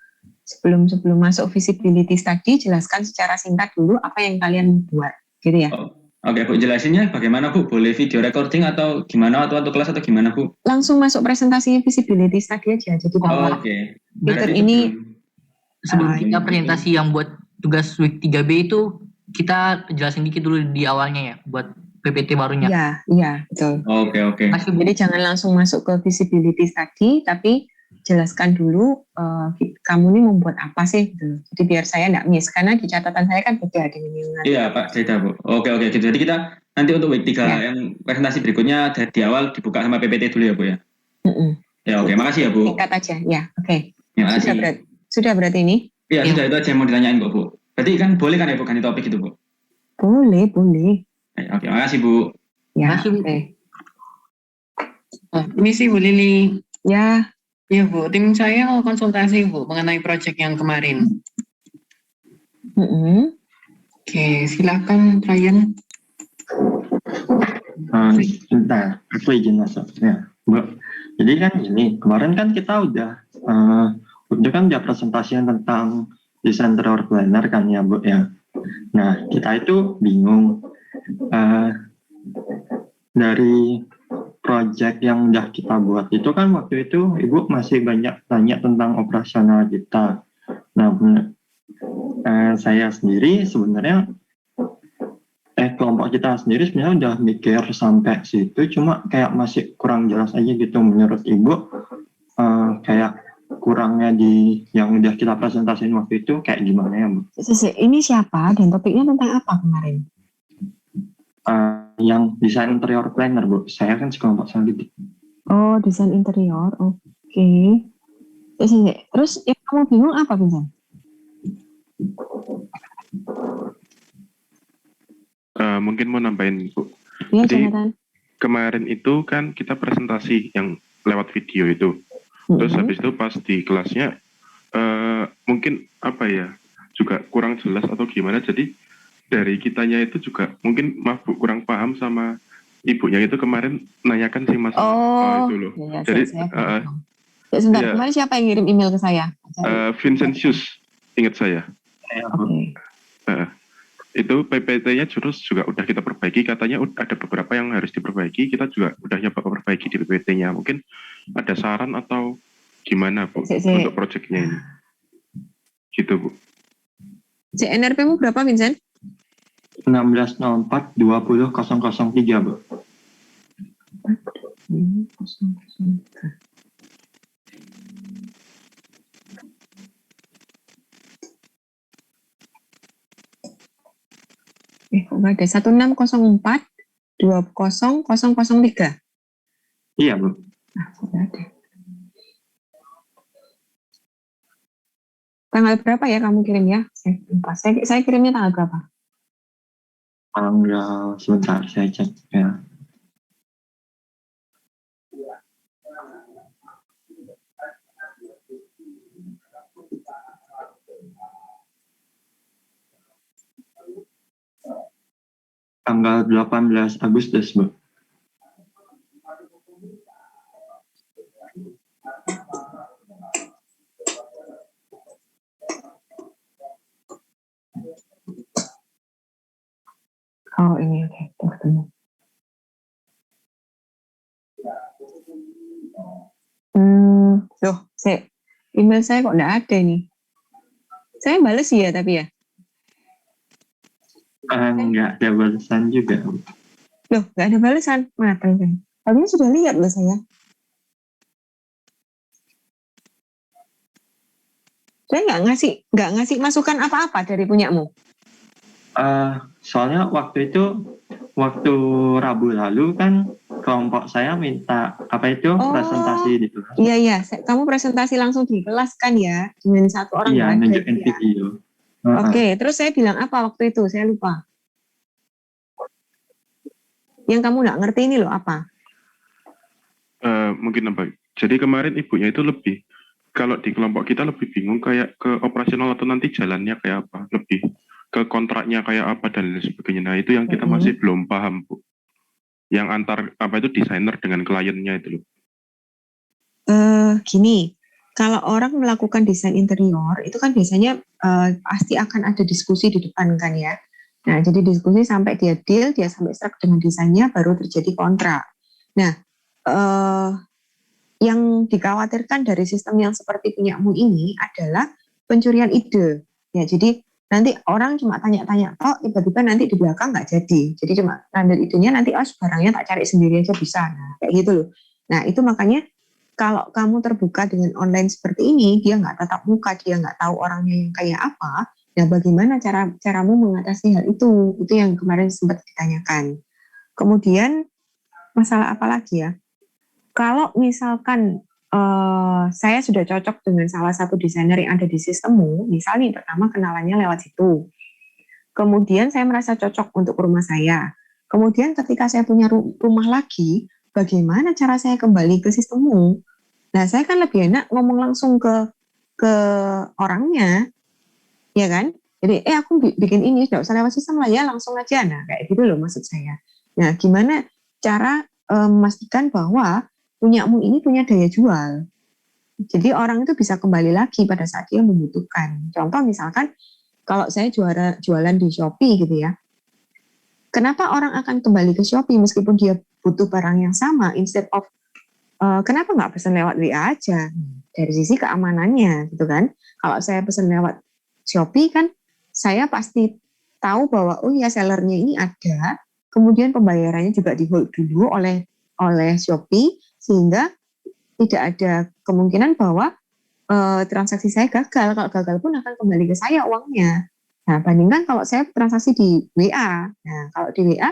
masuk visibility study jelaskan secara singkat dulu apa yang kalian buat gitu ya. Oke Bu, jelasinnya bagaimana Bu? Boleh video recording atau gimana atau kelas atau gimana Bu? Langsung masuk presentasi visibility study aja. Jadi bahwa fitur ini sebelum kita presentasi yang buat tugas week 3B itu kita jelasin dikit dulu di awalnya ya buat PPT barunya. Iya, betul. Oke. Jadi jangan langsung masuk ke visibility study, tapi jelaskan dulu kamu ini membuat apa sih gitu. Jadi biar saya nggak miss, karena di catatan saya kan beda dengan yang lain. Iya Pak, beda Bu. Oke, gitu. Jadi kita nanti untuk week 3 yang presentasi berikutnya di awal dibuka sama PPT dulu ya Bu ya? Ya oke, makasih ya Bu. Singkat aja, ya oke. Ya, makasih. Sudah berarti ini? Iya, sudah itu aja yang mau ditanyain kok Bu. Berarti kan boleh kan ya Bu ganti topik itu Bu? Boleh. Oke, makasih Bu. Ya, oke. Ini sih Bu Lili. Ya. Iya Bu, tim saya mau konsultasi Bu mengenai proyek yang kemarin. Oke, silakan Ryan. Bentar, aku izin masuk ya, Bu. Jadi kan ini kemarin kan kita udah kan presentasinya tentang desain interior planner kan ya Bu ya. Nah kita itu bingung dari project yang udah kita buat itu kan waktu itu Ibu masih banyak tanya tentang operasional kita. Nah saya sendiri sebenarnya kelompok kita sendiri sebenarnya udah mikir sampai situ, cuma kayak masih kurang jelas aja gitu menurut Ibu. Kayak kurangnya di yang udah kita presentasiin waktu itu kayak gimana ya Bu? Ini siapa dan topiknya tentang apa kemarin? Yang desain interior planner Bu, saya kan sekelompok sama gitu. Oh, desain interior, oke. Terus yang kamu bingung apa Vincent? Mungkin mau nambahin Bu. Ya, jadi Jonathan. Kemarin itu kan kita presentasi yang lewat video itu. Terus habis itu pas di kelasnya mungkin apa ya juga kurang jelas atau gimana, jadi dari kitanya itu juga mungkin maaf Bu kurang paham sama ibunya itu kemarin nanyakan sih masalah itu loh. Ya, jadi sebentar, kemarin siapa yang ngirim email ke saya? Vincentius, ingat saya. Oke. Itu PPT-nya juga udah kita perbaiki, katanya ada beberapa yang harus diperbaiki, kita juga udah nyoba perbaiki di PPT-nya. Mungkin ada saran atau gimana Bu untuk proyeknya ini? Gitu Bu. CNRP-mu berapa Vincent? 1604 20 003 Bu. Kok nggak ada 1604 20003. Iya Bu. Sudah ada. Tanggal berapa ya kamu kirim ya? Saya kirimnya tanggal berapa? Tanggal sebentar saya cek ya. tanggal 18 Agustus, Bu. Oh ini oke, ketemu. Loh, email saya kok nggak ada nih. Saya bales ya tapi ya. Nggak ada balasan juga. Loh, nggak ada balasan. Matang kan. Kalian sudah lihat loh saya. Saya nggak ngasih masukan apa-apa dari punyamu. Soalnya waktu Rabu lalu kan kelompok saya minta presentasi di kelas. Iya. Kamu presentasi langsung di kelas kan ya? Dengan satu orang. Iya, nunjukin video. Oke, terus saya bilang apa waktu itu? Saya lupa. Yang kamu nggak ngerti ini loh apa? Mungkin apa? Jadi kemarin ibunya itu lebih, kalau di kelompok kita lebih bingung kayak ke operasional atau nanti jalannya kayak apa, lebih ke kontraknya kayak apa dan lain sebagainya. Nah itu yang kita masih belum paham, Bu. Yang antar desainer dengan kliennya itu loh. Gini, kalau orang melakukan desain interior itu kan biasanya pasti akan ada diskusi di depan kan ya. Nah, jadi diskusi sampai dia deal, dia sampai serak dengan desainnya, baru terjadi kontrak. Nah, yang dikhawatirkan dari sistem yang seperti punyamu ini adalah pencurian ide. Ya, jadi nanti orang cuma tanya-tanya, tiba-tiba nanti di belakang nggak jadi. Jadi cuma ngambil idenya, nanti barangnya tak cari sendiri aja bisa. Nah, kayak gitu loh. Nah, itu makanya kalau kamu terbuka dengan online seperti ini, dia nggak tatap muka, dia nggak tahu orangnya yang kayak apa. Nah, bagaimana caramu mengatasi hal itu? Itu yang kemarin sempat ditanyakan. Kemudian masalah apa lagi ya? Kalau misalkan saya sudah cocok dengan salah satu desainer yang ada di sistemmu, misalnya pertama kenalannya lewat situ. Kemudian saya merasa cocok untuk rumah saya. Kemudian ketika saya punya rumah lagi, bagaimana cara saya kembali ke sistemmu? Nah, saya kan lebih enak ngomong langsung ke orangnya, ya kan? Jadi, aku bikin ini, nggak usah lewat sistem lah ya, langsung aja. Nah, kayak gitu loh maksud saya. Nah, gimana cara memastikan bahwa punyamu ini punya daya jual? Jadi orang itu bisa kembali lagi pada saat dia membutuhkan. Contoh misalkan, kalau saya jualan di Shopee gitu ya, kenapa orang akan kembali ke Shopee meskipun dia butuh barang yang sama, instead of kenapa nggak pesan lewat WA aja? Dari sisi keamanannya gitu kan. Kalau saya pesan lewat Shopee kan, saya pasti tahu bahwa sellernya ini ada, kemudian pembayarannya juga di hold dulu oleh Shopee, sehingga tidak ada kemungkinan bahwa transaksi saya gagal. Kalau gagal pun akan kembali ke saya uangnya. Nah, bandingkan kalau saya transaksi di WA. Nah, kalau di WA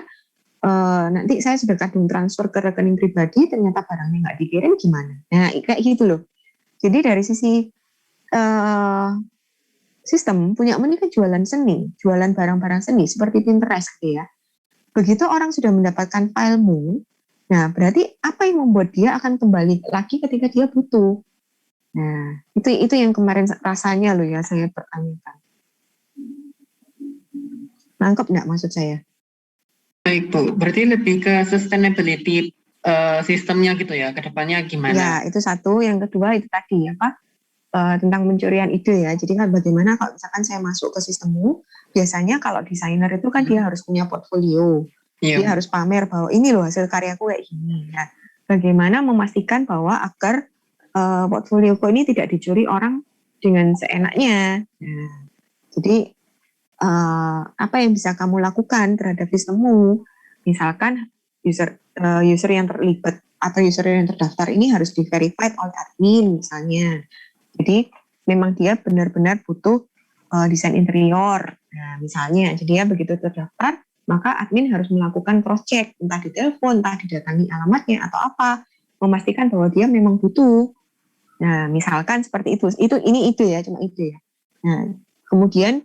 nanti saya sudah kadung transfer ke rekening pribadi, ternyata barangnya nggak dikirim gimana? Nah, kayak gitu loh. Jadi dari sisi sistem, punyamu ini kan jualan seni, jualan barang-barang seni seperti Pinterest gitu ya. Begitu orang sudah mendapatkan filemu, nah berarti apa yang membuat dia akan kembali lagi ketika dia butuh? Nah, itu yang kemarin rasanya loh ya saya pertanyakan. Nangkep nggak maksud saya? Baik Bu, berarti lebih ke sustainability sistemnya gitu ya, ke depannya gimana? Ya, itu satu. Yang kedua itu tadi tentang pencurian ide ya. Jadi kan bagaimana kalau misalkan saya masuk ke sistemmu, biasanya kalau desainer itu kan dia harus punya portfolio. Dia harus pamer bahwa ini loh hasil karyaku kayak gini. Nah, bagaimana memastikan bahwa agar portfolioku ini tidak dicuri orang dengan seenaknya. Nah, jadi apa yang bisa kamu lakukan terhadap sistemmu? Misalkan user yang terlibat atau user yang terdaftar ini harus di-verified oleh admin misalnya. Jadi memang dia benar-benar butuh desain interior. Nah, misalnya, jadi dia begitu terdaftar, maka admin harus melakukan cross check, entah di telepon, entah didatangi alamatnya atau apa, memastikan bahwa dia memang butuh. Nah, misalkan seperti itu. Ini ide ya, cuma ide ya. Nah, kemudian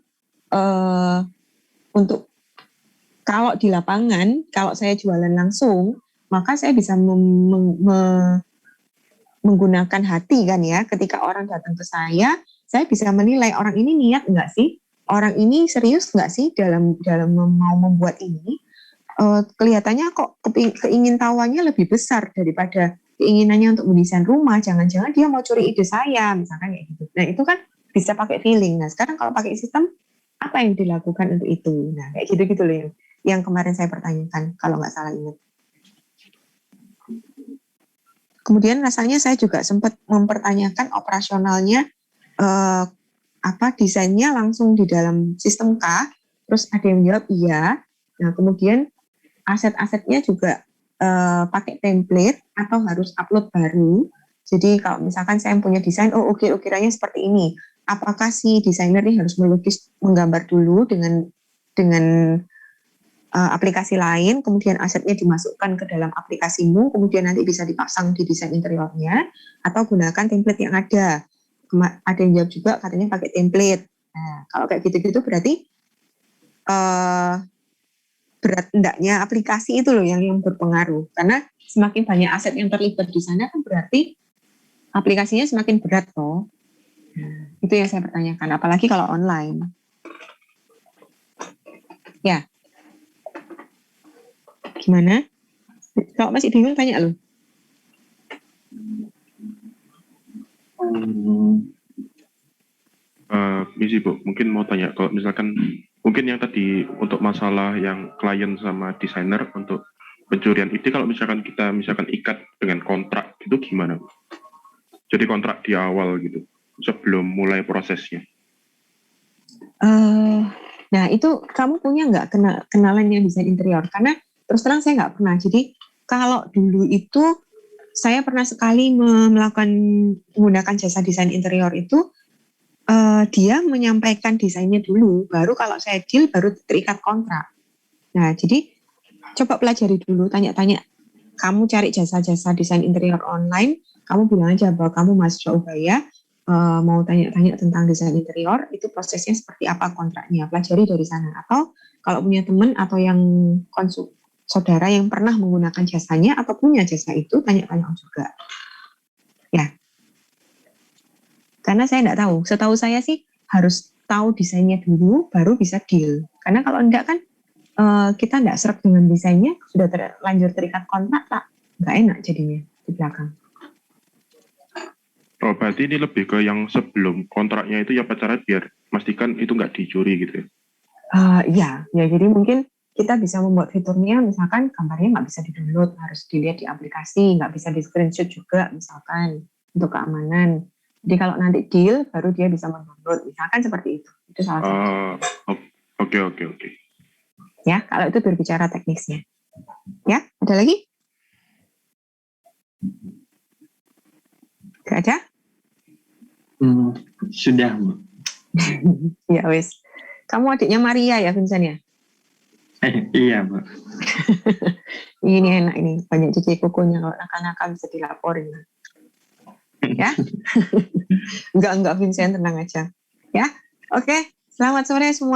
untuk kalau di lapangan, kalau saya jualan langsung, maka saya bisa menggunakan hati kan ya. Ketika orang datang ke saya bisa menilai orang ini niat nggak sih, orang ini serius nggak sih dalam mau membuat ini. kelihatannya kok keingintahuannya lebih besar daripada keinginannya untuk mendesain rumah. Jangan-jangan dia mau curi ide saya, misalkan kayak gitu. Nah itu kan bisa pakai feeling. Nah sekarang kalau pakai sistem, apa yang dilakukan untuk itu? Nah kayak gitu-gitu loh yang kemarin saya pertanyakan, kalau nggak salah ingat. Kemudian rasanya saya juga sempat mempertanyakan operasionalnya, desainnya langsung di dalam sistem K, terus ada yang jawab iya. Nah kemudian aset-asetnya juga pakai template atau harus upload baru. Jadi kalau misalkan saya punya desain, ukiranya seperti ini. Apakah si desainer ini harus melukis, menggambar dulu dengan aplikasi lain, kemudian asetnya dimasukkan ke dalam aplikasimu, kemudian nanti bisa dipasang di desain interiornya, atau gunakan template yang ada. Ada yang jawab juga katanya pakai template. Nah, kalau kayak gitu-gitu berarti berat endaknya aplikasi itu loh yang berpengaruh. Karena semakin banyak aset yang terlibat di sana kan berarti aplikasinya semakin berat toh. Itu yang saya pertanyakan, apalagi kalau online. Ya. Gimana? Kalau masih bingung tanya loh. Misi Bu, mungkin mau tanya kalau misalkan mungkin yang tadi untuk masalah yang klien sama desainer untuk pencurian ide, kalau misalkan kita ikat dengan kontrak itu gimana Bu? Jadi kontrak di awal gitu sebelum mulai prosesnya. Nah itu kamu punya nggak kenalan yang desain interior? Karena terus terang saya nggak pernah. Jadi kalau dulu itu saya pernah sekali menggunakan jasa desain interior itu, dia menyampaikan desainnya dulu, baru kalau saya deal baru terikat kontrak. Nah jadi coba pelajari dulu, tanya-tanya. Kamu cari jasa-jasa desain interior online, kamu bilang aja bahwa kamu mahasiswa Ubaya, mau tanya-tanya tentang desain interior, itu prosesnya seperti apa kontraknya, pelajari dari sana. Atau kalau punya teman atau yang saudara yang pernah menggunakan jasanya atau punya jasa itu, tanya-tanya juga. Ya, karena saya nggak tahu. Setahu saya sih harus tahu desainnya dulu, baru bisa deal. Karena kalau enggak kan kita nggak serap dengan desainnya, sudah terlanjur terikat kontrak, nggak enak jadinya di belakang. Oh, berarti ini lebih ke yang sebelum kontraknya itu ya pacaran biar pastikan itu nggak dicuri gitu ya? Iya, jadi mungkin kita bisa membuat fiturnya, misalkan gambarnya nggak bisa di-download, harus dilihat di aplikasi, nggak bisa di-screenshot juga, misalkan, untuk keamanan. Jadi kalau nanti deal, baru dia bisa mendownload, misalkan seperti itu. Itu salah satu. Oke. Ya, kalau itu berbicara teknisnya. Ya, ada lagi? Gak ada? Sudah, Bu. Ya wes. Kamu adiknya Maria ya, Vincent ya? Iya, Bu. Ini enak ini, banyak cuci kukunya, kalau nakal-nakal bisa dilaporin. Ya? Enggak Vincent, tenang aja. Ya, oke. Selamat sore semua.